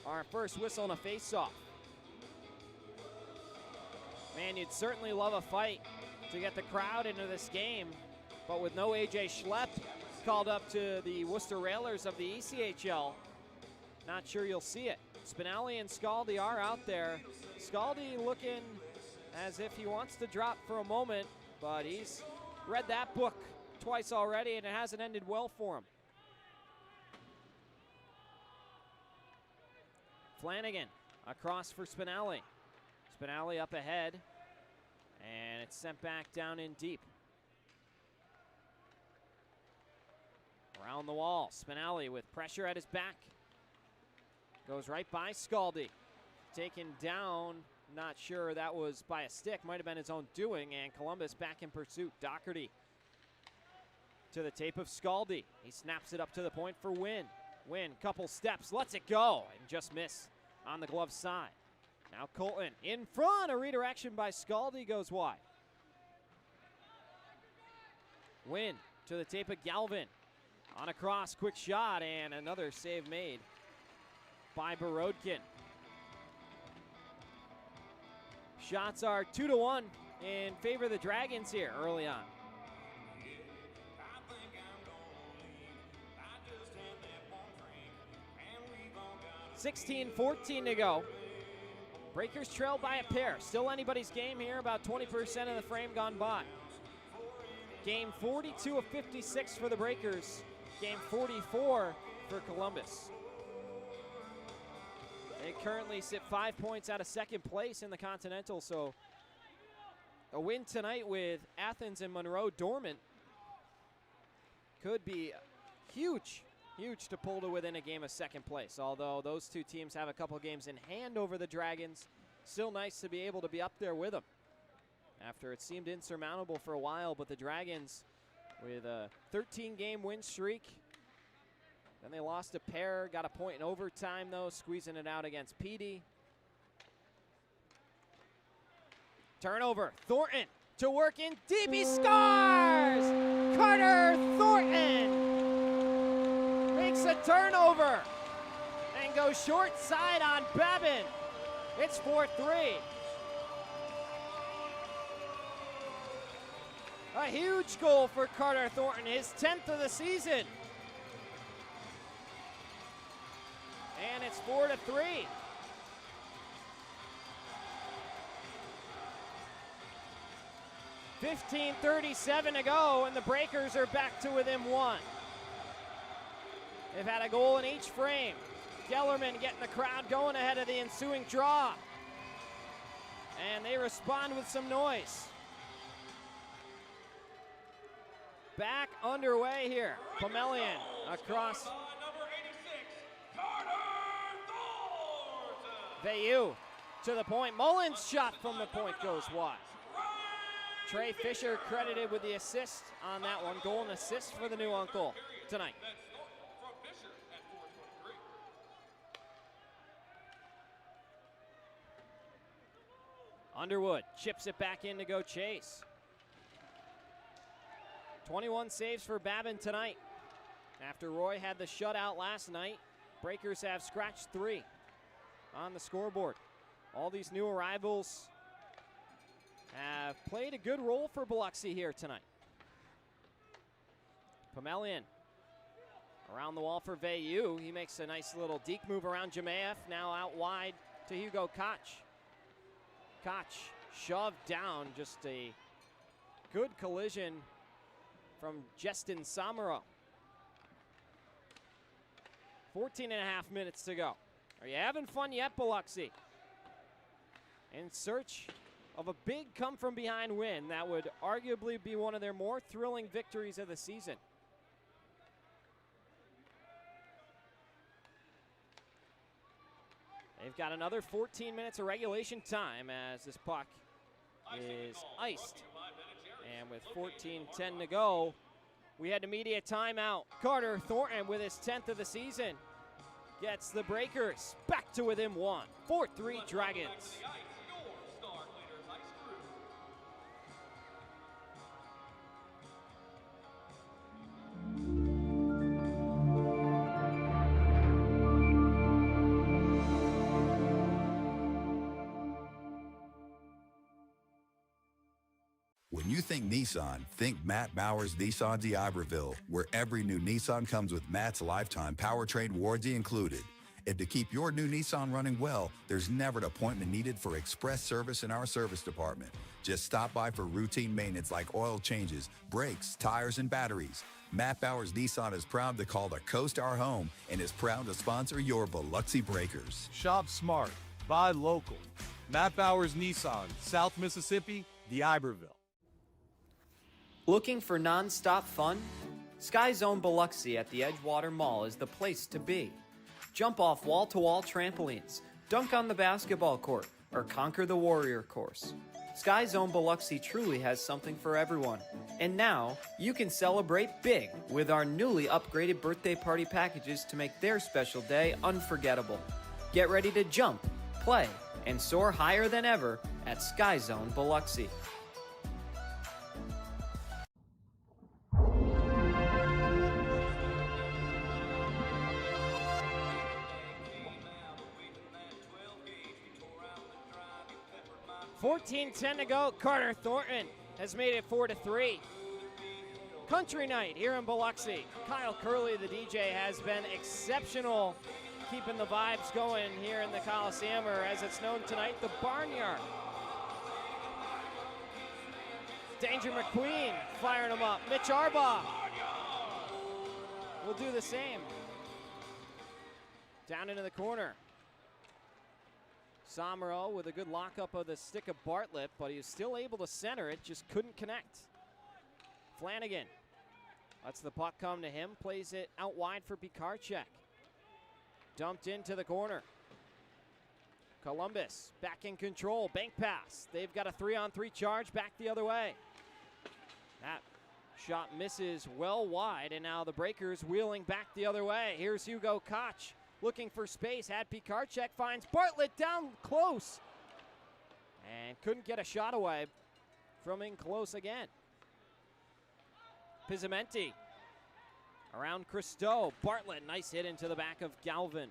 [SPEAKER 12] Our first whistle and a face-off. Man, you'd certainly love a fight to get the crowd into this game, but with no A.J. Schlepp called up to the Worcester Railers of the ECHL, not sure you'll see it. Spinelli and Scaldi are out there. Scaldi looking as if he wants to drop for a moment, but he's read that book twice already, and it hasn't ended well for him. Flanagan across for Spinelli. Spinelli up ahead, and it's sent back down in deep. Around the wall, Spinelli with pressure at his back. Goes right by Scaldi. Taken down, not sure that was by a stick, might have been his own doing, and Columbus back in pursuit. Doherty to the tape of Scaldi. He snaps it up to the point for Wynn. Wynn, couple steps, lets it go, and just miss on the glove side. Now Colton in front, a redirection by Scaldi goes wide. Wynn to the tape of Galvin. On a cross, quick shot, and another save made by Borodkin. Shots are 2-1 in favor of the Dragons here early on. 16:14 to go. Breakers trail by a pair. Still anybody's game here, about 20% of the frame gone by. Game 42 of 56 for the Breakers. Game 44 for Columbus. They currently sit 5 points out of second place in the Continental, so a win tonight with Athens and Monroe dormant could be huge to pull to within a game of second place. Although those two teams have a couple games in hand over the Dragons, still nice to be able to be up there with them after it seemed insurmountable for a while. But the Dragons with a 13-game win streak. Then they lost a pair, got a point in overtime though, squeezing it out against PD. Turnover, Thornton to work in deep, he scores! Carter Thornton makes a turnover and goes short side on Babin. It's 4-3. A huge goal for Carter Thornton, his 10th of the season. And it's 4-3. $15:37 to go, and the Breakers are back to within one. They've had a goal in each frame. Gellerman getting the crowd going ahead of the ensuing draw. And they respond with some noise. Back underway here. Pomelian across. Veilleux to the point. Mullins' shot from the point goes wide. Trey Fisher credited with the assist on that one. Goal and assist for the new uncle tonight. Underwood chips it back in to go chase. 21 saves for Babin tonight. After Roy had the shutout last night, Breakers have scratched 3 on the scoreboard. All these new arrivals have played a good role for Biloxi here tonight. Pomelian around the wall for Veyu. He makes a nice little deke move around Jemaev. Now out wide to Hugo Koch. Koch shoved down. Just a good collision from Justin Samaro. 14 and a half minutes to go. Are you having fun yet, Biloxi? In search of a big come-from-behind win that would arguably be one of their more thrilling victories of the season. They've got another 14 minutes of regulation time as this puck is iced. And with 14:10 to go, we had immediate timeout. Carter Thornton with his 10th of the season gets the Breakers back to within 1. 4-3 Dragons.
[SPEAKER 1] When you think Nissan, think Matt Bowers Nissan d'Iberville, where every new Nissan comes with Matt's lifetime powertrain warranty included. And to keep your new Nissan running well, there's never an appointment needed for express service in our service department. Just stop by for routine maintenance like oil changes, brakes, tires, and batteries. Matt Bowers Nissan is proud to call the coast our home and is proud to sponsor your Biloxi Breakers.
[SPEAKER 14] Shop smart, buy local. Matt Bowers Nissan, South Mississippi, d'Iberville.
[SPEAKER 2] Looking for non-stop fun? Sky Zone Biloxi at the Edgewater Mall is the place to be. Jump off wall-to-wall trampolines, dunk on the basketball court, or conquer the warrior course. Sky Zone Biloxi truly has something for everyone. And now, you can celebrate big with our newly upgraded birthday party packages to make their special day unforgettable. Get ready to jump, play, and soar higher than ever at Sky Zone Biloxi.
[SPEAKER 12] $14:10 to go. Carter Thornton has made it 4-3. Country night here in Biloxi. Kyle Curley, the DJ, has been exceptional keeping the vibes going here in the Coliseum, or as it's known tonight, the Barnyard. Danger McQueen firing them up. Mitch Arbaugh will do the same. Down into the corner. Samaro with a good lockup of the stick of Bartlett, but he was still able to center it, just couldn't connect. Flanagan lets the puck come to him, plays it out wide for Pikarczyk. Dumped into the corner. Columbus back in control, bank pass. They've got a 3-on-3 charge back the other way. That shot misses well wide, and now the Breakers wheeling back the other way. Here's Hugo Koch. Looking for space, had Pikarczyk, finds Bartlett down close. And couldn't get a shot away from in close again. Pizzamenti around Christo. Bartlett, nice hit into the back of Galvin.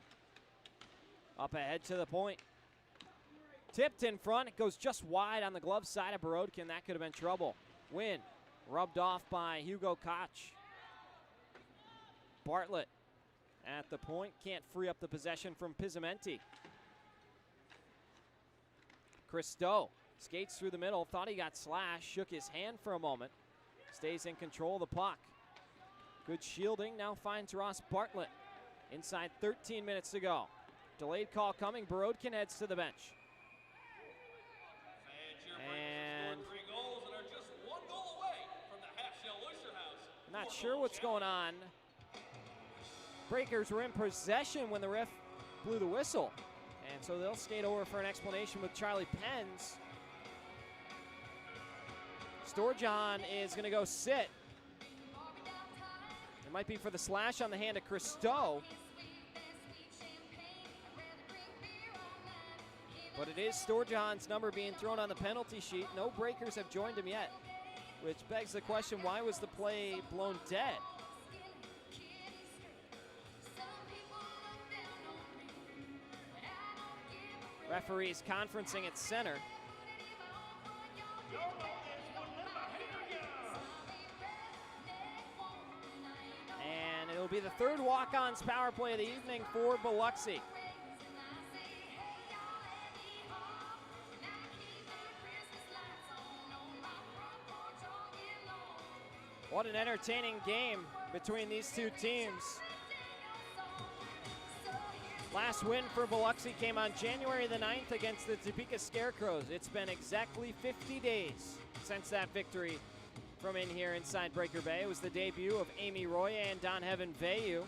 [SPEAKER 12] Up ahead to the point. Tipped in front, it goes just wide on the glove side of Borodkin. That could have been trouble. Win, rubbed off by Hugo Koch. Bartlett at the point, can't free up the possession from Pizzamenti. Christo skates through the middle, thought he got slashed, shook his hand for a moment, stays in control of the puck. Good shielding, now finds Ross Bartlett. Inside 13 minutes to go. Delayed call coming, Borodkin heads to the bench. And not sure what's going on. Breakers were in possession when the ref blew the whistle. And so they'll skate over for an explanation with Charlie Penns. Storjohn is going to go sit. It might be for the slash on the hand of Christo. But it is Storjohn's number being thrown on the penalty sheet. No Breakers have joined him yet. which begs the question, why was the play blown dead? Referees conferencing at center. And it'll be the third walk-ons power play of the evening for Biloxi. What an entertaining game between these two teams. Last win for Biloxi came on January the 9th against the Topeka Scarecrows. It's been exactly 50 days since that victory from in here inside Breaker Bay. It was the debut of Amy Roye and Don Heaven Veyu.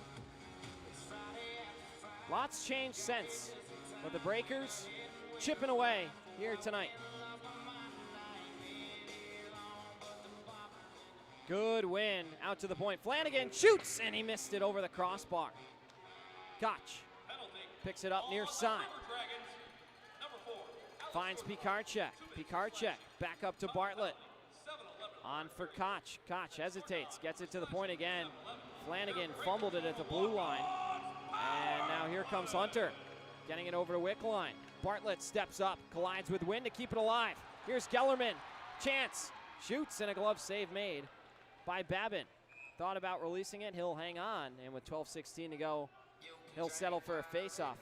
[SPEAKER 12] Lots changed since, but the Breakers chipping away here tonight. Good win, out to the point. Flanagan shoots, and he missed it over the crossbar. Koch picks it up near side. Finds Pikarczyk. Pikarczyk back up to Bartlett. On for Koch. Koch hesitates, gets it to the point again. Flanagan fumbled it at the blue line. And now here comes Hunter, getting it over to Wickline. Bartlett steps up, collides with Wynn to keep it alive. Here's Gellerman. Chance. Shoots, and a glove save made by Babin. Thought about releasing it. He'll hang on, and with 12:16 to go, he'll settle for a face-off.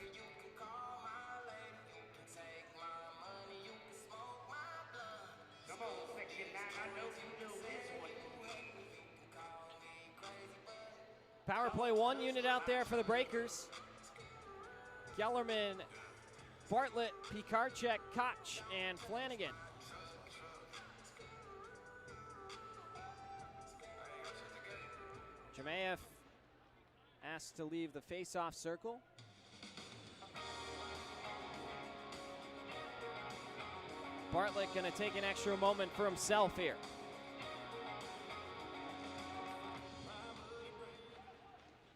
[SPEAKER 12] Power play one unit out there for the Breakers. Gellerman, Bartlett, Pikarczyk, Koch, and Flanagan. Jemayev asked to leave the face-off circle. Bartlett gonna take an extra moment for himself here.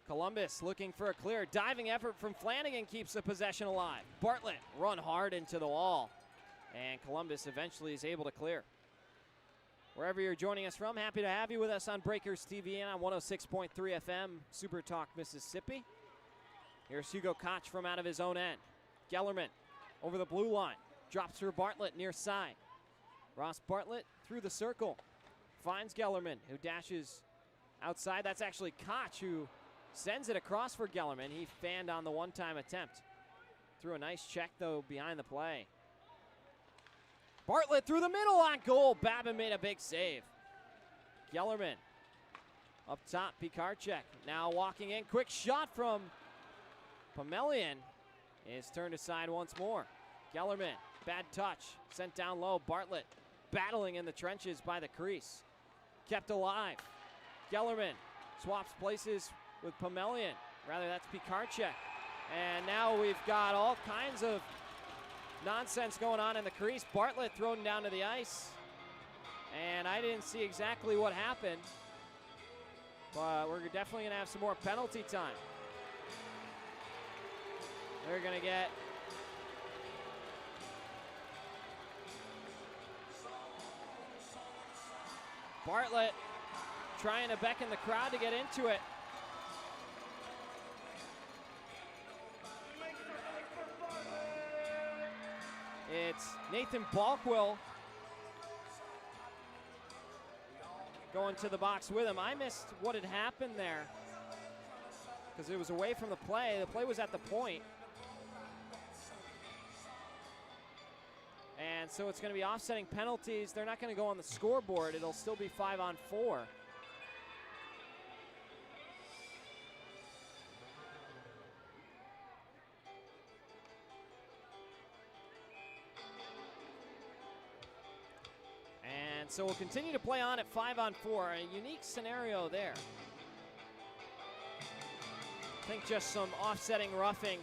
[SPEAKER 12] Columbus looking for a clear. Diving effort from Flanagan keeps the possession alive. Bartlett run hard into the wall. And Columbus eventually is able to clear. Wherever you're joining us from, happy to have you with us on Breakers TV and on 106.3 FM, Super Talk, Mississippi. Here's Hugo Koch from out of his own end. Gellerman over the blue line. Drops for Bartlett near side. Ross Bartlett through the circle. Finds Gellerman, who dashes outside. That's actually Koch who sends it across for Gellerman. He fanned on the one-time attempt. Threw a nice check, though, behind the play. Bartlett through the middle on goal. Babin made a big save. Gellerman up top. Pikarczyk now walking in. Quick shot from Pomelian is turned aside once more. Gellerman, bad touch. Sent down low. Bartlett battling in the trenches by the crease. Kept alive. Gellerman swaps places with Pomelian. Rather, that's Pikarczyk. And now we've got all kinds of nonsense going on in the crease. Bartlett thrown down to the ice. And I didn't see exactly what happened. But we're definitely going to have some more penalty time. They're going to get Bartlett trying to beckon the crowd to get into it. It's Nathan Balkwill going to the box with him. I missed what had happened there because it was away from the play. The play was at the point. And so it's going to be offsetting penalties. They're not going to go on the scoreboard. It'll still be 5-on-4. And so we'll continue to play on at 5-on-4. A unique scenario there. I think just some offsetting roughing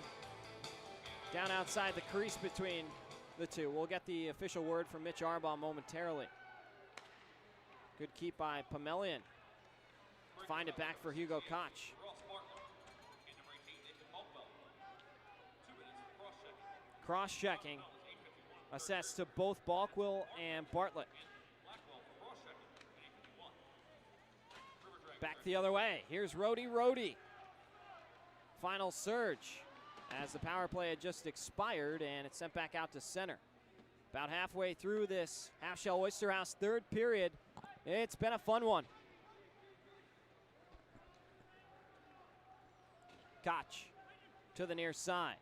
[SPEAKER 12] down outside the crease between the two. We'll get the official word from Mitch Arbaugh momentarily. Good keep by Pomelian. Find it back for Hugo Koch. Cross-checking. Assessed to both Balkwill and Bartlett. the other way. Here's Rhodey. Final surge as the power play had just expired, and it's sent back out to center. About halfway through this half-shell Oyster House third period. It's been a fun one. Koch to the near side.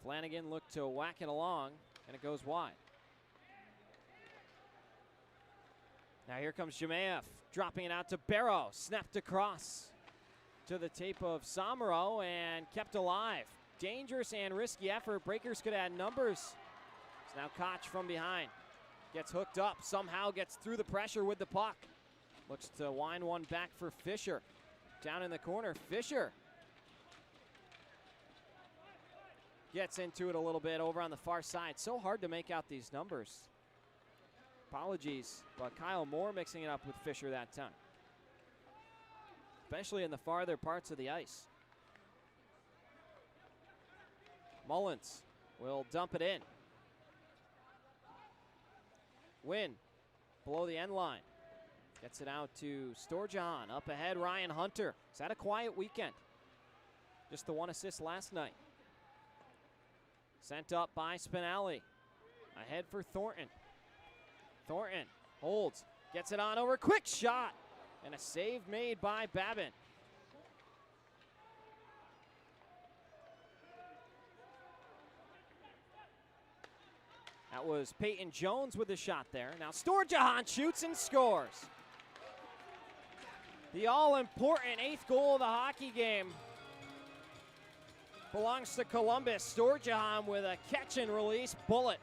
[SPEAKER 12] Flanagan looked to whack it along, and it goes wide. Now here comes Jemaev, dropping it out to Barrow. Snapped across to the tape of Somero and kept alive. Dangerous and risky effort. Breakers could add numbers. It's now Koch from behind. Gets hooked up, somehow gets through the pressure with the puck. Looks to wind one back for Fisher. Down in the corner, Fisher gets into it a little bit over on the far side. So hard to make out these numbers. Apologies, but Kyle Moore mixing it up with Fisher that time, especially in the farther parts of the ice. Mullins will dump it in. Win below the end line. Gets it out to Storjahan. Up ahead, Ryan Hunter. He's had a quiet weekend. Just the one assist last night. Sent up by Spinelli. Ahead for Thornton. Thornton holds, gets it on over, quick shot, and a save made by Babin. That was Peyton Jones with the shot there. Now Storjahan shoots and scores. The all-important 8th goal of the hockey game belongs to Columbus. Storjahan with a catch-and-release bullet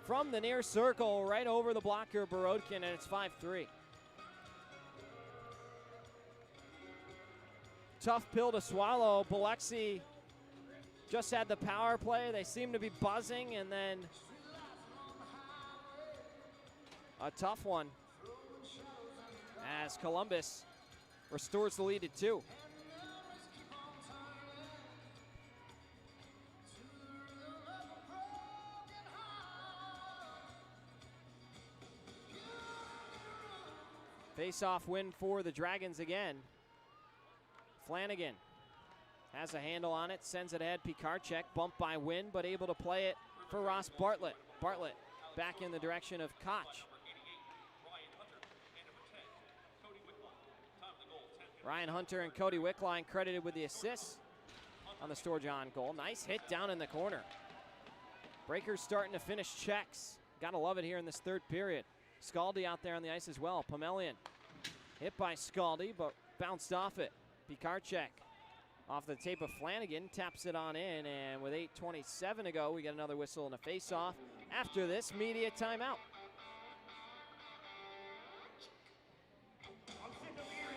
[SPEAKER 12] from the near circle, right over the blocker, Borodkin, and it's 5-3. Tough pill to swallow. Biloxi just had the power play. They seem to be buzzing, and then a tough one as Columbus restores the lead to 2. Face-off win for the Dragons again. Flanagan has a handle on it, sends it ahead. Pikarczyk bumped by Wynn, but able to play it for Ross Bartlett. Bartlett back in the direction of Koch. Ryan Hunter and Cody Wickline credited with the assists on the Storjahan goal. Nice hit down in the corner. Breakers starting to finish checks. Gotta love it here in this third period. Scaldi out there on the ice as well. Pomelian hit by Scaldi, but bounced off it. Pikarczyk off the tape of Flanagan, taps it on in, and with 8:27 to go, we get another whistle and a face-off. After this, media timeout.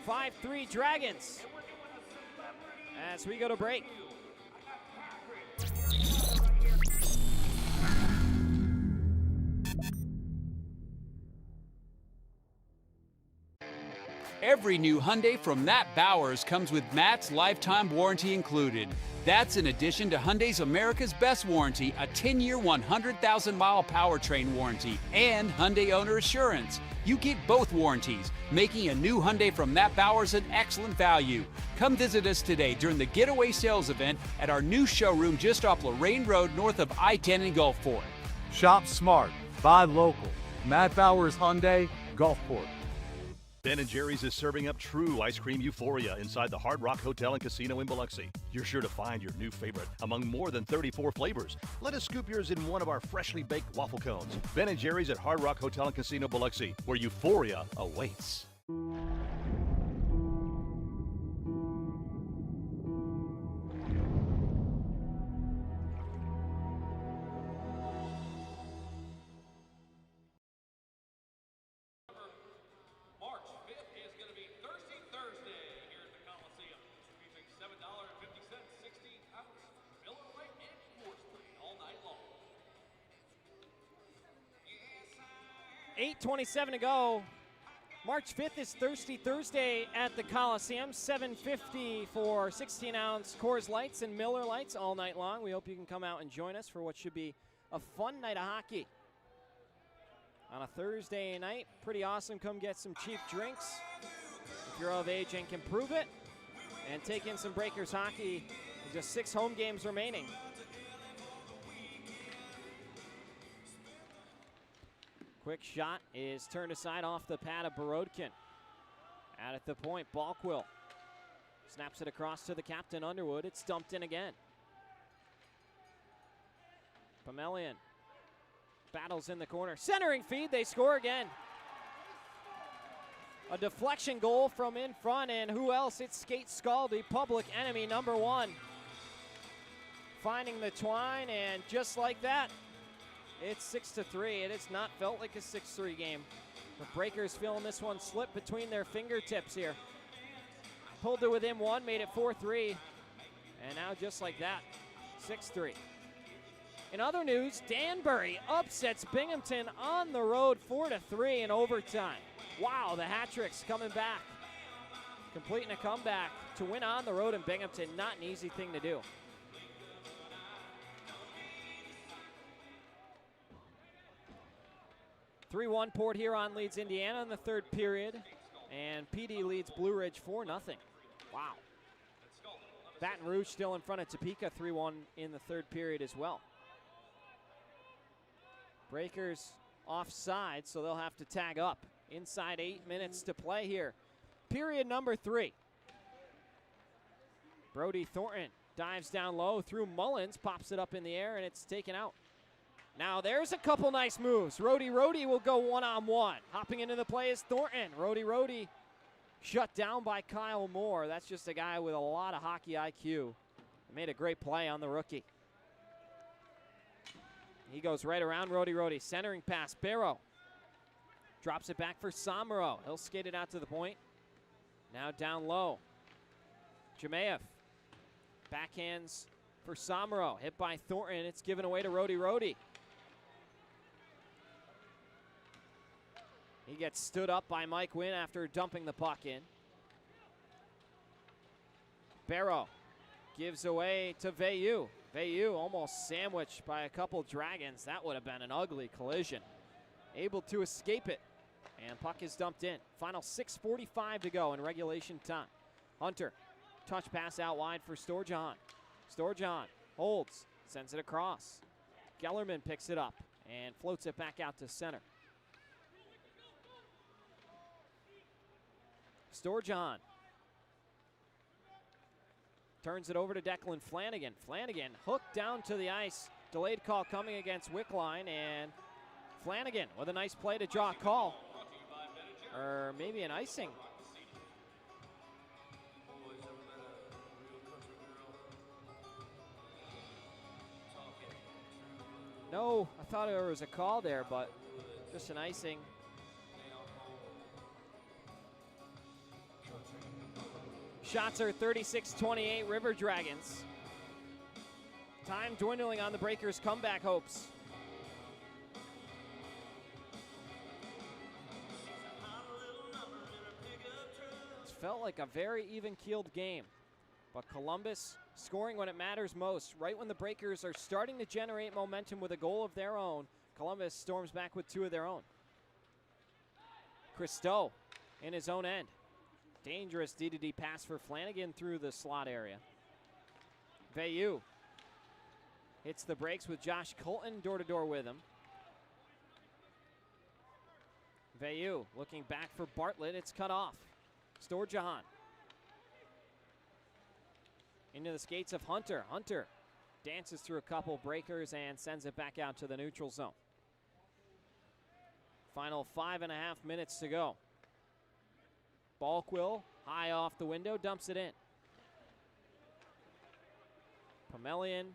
[SPEAKER 12] 5-3 Dragons as we go to break.
[SPEAKER 3] Every new Hyundai from Matt Bowers comes with Matt's lifetime warranty included. That's in addition to Hyundai's America's Best Warranty, a 10-year, 100,000-mile powertrain warranty, and Hyundai Owner Assurance. You get both warranties, making a new Hyundai from Matt Bowers an excellent value. Come visit us today during the Getaway Sales event at our new showroom just off Lorraine Road north of I-10 in Gulfport.
[SPEAKER 14] Shop smart, buy local. Matt Bowers Hyundai, Gulfport.
[SPEAKER 4] Ben & Jerry's is serving up true ice cream euphoria inside the Hard Rock Hotel and Casino in Biloxi. You're sure to find your new favorite among more than 34 flavors. Let us scoop yours in one of our freshly baked waffle cones. Ben & Jerry's at Hard Rock Hotel and Casino Biloxi, where euphoria awaits.
[SPEAKER 12] .27 to go. March 5th is Thirsty Thursday at the Coliseum. $7.50 for 16-ounce Coors Lights and Miller Lights all night long. We hope you can come out and join us for what should be a fun night of hockey. On a Thursday night, pretty awesome. Come get some cheap drinks. if you're of age and can prove it, and take in some Breakers hockey. Just 6 home games remaining. Quick shot is turned aside off the pad of Borodkin. Out at the point, Balkwill snaps it across to the captain, Underwood. It's dumped in again. Pomelian battles in the corner. Centering feed, they score again. A deflection goal from in front, and who else? It's Skate Scaldi, public enemy number 1. Finding the twine, and just like that, it's 6-3. It has not felt like a 6-3 game. The Breakers feeling this one slip between their fingertips here. Pulled it within 1, made it 4-3, and now just like that, 6-3. In other news, Danbury upsets Binghamton on the road 4-3 in overtime. Wow, the hat-tricks coming back, completing a comeback to win on the road in Binghamton. Not an easy thing to do. (3-1) Port Huron leads Indiana in the third period, and PD leads Blue Ridge 4-0. Wow. Baton Rouge still in front of Topeka 3-1 in the third period as well. Breakers offside, so they'll have to tag up. Inside 8 minutes to play here. Period number 3. Brody Thornton dives down low through Mullins, pops it up in the air, and it's taken out. Now there's a couple nice moves. Rhodey will go one-on-one. Hopping into the play is Thornton. Rhodey shut down by Kyle Moore. That's just a guy with a lot of hockey IQ. Made a great play on the rookie. He goes right around Rhodey. Centering pass, Barrow. Drops it back for Somero. He'll skate it out to the point. Now down low. Jemayev. Backhands for Somero. Hit by Thornton. It's given away to Rhodey. He gets stood up by Mike Wynn after dumping the puck in. Barrow gives away to Veilleux. Veilleux almost sandwiched by a couple Dragons. That would have been an ugly collision. Able to escape it. And puck is dumped in. Final 6:45 to go in regulation time. Hunter, touch pass out wide for Storjohn. Storjohn holds, sends it across. Gellerman picks it up and floats it back out to center. Storjohn turns it over to Declan Flanagan. Flanagan hooked down to the ice. Delayed call coming against Wickline, and Flanagan with a nice play to draw a call. Or maybe an icing. No, I thought there was a call there, but just an icing. Shots are 36-28 River Dragons. Time dwindling on the Breakers' comeback hopes. It's felt like a very even-keeled game, but Columbus scoring when it matters most. Right when the Breakers are starting to generate momentum with a goal of their own, Columbus storms back with 2 of their own. Christo in his own end. Dangerous D-to-D pass for Flanagan through the slot area. Veilleux hits the brakes with Josh Colton door-to-door with him. Veilleux looking back for Bartlett. It's cut off. Storjohn into the skates of Hunter. Hunter dances through a couple breakers and sends it back out to the neutral zone. Final 5.5 minutes to go. Balkwill, high off the window, dumps it in. Pomelian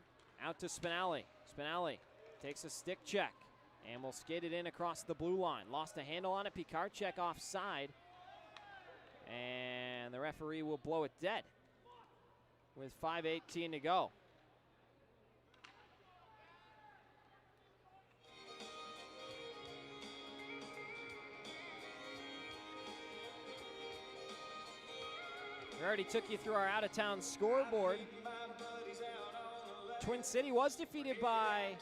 [SPEAKER 12] out to Spinelli. Spinelli takes a stick check and will skate it in across the blue line. Lost a handle on it. Pikarczyk offside. And the referee will blow it dead with 5:18 to go. We already took you through our out-of-town scoreboard. Twin City was defeated by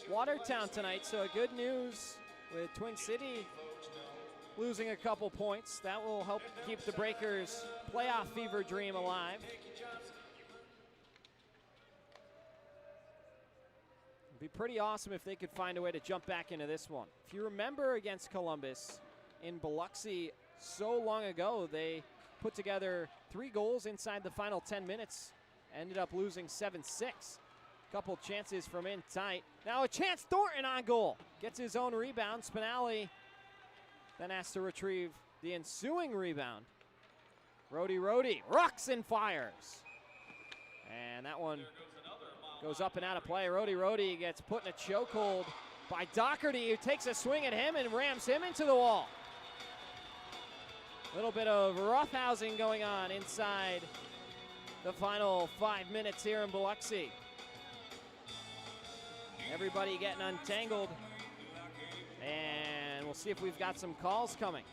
[SPEAKER 12] Watertown tonight, so good news with Twin City losing a couple points. That will help keep the Breakers' playoff fever dream alive. It'd be pretty awesome if they could find a way to jump back into this one. If you remember against Columbus in Biloxi so long ago, they put together 3 goals inside the final 10 minutes, ended up losing 7-6. Couple chances from in tight. Now a chance, Thornton on goal. Gets his own rebound. Spinelli then has to retrieve the ensuing rebound. Rhodey rocks and fires. And that one goes up and out of play. Rhodey gets put in a chokehold by Doherty, who takes a swing at him and rams him into the wall. A little bit of roughhousing going on inside the final 5 minutes here in Biloxi. Everybody getting untangled, and we'll see if we've got some calls coming.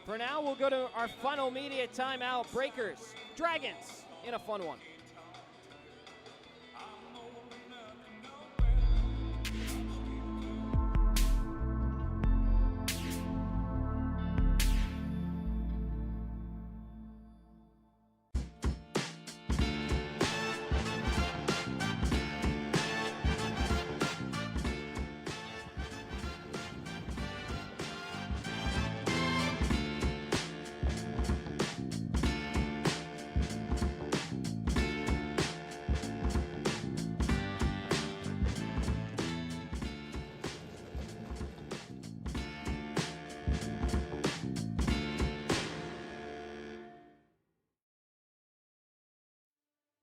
[SPEAKER 12] For now, we'll go to our final media timeout. Breakers, Dragons, in a fun one.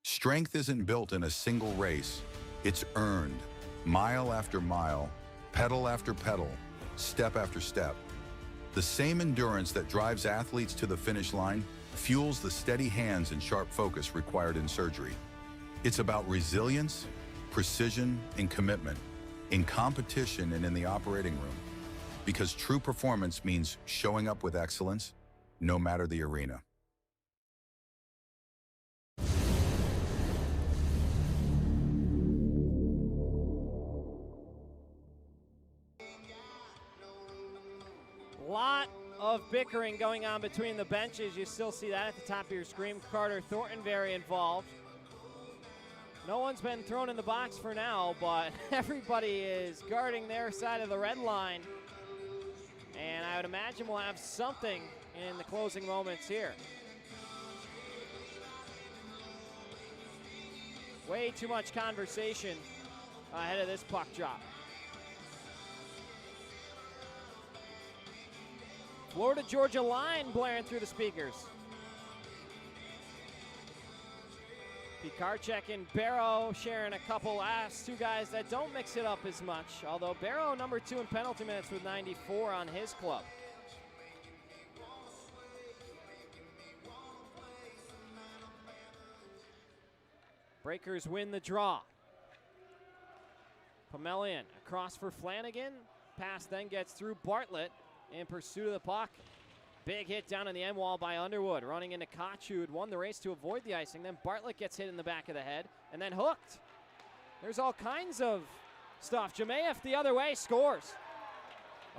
[SPEAKER 1] Strength isn't built in a single race. It's earned, mile after mile, pedal after pedal, step after step. The same endurance that drives athletes to the finish line fuels the steady hands and sharp focus required in surgery. It's about resilience, precision, and commitment in competition and in the operating room. Because true performance means showing up with excellence, no matter the arena.
[SPEAKER 12] Lot of bickering going on between the benches. You still see that at the top of your screen. Carter Thornton very involved. No one's been thrown in the box for now, but everybody is guarding their side of the red line. And I would imagine we'll have something in the closing moments here. Way too much conversation ahead of this puck drop. Florida-Georgia line blaring through the speakers. Pikarczyk and Barrow sharing a couple asks, 2 guys that don't mix it up as much, although Barrow number 2 in penalty minutes with 94 on his club. Breakers win the draw. Pomelian across for Flanagan. Pass then gets through Bartlett in pursuit of the puck. Big hit down on the end wall by Underwood. Running into Koch, who had won the race to avoid the icing. Then Bartlett gets hit in the back of the head and then hooked. There's all kinds of stuff. Jemayev the other way scores.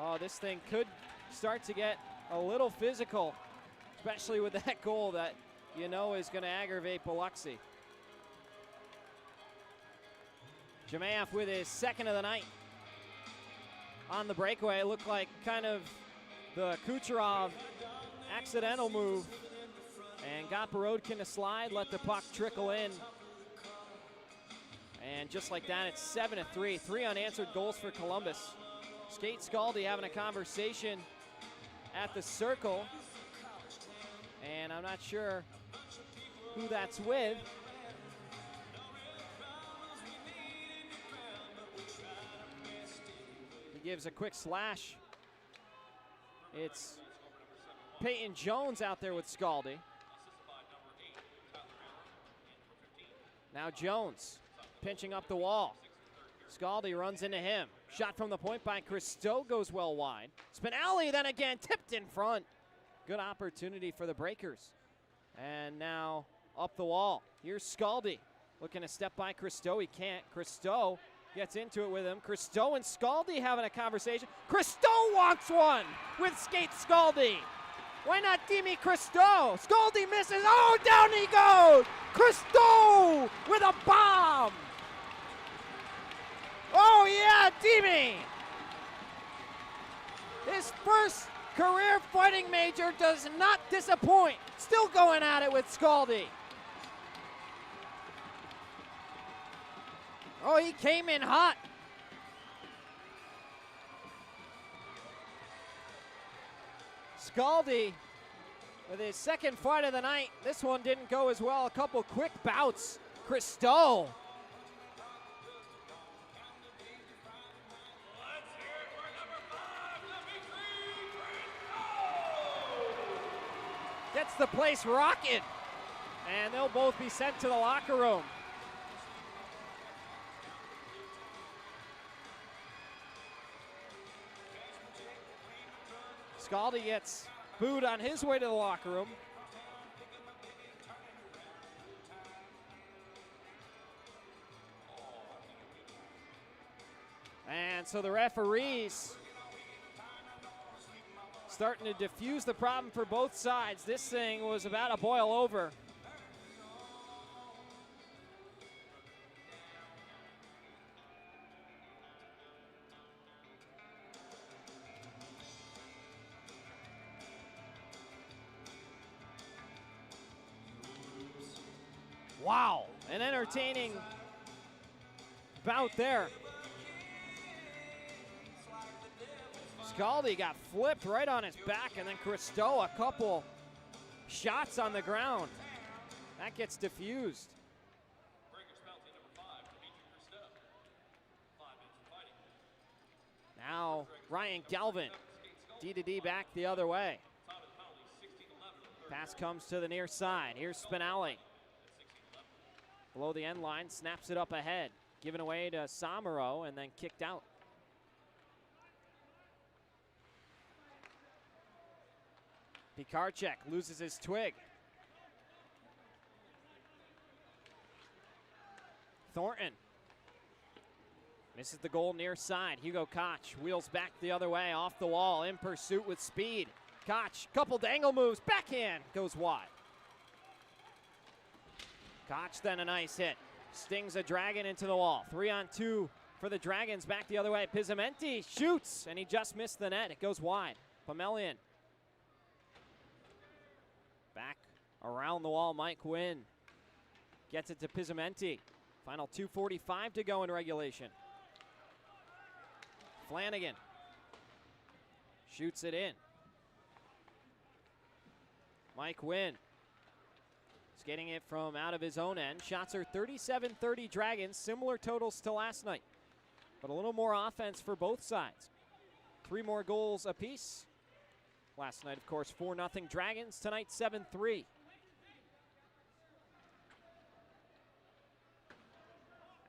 [SPEAKER 12] Oh, this thing could start to get a little physical, especially with that goal that you know is going to aggravate Biloxi. Jemayev with his second of the night. On the breakaway, it looked like kind of the Kucherov accidental move, and got Borodkin to slide, let the puck trickle in. And just like that, it's 7-3. 3 unanswered goals for Columbus. Skate Scaldi having a conversation at the circle, and I'm not sure who that's with. He gives a quick slash. It's Peyton Jones out there with Scaldi. Now Jones pinching up the wall. Scaldi runs into him. Shot from the point by Christo goes well wide. Spinelli then again tipped in front. Good opportunity for the Breakers. And now up the wall. Here's Scaldi looking to step by Christo. He can't. Christo gets into it with him. Christo and Scaldi having a conversation. Christo wants one with skate Scaldi. Why not Dimi Christo? Scaldi misses. Oh, down he goes. Christo with a bomb. Oh, yeah, Dimi. His first career fighting major does not disappoint. Still going at it with Scaldi. Oh, he came in hot. Scaldi with his second fight of the night. This one didn't go as well. A couple quick bouts. Christo. Gets the place rocking. And they'll both be sent to the locker room. Scaldi gets booed on his way to the locker room. And so the referees starting to diffuse the problem for both sides. This thing was about to boil over. Wow, an entertaining bout there. Scaldi got flipped right on his back, and then Christo a couple shots on the ground. That gets diffused. Now Ryan Galvin, D2D back the other way. Pass comes to the near side. Here's Spinelli. Below the end line, snaps it up ahead. Given away to Samaro and then kicked out. Pikarczyk loses his twig. Thornton misses the goal near side. Hugo Koch wheels back the other way, off the wall, in pursuit with speed. Koch, couple dangle moves, backhand, goes wide. Koch then a nice hit. Stings a Dragon into the wall. 3-on-2 for the Dragons, back the other way. Pizzamenti shoots, and he just missed the net. It goes wide. Pomelian. Back around the wall, Mike Wynn gets it to Pizzamenti. Final 2:45 to go in regulation. Flanagan shoots it in. Mike Wynn is getting it from out of his own end. Shots are 37-30 Dragons, similar totals to last night, but a little more offense for both sides. 3 more goals apiece. Last night, of course, 4-0 Dragons. Tonight, 7-3.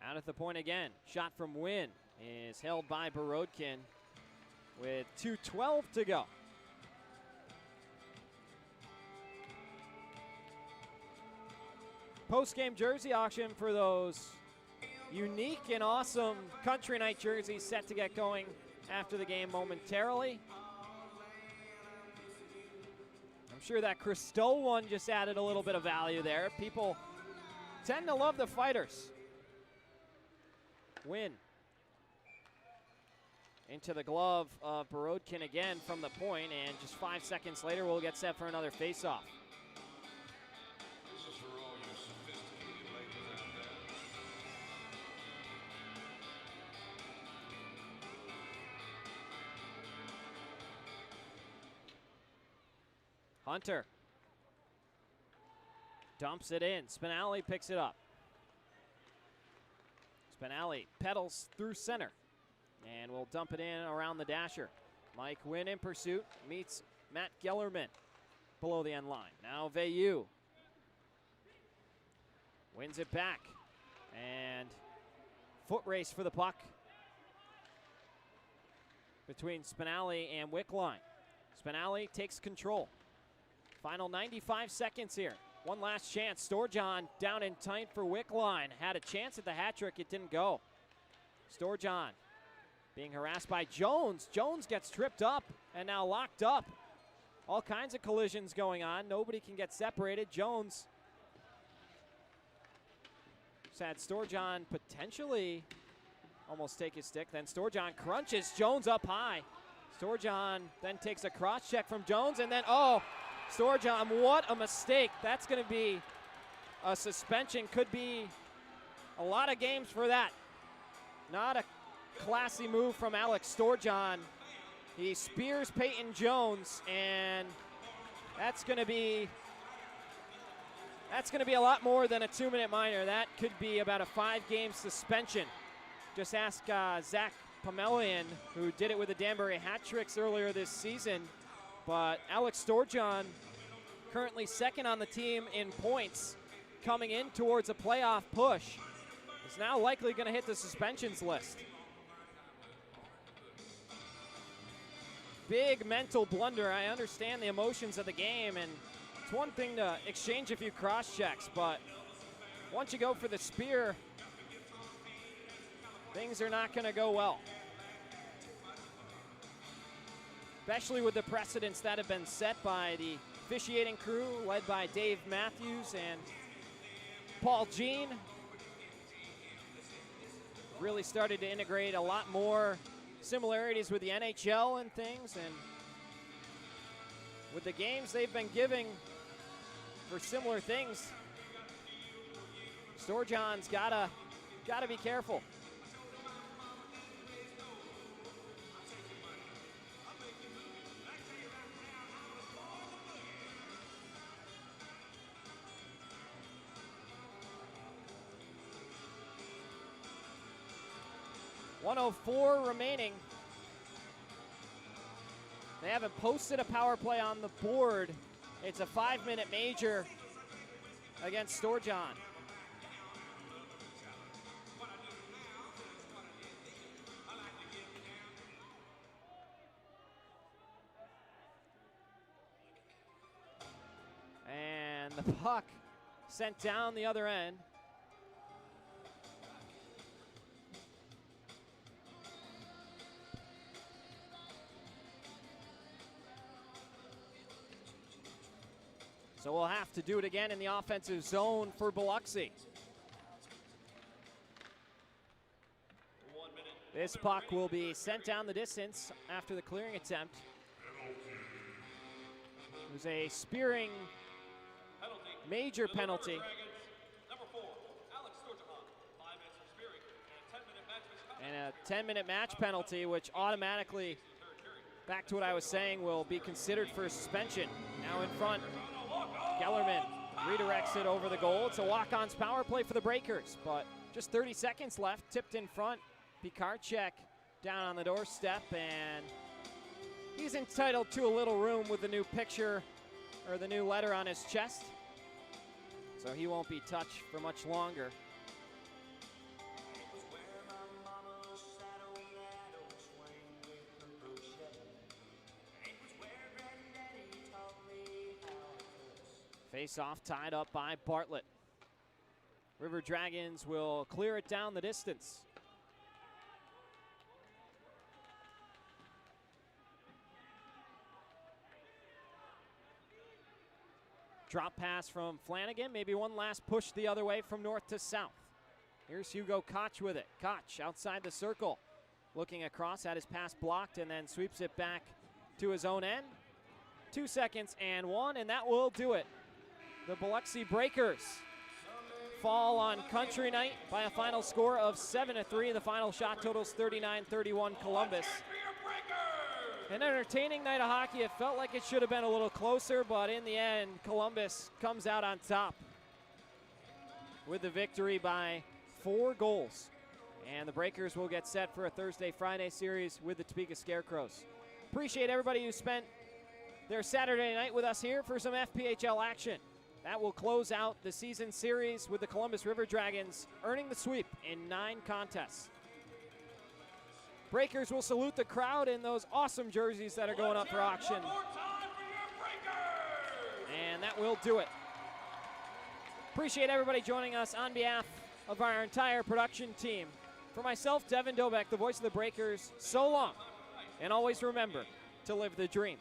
[SPEAKER 12] Out at the point again. Shot from Wynn is held by Borodkin with 2:12 to go. Post-game jersey auction for those unique and awesome Country Night jerseys set to get going after the game momentarily. I'm sure that Christo one just added a little bit of value there. People tend to love the fighters. Win. Into the glove of Borodkin again from the point, and just 5 seconds later we'll get set for another face-off. Hunter dumps it in. Spinelli picks it up. Spinelli pedals through center and will dump it in around the dasher. Mike Wynn in pursuit, meets Matt Gellerman below the end line. Now Veilleux wins it back, and foot race for the puck between Spinelli and Wickline. Spinelli takes control. Final 95 seconds here. One last chance. Storjohn down in tight for Wickline. Had a chance at the hat trick. It didn't go. Storjohn being harassed by Jones. Jones gets tripped up and now locked up. All kinds of collisions going on. Nobody can get separated. Jones just had Storjohn potentially almost take his stick. Then Storjohn crunches Jones up high. Storjohn then takes a cross check from Jones, and then, oh, Storjohn, what a mistake. That's going to be a suspension. Could be a lot of games for that. Not a classy move from Alex Storjohn. He spears Peyton Jones, and that's going to be a lot more than a 2-minute minor. That could be about a 5-game suspension. Just ask Zach Pomelian, who did it with the Danbury Hat Tricks earlier this season. But Alex Storjohn, currently second on the team in points, coming in towards a playoff push, is now likely going to hit the suspensions list. Big mental blunder. I understand the emotions of the game, and it's one thing to exchange a few cross checks, but once you go for the spear, things are not going to go well. Especially with the precedents that have been set by the officiating crew, led by Dave Matthews and Paul Jean. Really started to integrate a lot more similarities with the NHL and things, and with the games they've been giving for similar things, Storjohn's gotta be careful. .104 remaining. They haven't posted a power play on the board. It's a 5-minute major against Storjohn. And the puck sent down the other end. So we'll have to do it again in the offensive zone for Biloxi. This puck will be sent down the distance after the clearing attempt. It was a spearing major penalty. And a 10-minute match penalty, which automatically, back to what I was saying, will be considered for suspension. Now in front, Gellerman redirects it over the goal. It's a walk-ons power play for the Breakers, but just 30 seconds left. Tipped in front. Pikarczyk down on the doorstep, and he's entitled to a little room with the new picture, or the new letter on his chest. So he won't be touched for much longer. Face-off tied up by Bartlett. River Dragons will clear it down the distance. Drop pass from Flanagan. Maybe one last push the other way from north to south. Here's Hugo Koch with it. Koch outside the circle. Looking across, had his pass blocked, and then sweeps it back to his own end. 2 seconds and one, and that will do it. The Biloxi Breakers fall on country night by a final score of 7-3. The final shot totals 39-31 Columbus. An entertaining night of hockey. It felt like it should have been a little closer, but in the end, Columbus comes out on top with the victory by 4 goals. And the Breakers will get set for a Thursday-Friday series with the Topeka Scarecrows. Appreciate everybody who spent their Saturday night with us here for some FPHL action. That will close out the season series with the Columbus River Dragons earning the sweep in 9 contests. Breakers will salute the crowd in those awesome jerseys that are going up for auction. And that will do it. Appreciate everybody joining us on behalf of our entire production team For myself, Devin Dobek, the voice of the Breakers, so long. And always remember to live the dream.